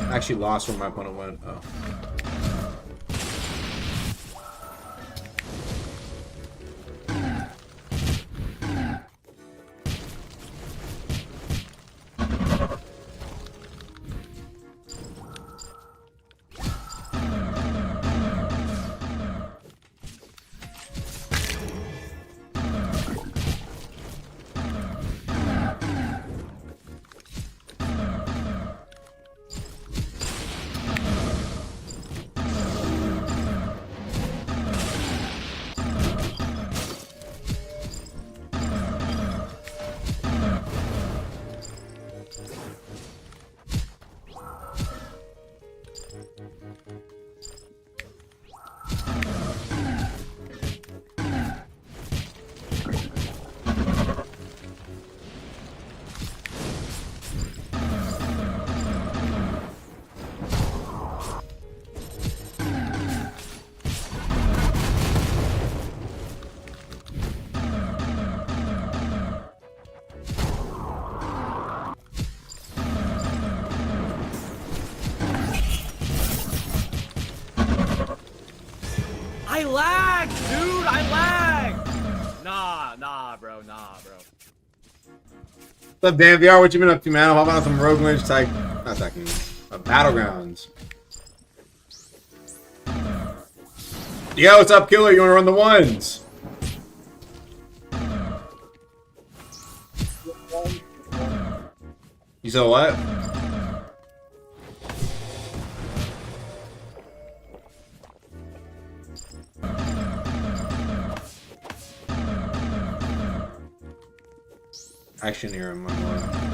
I actually lost where my opponent went. Oh. lag, dude. I lag. Nah, bro. What's up, Dan VR? What you been up to, man? How about some Rogue Lynch type? Not talking. Battlegrounds. Yo, what's up, Killer? You wanna run the ones? You said what? Action here in my mind.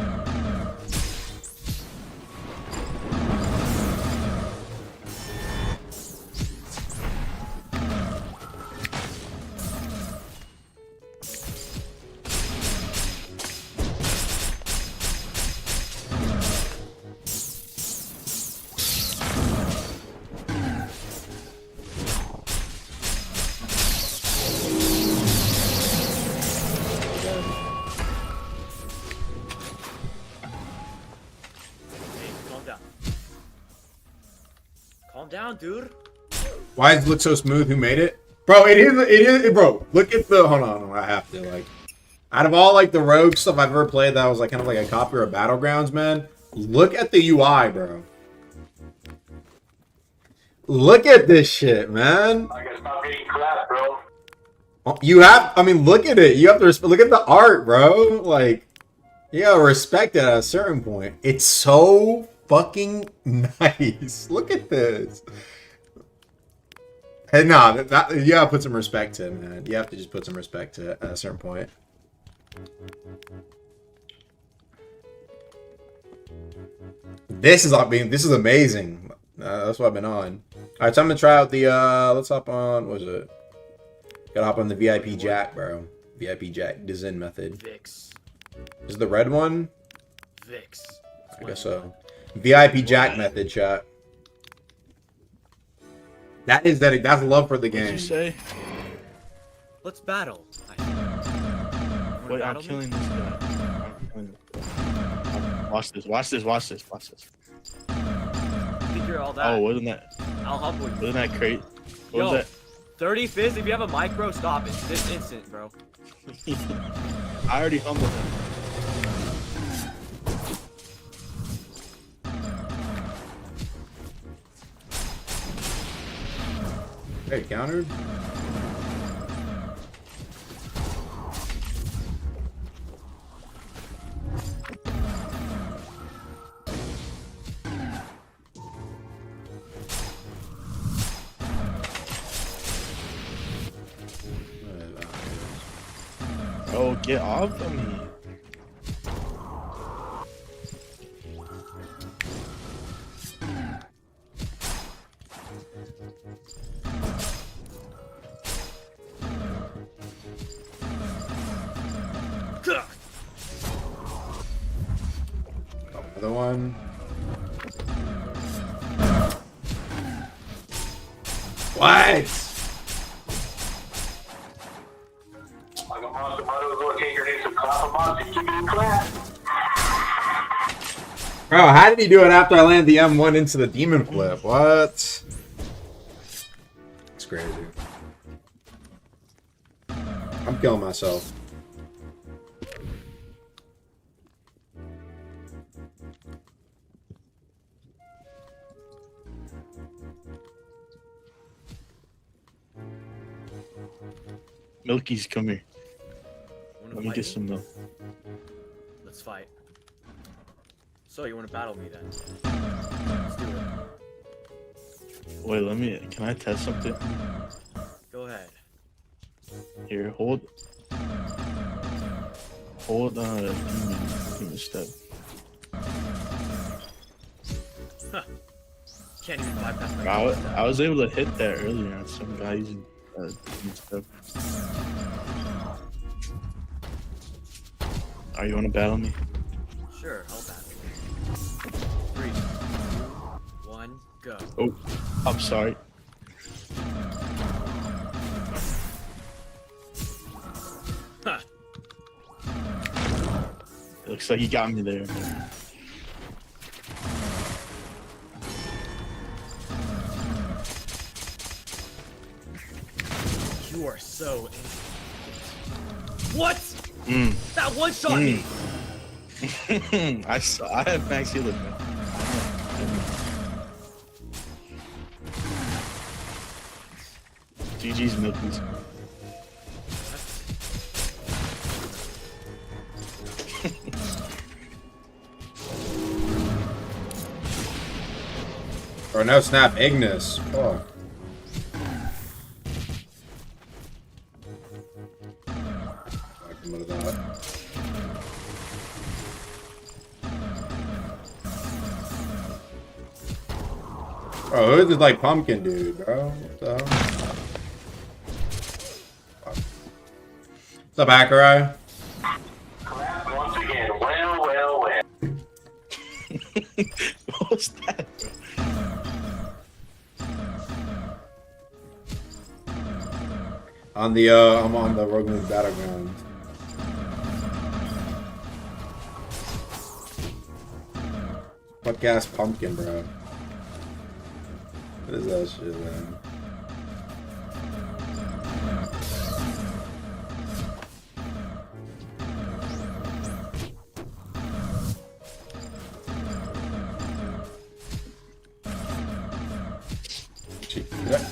Calm down, dude. Why does it look so smooth? Who made it? Bro, it is, bro. Look at the, hold on, I have to, like, out of all, like, the Rogue stuff I've ever played that was, like, kind of like a copy of Battlegrounds, man, look at the UI, bro. Look at this shit, man. I gotta stop getting clapped, bro. You have, I mean, look at it. You have to look at the art, bro. Like, you gotta respect it at a certain point. It's so fucking nice. Look at this. Hey, nah, you gotta put some respect to it, man. You have to just put some respect to it at a certain point. This is amazing. That's what I've been on. Alright, time to try out the, let's hop on, what is it? Gotta hop on the VIP Jack, bro. VIP Jack design method. Vix. Is it the red one? Vix. I guess so. VIP Jack method, chat. That's love for the game. What did you say? Let's battle. Wait, I'm killing this guy. Watch this. Figure all that. Oh, wasn't that? I'll help with you. Wasn't that great? What Yo, was 30 fizz, if you have a mic, bro, stop it. This instant, bro. that? I already humbled him. Hey, countered. Oh, get off of me. Another one. What? Like a monster, might as well take your name to clap a monster, keep it clap. Bro, how did he do it after I landed the M1 into the demon flip? What? It's crazy. I'm killing myself. Milky's, come here. Wanna Let me fight get some milk. Let's fight. So, you wanna battle me then? Let's do it. Wait, let me. Can I test something? Go ahead. Here, hold. Give me a step. Huh. Can't even bypass my I was able to hit that earlier on some guy using stuff. Are you wanna battle me? Sure, I'll battle. 3, 2, 1, go. Oh, I'm sorry. Huh. It looks like you got me there. You are so incompetent. What? That one shot me. I have max healer. GG's Milkies. Or no, snap Ignis. Fuck. Fucking what of that. Bro, who's this like pumpkin dude, bro? What the hell? Fuck. What's up, Akarai? Clap once again. Well. What was that, bro? On the I'm on the Rogue Moon Battleground. Fuck ass pumpkin, bro. What is that shit, man? Yeah.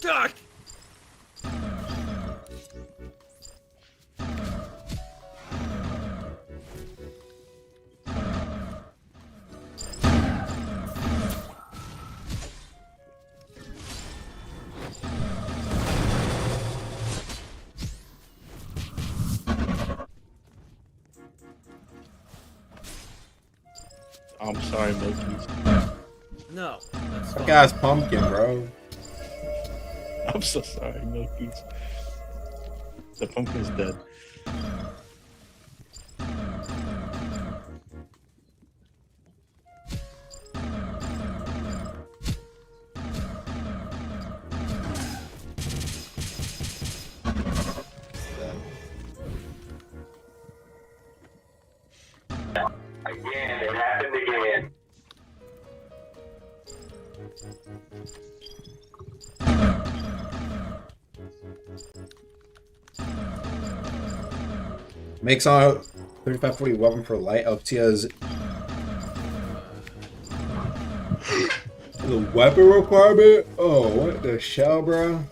Duck! I'm sorry, Milkies. No, that's Fuck fine. ass pumpkin, bro. I'm so sorry, Milkies. The pumpkin's dead. Again, it happened again. Makes on 3540 weapon for light. Optia's the weapon requirement? Oh, what the shell, bro?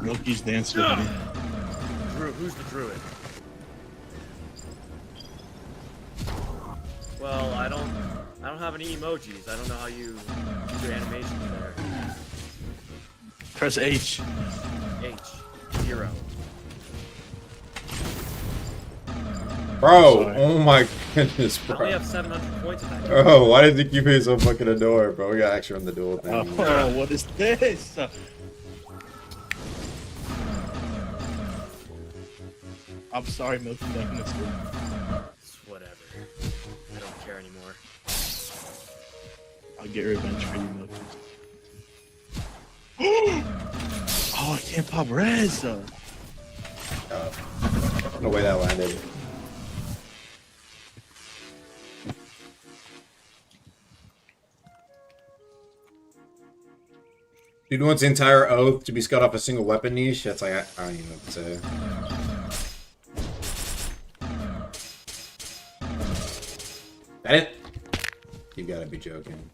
Milky's dancing with me. Who's the druid? Well, I don't have any emojis. I don't know how you do your animation there. Press H. H. 0. Bro, Sorry. oh my goodness, I only bro. have 700 points in that game. Oh, why did you keep me so fucking adored, bro? We got extra on the duel thing. Oh, what is this? I'm sorry, Milky, back in the school. It's whatever. I don't care anymore. I'll get revenge for you, Milky. Oh, I can't pop res. No way that landed. Dude wants the entire oath to be scut off a single weapon niche. That's like, I don't even know what to say. That it? You gotta be joking.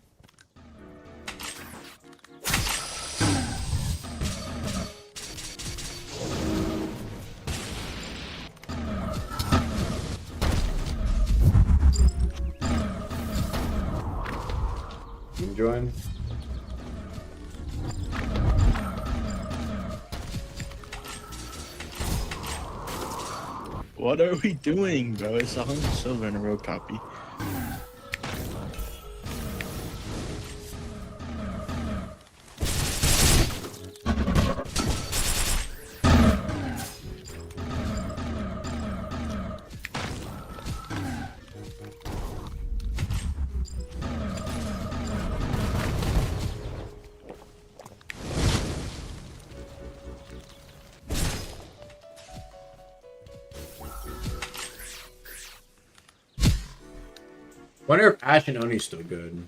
You join? What are we doing, bro? It's 100 silver in a road copy. Wonder if Ash and Oni's still good.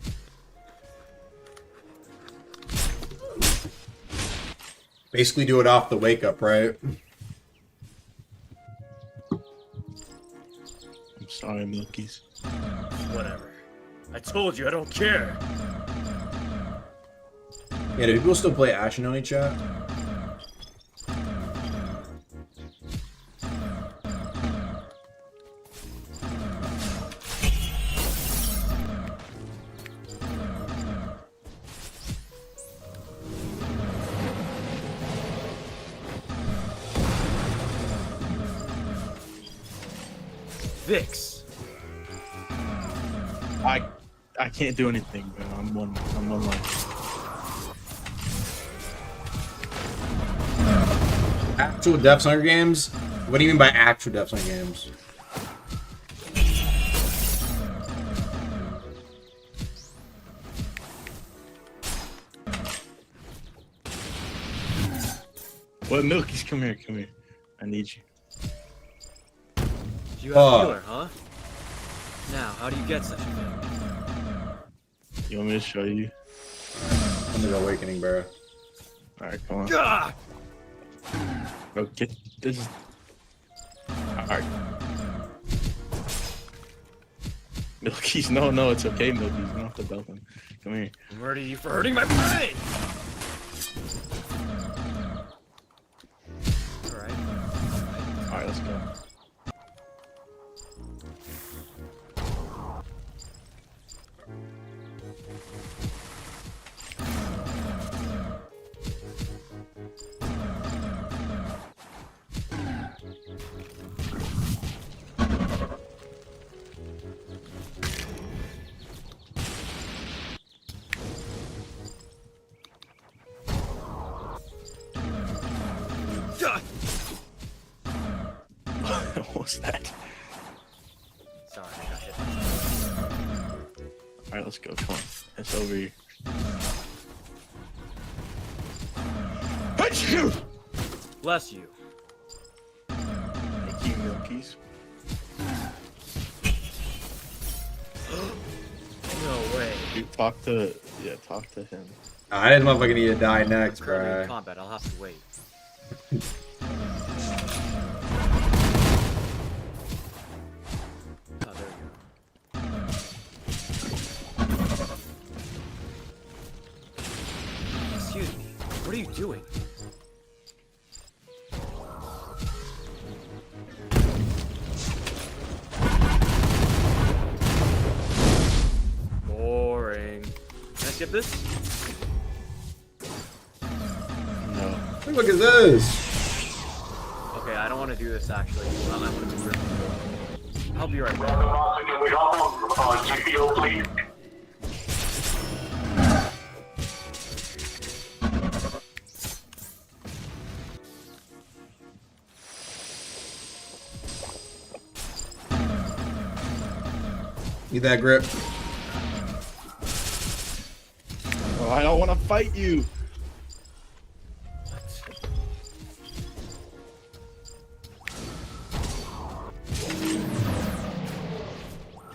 Basically do it off the wake up, right? I'm sorry, Milkies. Whatever. I told you I don't care. Yeah, do people still play Ash and Oni chat? Vix. I can't do anything, bro. I'm one life. Actual Depths Hunger Games? What do you mean by actual Depths Hunger Games? What, Milkies? Come here. I need you. You have a healer, huh? Now, how do you get such a thing? You want me to show you? I'm the awakening, bro. Alright, come on. Gah! Bro, get this. Alright. Milkies, no, it's okay, Milkies. You don't have to belt him. Come here. I'm murder you for hurting my brain! Alright, let's go. What was that? Sorry, I got hit. Alright, let's go. Come on. It's over here. Achoo! Bless you. Thank you, Milkies. No way. Dude, talk to him. I didn't know if I need to die next, Currently in bro. combat, I'll have to wait. Oh, there we go. Excuse me, what are you doing? Boring. Can I skip this? No. What the fuck is this? Okay, I don't want to do this actually. I want to do it. I'll be right back. Can we hop on GPO, please? Need that grip. Oh, I don't want to fight you.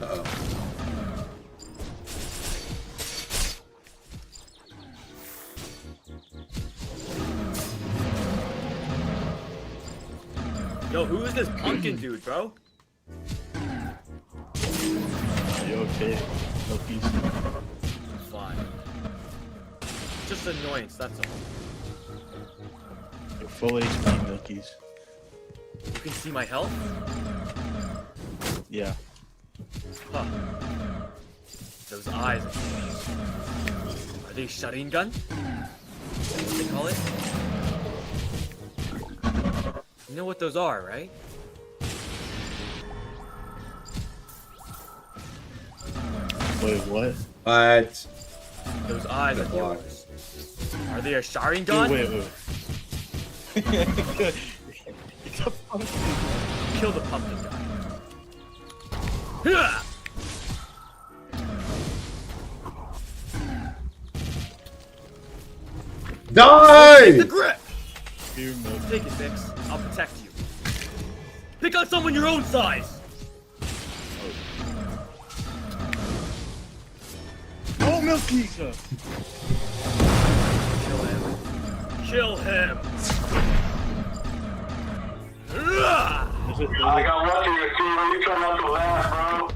Uh-oh. Yo, who is this pumpkin dude, bro? Are you okay? Milkies. Fine. Just annoyance, that's all. You're full HP, Milkies. You can see my health? Yeah. Huh. Those eyes of yours. Are they shutting gun? Is that what they call it? You know what those are, right? Wait, what? What? Those eyes of block. yours. Are they a Sharingan? Dude, wait. Kill the pumpkin guy. Hyah! Die! The grip! Here, Milkies. Take it, Vix. I'll protect you. Pick on someone your own size! Milky! Kill him. I got lucky with you. You turned out to laugh, bro.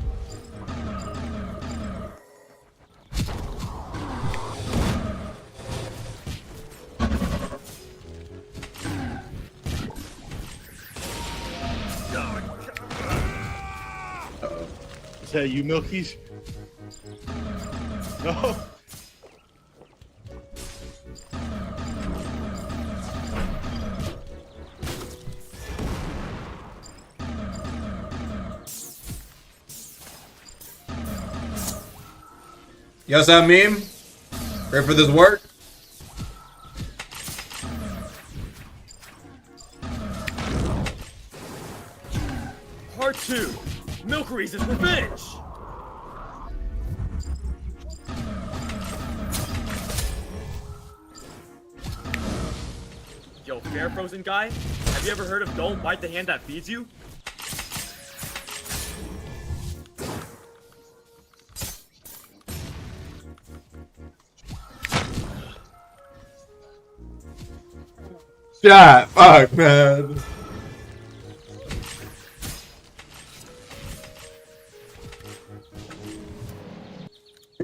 Is that you, Milkies? No. You guys have a meme? Ready for this work? Part 2. Milkery's revenge. Yo, fair frozen guy, have you ever heard of don't bite the hand that feeds you? Yeah, fuck, man.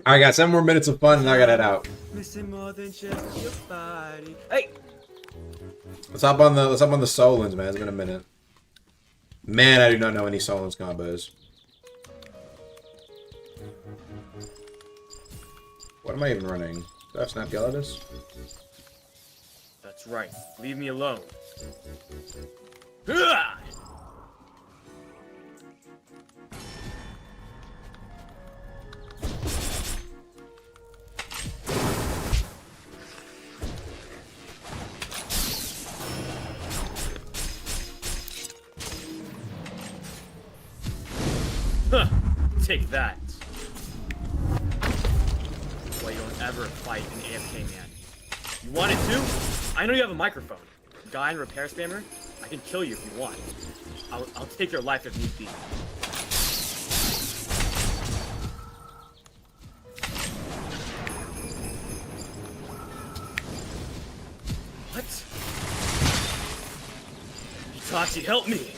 I got 7 more minutes of fun and I gotta head out. Missing more than just your body. Hey! Let's hop on the Solons, man. It's been a minute. Man, I do not know any Solons combos. What am I even running? Do I have Snap Gyarados? That's right. Leave me alone. Huh! Take that. Well, you don't ever fight an AFK man. You want it too? I know you have a microphone. Guy and repair spammer, I can kill you if you want. I'll take your life if need be. What? Hitachi, help me!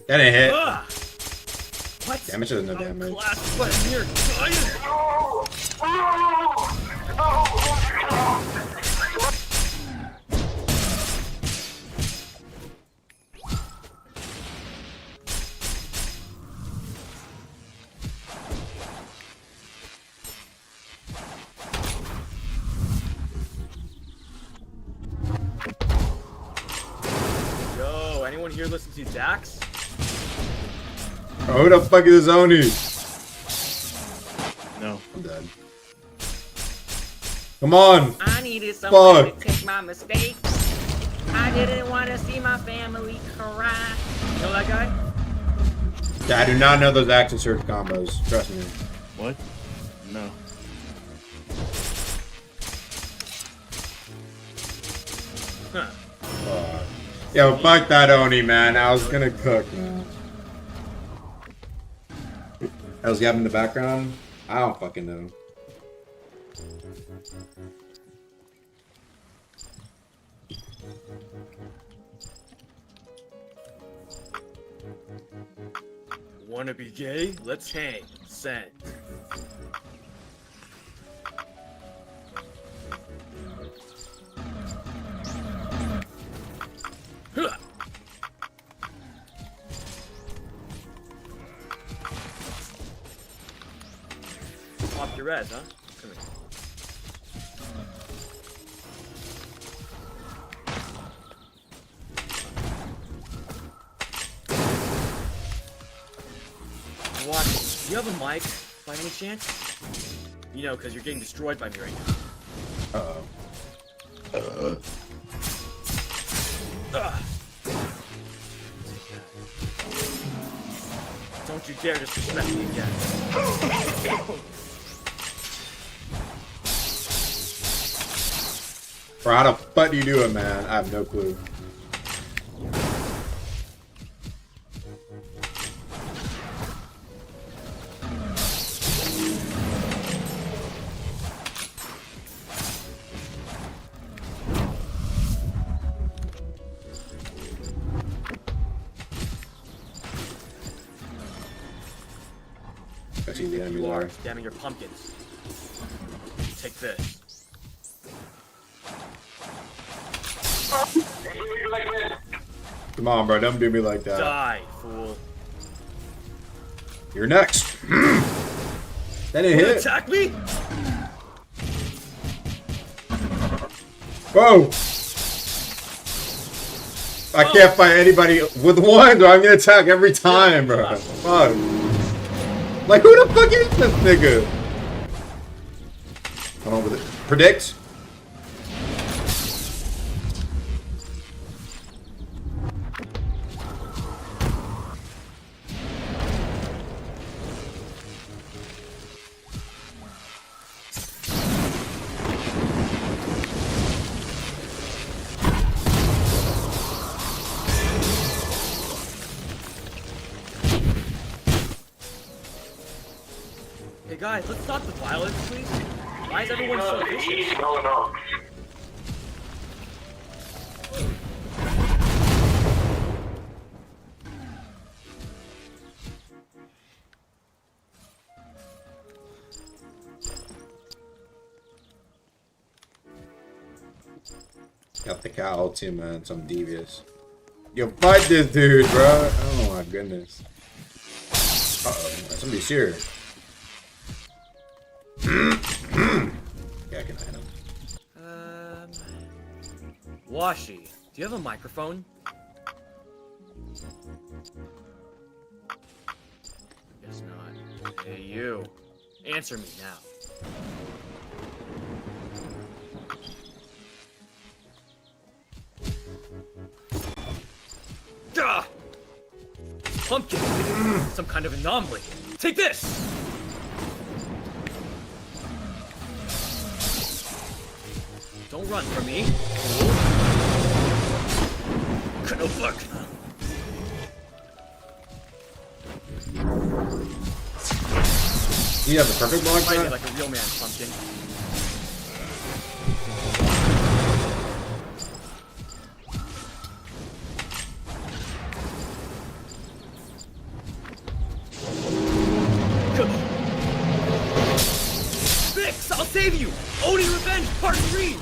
That ain't hit. What? Damage does no damage. Class button here. Yo, anyone here listen to Dax? Oh, who the fuck is Oni? No. I'm dead. Come on! I needed someone Fuck. to take my mistakes. I didn't want to see my family cry. You know that guy? Yeah, I do not know those action surge combos. Trust me. What? No. Huh. Yo, fuck that Oni, man. I was gonna cook, man. I was gabbing in the background. I don't fucking know. Wanna be gay? Let's hang. Send. Huh. Pop your res, huh? Come here. Watch. Do you have a mic, by any chance? You know, because you're getting destroyed by me right now. Uh-oh. Don't you dare disrespect me again. Bro, how the fuck do you do it, man? I have no clue. That's who the enemies You are are. spamming your pumpkins. Take this. Come on, bro. Don't do me like that. Die, fool. You're next. That didn't You hit. attack me? Whoa! I can't fight anybody with one, or I'm gonna attack every time, bro. Fuck. Like, who the fuck is this nigga? Hold on with it. Predict. Hey guys, let's stop the violence, please. Why is everyone so vicious? No. Got the cow too, man. So I'm devious. Yo, fight this dude, bro. Oh my goodness. Uh-oh. Somebody's here. Yeah, I can hit him. Washi, do you have a microphone? Guess not. Hey, you. Answer me now. Gah! Pumpkin! Some kind of anomaly. Take this! Don't run from me. No fuck. You have a perfect block for Fight me that? like a real man, Pumpkin. Fix! I'll save you! Oni Revenge Part 3!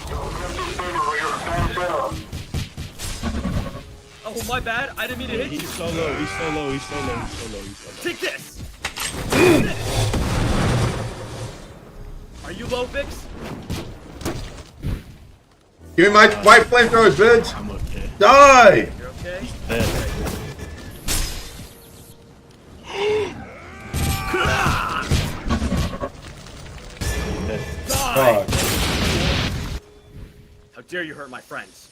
Oh, my bad. I didn't mean to hit you. He's so low. He's so low. He's so low. He's so low. He's so low. Take this! Are you low, Vix? Give me my white flamethrowers, bitch! I'm okay. Die! You're okay? He's dead. Die! Fuck. How dare you hurt my friends?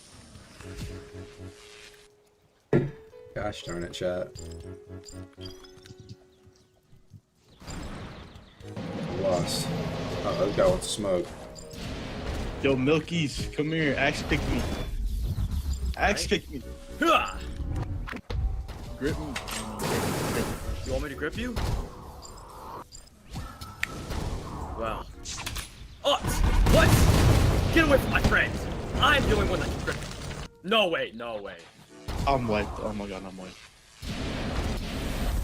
Gosh darn it, chat. Lost. Oh, that guy wants to smoke. Yo, Milky's, come here. Axe kick me. Axe kick me. Hah! Grip me. You want me to grip you? Well. Oh! What? Get away from my friends! I'm the only one that can grip you. No way, no way. I'm wiped. Oh my god, I'm wiped.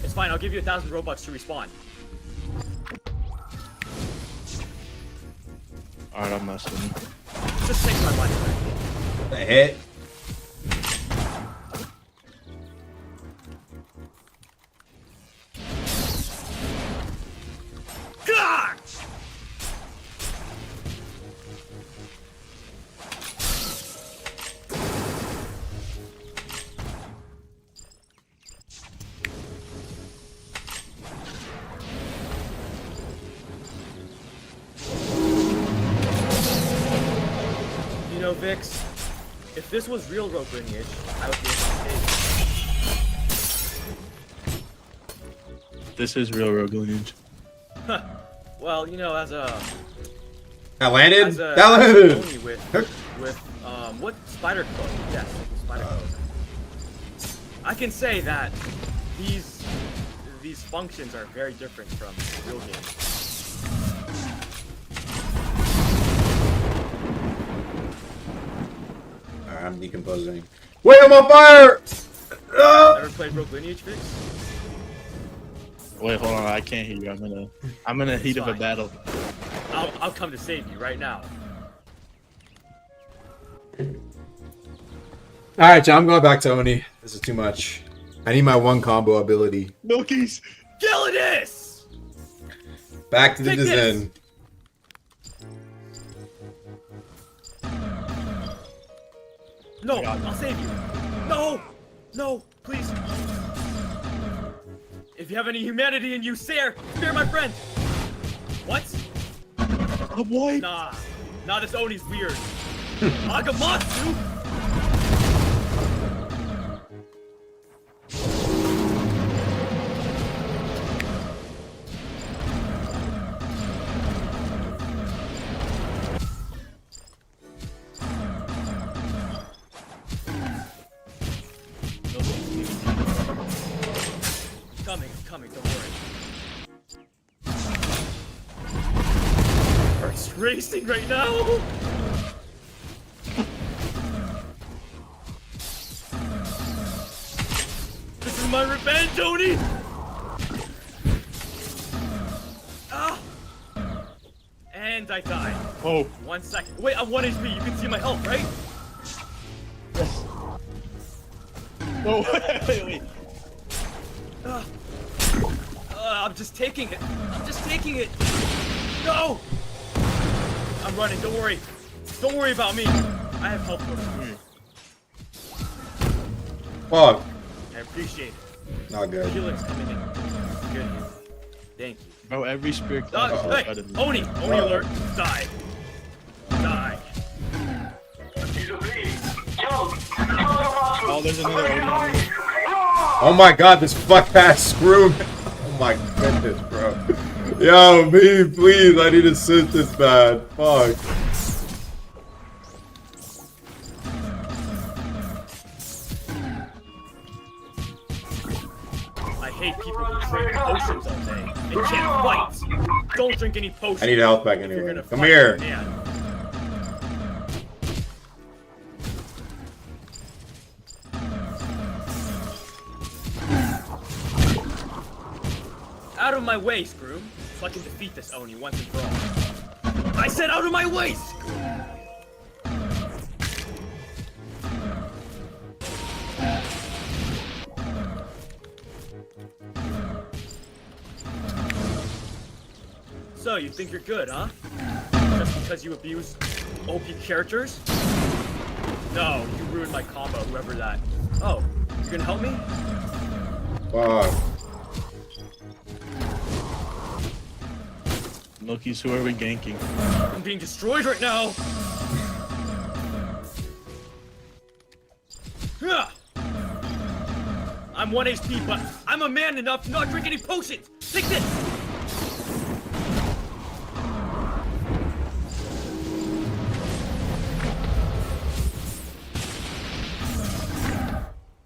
It's fine, I'll give you 1,000 Robux to respawn. Alright, I'm messing with you. Just take my life back. A hit. Gah! You know, Vix, if this was real rogue lineage, I would be able to This is real rogue lineage. take. Well, you know, as a That landed? as a That landed! only with what spider cloak? Yes, spider cloak. I can say that these functions are very different from real games. Alright, I'm decomposing. Wait, I'm on fire! Ah! Ever played Rogue Lineage, Vix? Wait, hold on. I can't hear you. I'm in a heat of a fine. battle. I'll come to save you right now. Alright, John, I'm going back to Oni. This is too much. I need my one combo ability. Milky's. Gilladis! Back to the Take this. Zen. No, I'll save you. No! No, please. If you have any humanity in you, spare my friend. What? Oh boy. Nah, this Oni's weird. Agamatsu? Coming, don't worry. Heart's racing right now! This is my revenge, Oni! Ah! And I died. Oh. 1 second. Wait, I'm 1 HP. You can see my health, right? Yes. Oh, wait. I'm just taking it. No! I'm running, don't worry. Don't worry about me. I have health potions. Fuck. I appreciate it. Not good. Healing's coming in. Good. Thank you. Bro, every spirit class is Hey, better than Oni alert. Die. Oh, there's another Oni. Oh my god, this fuck ass screw. Oh my goodness, bro. Yo, me, please, I need assistance, man. Fuck. I hate people who drink potions all day and can't fight. Don't drink any potions. I need health back if you're anyway. gonna Come fight, here. man. Out of my way, Screw, so I can defeat this Oni once and for all. I said out of my way, Screw! So, you think you're good, huh? Just because you abuse OP characters? No, you ruined my combo, whoever that. Oh, you gonna help me? Fuck. Milky's, who are we ganking? I'm being destroyed right now! Huh. I'm 1 HP, but I'm a man enough to not drink any potions! Take this!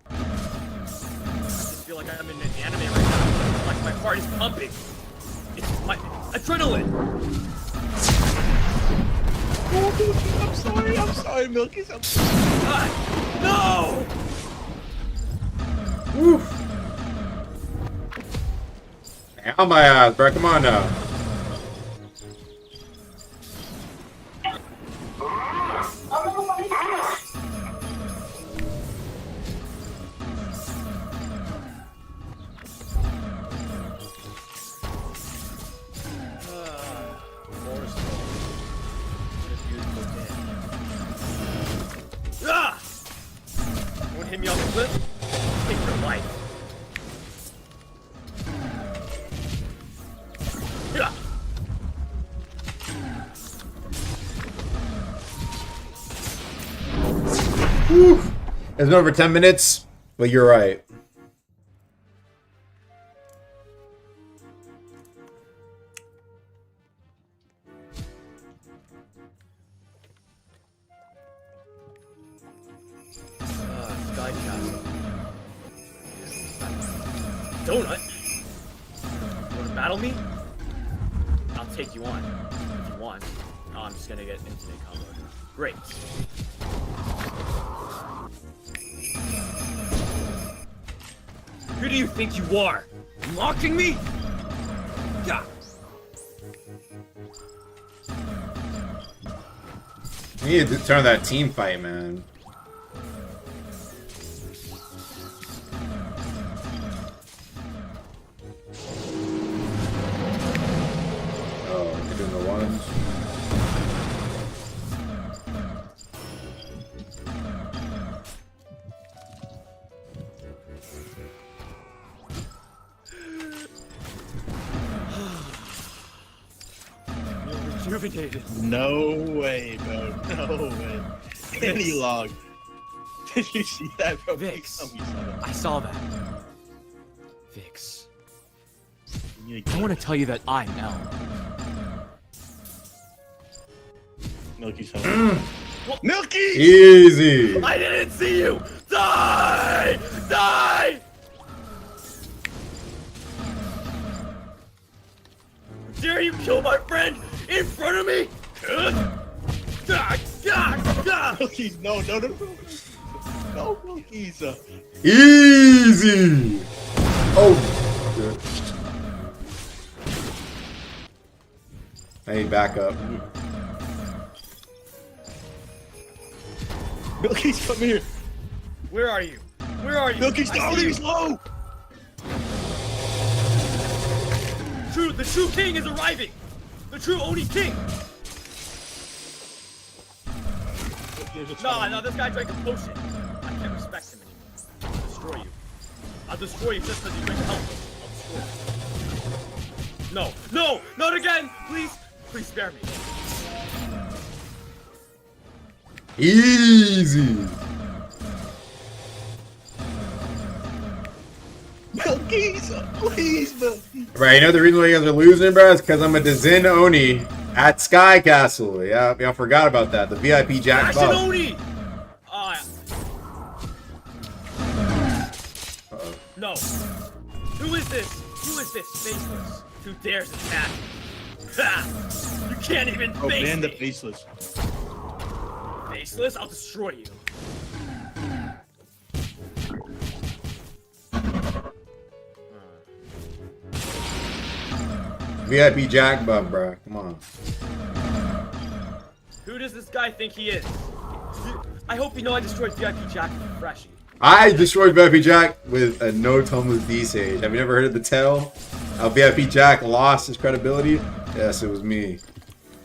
I just feel like I'm in an anime right now. Like my heart is pumping. It's my adrenaline! Oh, I'm sorry, Milky's. I'm sorry. No! Woof. Ow, my ass, bro. Come on now. Ah! Won't hit me off the cliff? Take your life. Yeah. Whew. It's been over 10 minutes, but you're right. Sky Castle. Donut? You wanna battle me? I'll take you on, if you want. Oh, I'm just gonna get infinite combo. Great. Who do you think you are? Mocking me? You need to turn that team fight, man. Oh, you're doing the ones. Rejuvenated. No way, bro. No way. Any log. Did you see that, bro? Vix. Tell me you saw that. I saw that. Vix. You need I want to tell you that I'm L. Milky saw that. Milky! Easy. I didn't see you! Die! Die! Dare you kill my friend in front of me? Milky's, no. No, Milky's. Easy. Oh. Good. I need backup. Milky's, come here. Where are you? Where are you? Milky's, no, he's low. The true king is arriving! The true Oni king! No, this guy drank a potion. I can't respect him anymore. I'll destroy you. I'll destroy you just because you drink a health potion. I'll destroy you. No, not again! Please spare me. Easy. Milky's, please, Milky. Right, you know the reason why you guys are losing, bro, is because I'm a Dezin Oni at Sky Castle. Yeah, y'all forgot about that. The VIP Jack Fashion buff. Oni! Uh-oh. No. Who is this? Who is this faceless? Who dares attack? Ha! You can't even Oh, face man, me. the faceless. Faceless? I'll destroy you. VIP Jack buff, bro. Come on. Who does this guy think he is? I hope you know I destroyed VIP Jack Freshie. I destroyed VIP Jack with a no tumblers D Sage. Have you never heard of the tale? How VIP Jack lost his credibility? Yes, it was me.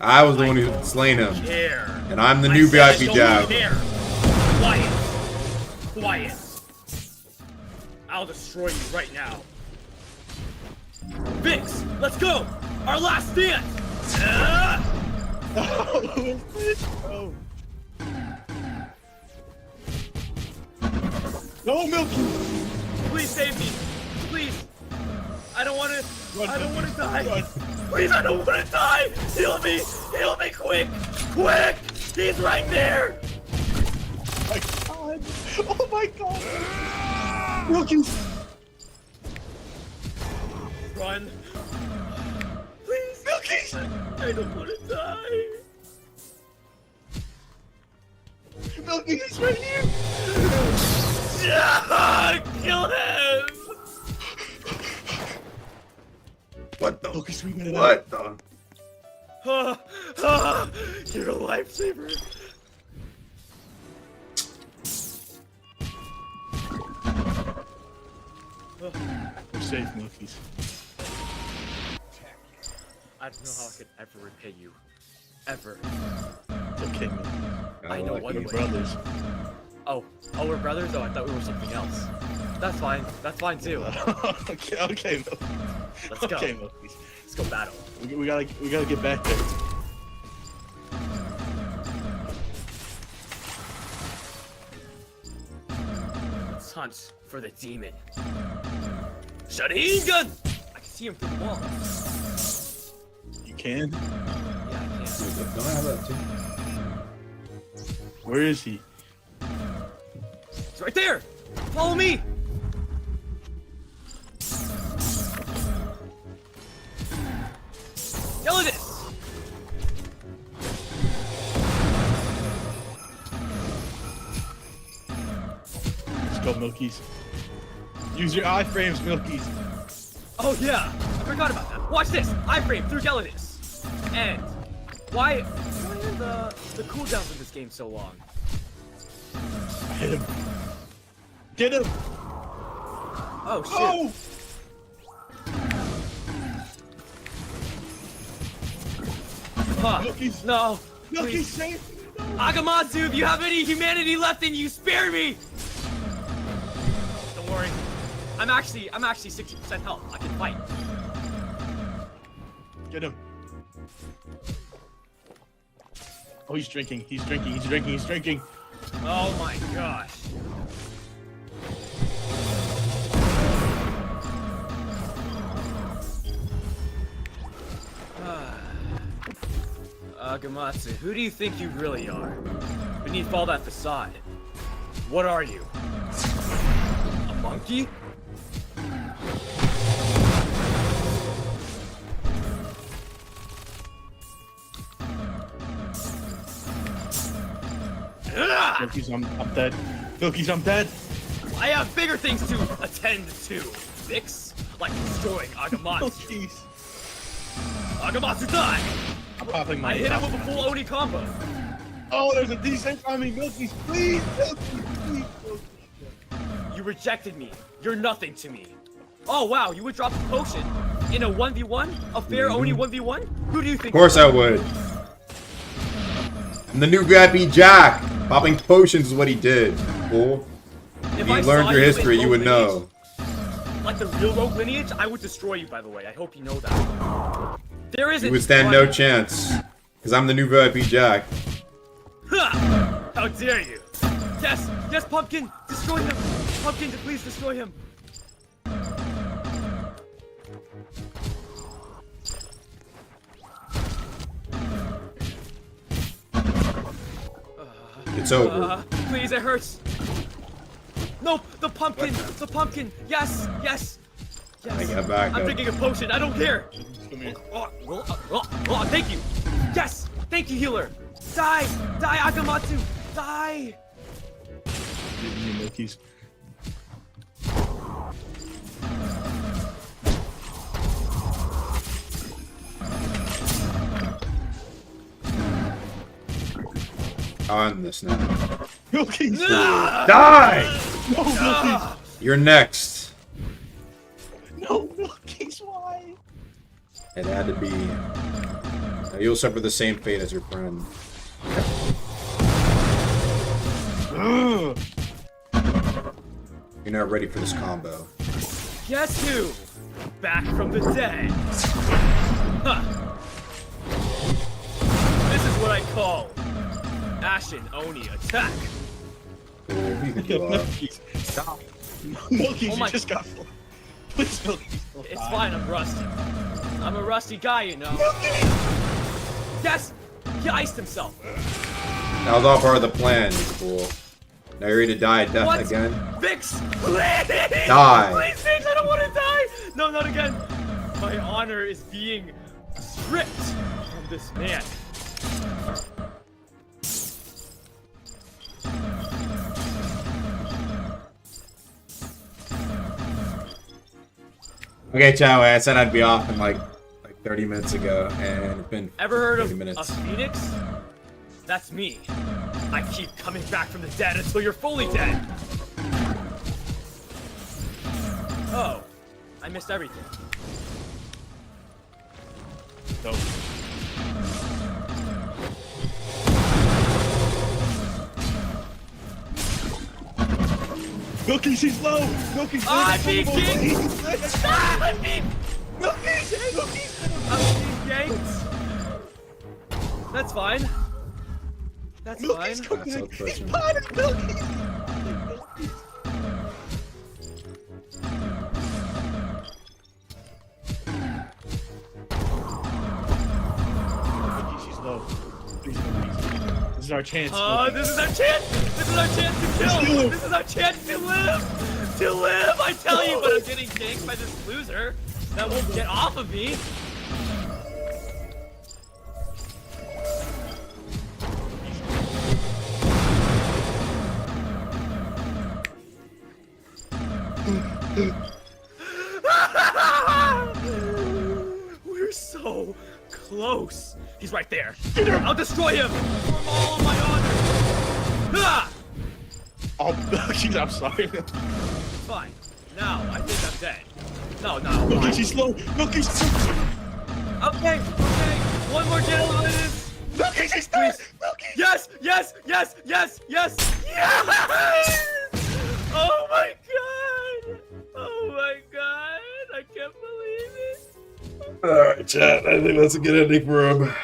I was the one who slain him. Care. And I'm the new I VIP don't Jack. care. Quiet. Quiet. I'll destroy you right now. Vix, let's go! Our last dance! Oh. No, Milky! Please save me! Please! I don't want to die! Run. Please, I don't want to die! Heal me! Heal me quick! Quick! He's right there! My God! Oh my God! Milky! Run! Please! Milky! I don't want to die! Milky is right here! Yeah! Kill him! What the? Milky's swinging it out. What the? You're a lifesaver! We're safe, Milky's. I don't know how I could ever repay you. Ever. It's okay, Milky. I know one We're way. brothers. Oh, we're brothers? Oh, I thought we were something else. That's fine. That's fine too. Okay, Milky. Let's go. Okay, Milky. Let's go battle. We gotta get back there. Let's hunt for the demon. Sharingan! I can see him through the wall. You can? Yeah, I can. Don't I have that too? Where is he? He's right there! Follow me! Gelidus! Let's go, Milky's. Use your iframes, Milky's. Oh yeah! I forgot about that. Watch this! I frame through Gelidus. And Why are the cooldowns in this game so long? Hit him. Get him. Oh shit. Oh! Huh. Lookie's- No. Look, please. he's safe. Agamatsu, if you have any humanity left in you, spare me! Don't worry. I'm actually 60% health. I can fight. Get him. Oh, he's drinking. He's drinking. He's drinking. He's drinking. Oh my gosh. Agamatsu, who do you think you really are? Beneath all that facade, what are you? A monkey? Loki's, I'm dead. Loki's, I'm dead. I have bigger things to attend to, Vix, like destroying Agamatsu. Loki's. Agamatsu, die! I'm popping my. I hit him with a full Oni combo. Oh, there's a decent on me. Loki's, please. Loki's, please. You rejected me. You're nothing to me. Oh wow, you would drop a potion in a 1v1? A fair Oni 1v1? Who do you think? Of course I would. I'm the new Grappy Jack. Popping potions is what he did. Fool. If you learned your history, you would know. Like the real rogue lineage, I would destroy you, by the way. I hope you know that. There isn't. You would stand no chance. Because I'm the new Grappy Jack. Ha! How dare you? Yes! Yes, Pumpkin! Destroy him! Pumpkin, please destroy him! It's over. Please, it hurts! Nope! The pumpkin! The pumpkin! Yes! Yes! Yes! I got back I'm up. drinking a potion, I don't care! Come here. Oh, thank you! Yes! Thank you, healer! Die! Die, Agamatsu! Die! Give me Loki's. I'll end this now. Loki's. Die! No, Loki's. You're next. No, Loki's. Why? It had to be. Now you'll suffer the same fate as your friend. You're not ready for this combo. Guess who? Back from the dead! Huh. This is what I call Ashen Oni attack! Cool. You can do Loki's. Stop. Loki's, Oh my- you just got full. Please, Loki's. It's fine, I'm rusty. I'm a rusty guy, you know. Yes! He iced himself! That was all part of the plan, you fool. Now you're ready to die a death What? again? Vix! Please! Die! Please, Vix, I don't want to die! No, not again! My honor is being stripped from this man. Okay, Chow, I said I'd be off in like 30 minutes ago, and it's been Ever heard 30 of minutes. a phoenix? That's me. I keep coming back from the dead until you're fully dead. Oh, I missed everything. No. Loki's, he's low. Loki's. I'm being kicked! Loki's. I'm being Loki's. yanked! That's fine. That's Loki's fine. That's so pushing. Loki's. She's low. Please, Loki's. This is our chance. This is our chance! This is our chance to kill! This is our chance to live! To live, I tell you, but I'm getting ganked by this loser that won't get off of me. We're so close. He's right there. I'll destroy him for all of my honor. Ah! Oh, I'm sorry. Fine. Now I think I'm dead. No. Look, she's slow. Look, he's slow. Okay. One more Genesis. Look, she's dead. Yes! Oh my god! I can't believe it. Alright, chat. I think that's a good ending for him.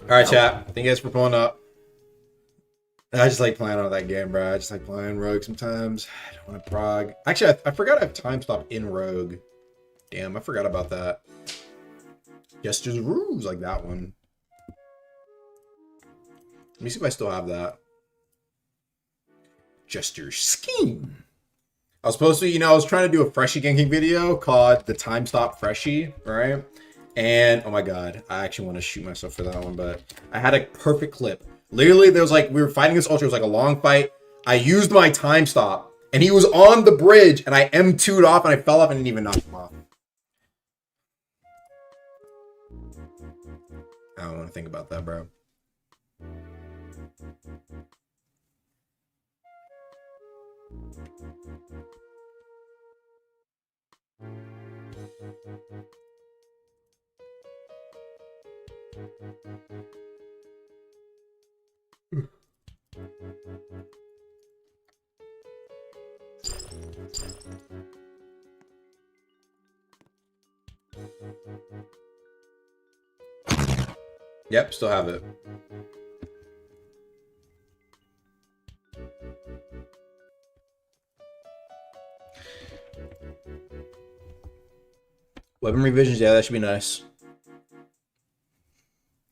Alright, chat. Thank you guys for pulling up. I just like playing on that game, bro. I just like playing Rogue sometimes. I don't want to prog. Actually, I forgot I have time stop in Rogue. Damn, I forgot about that. Gestures Rules, like that one. Let me see if I still have that. Gesture Scheme. I was supposed to, I was trying to do a Freshie ganking video called the Time Stop Freshie, right? And, oh my god, I actually want to shoot myself for that one, but I had a perfect clip. Literally, there was like, we were fighting this ultra, it was like a long fight. I used my time stop, and he was on the bridge, and I M2'd off, and I fell off and didn't even knock him off. I don't want to think about that, bro. Yep, still have it. Weapon revisions, yeah, that should be nice.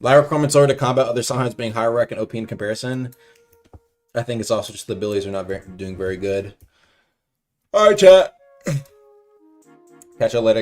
Light requirements are to combat others sometimes being higher rec and OP in comparison. I think it's also just the abilities are not doing very good. Alright, chat. Catch you later.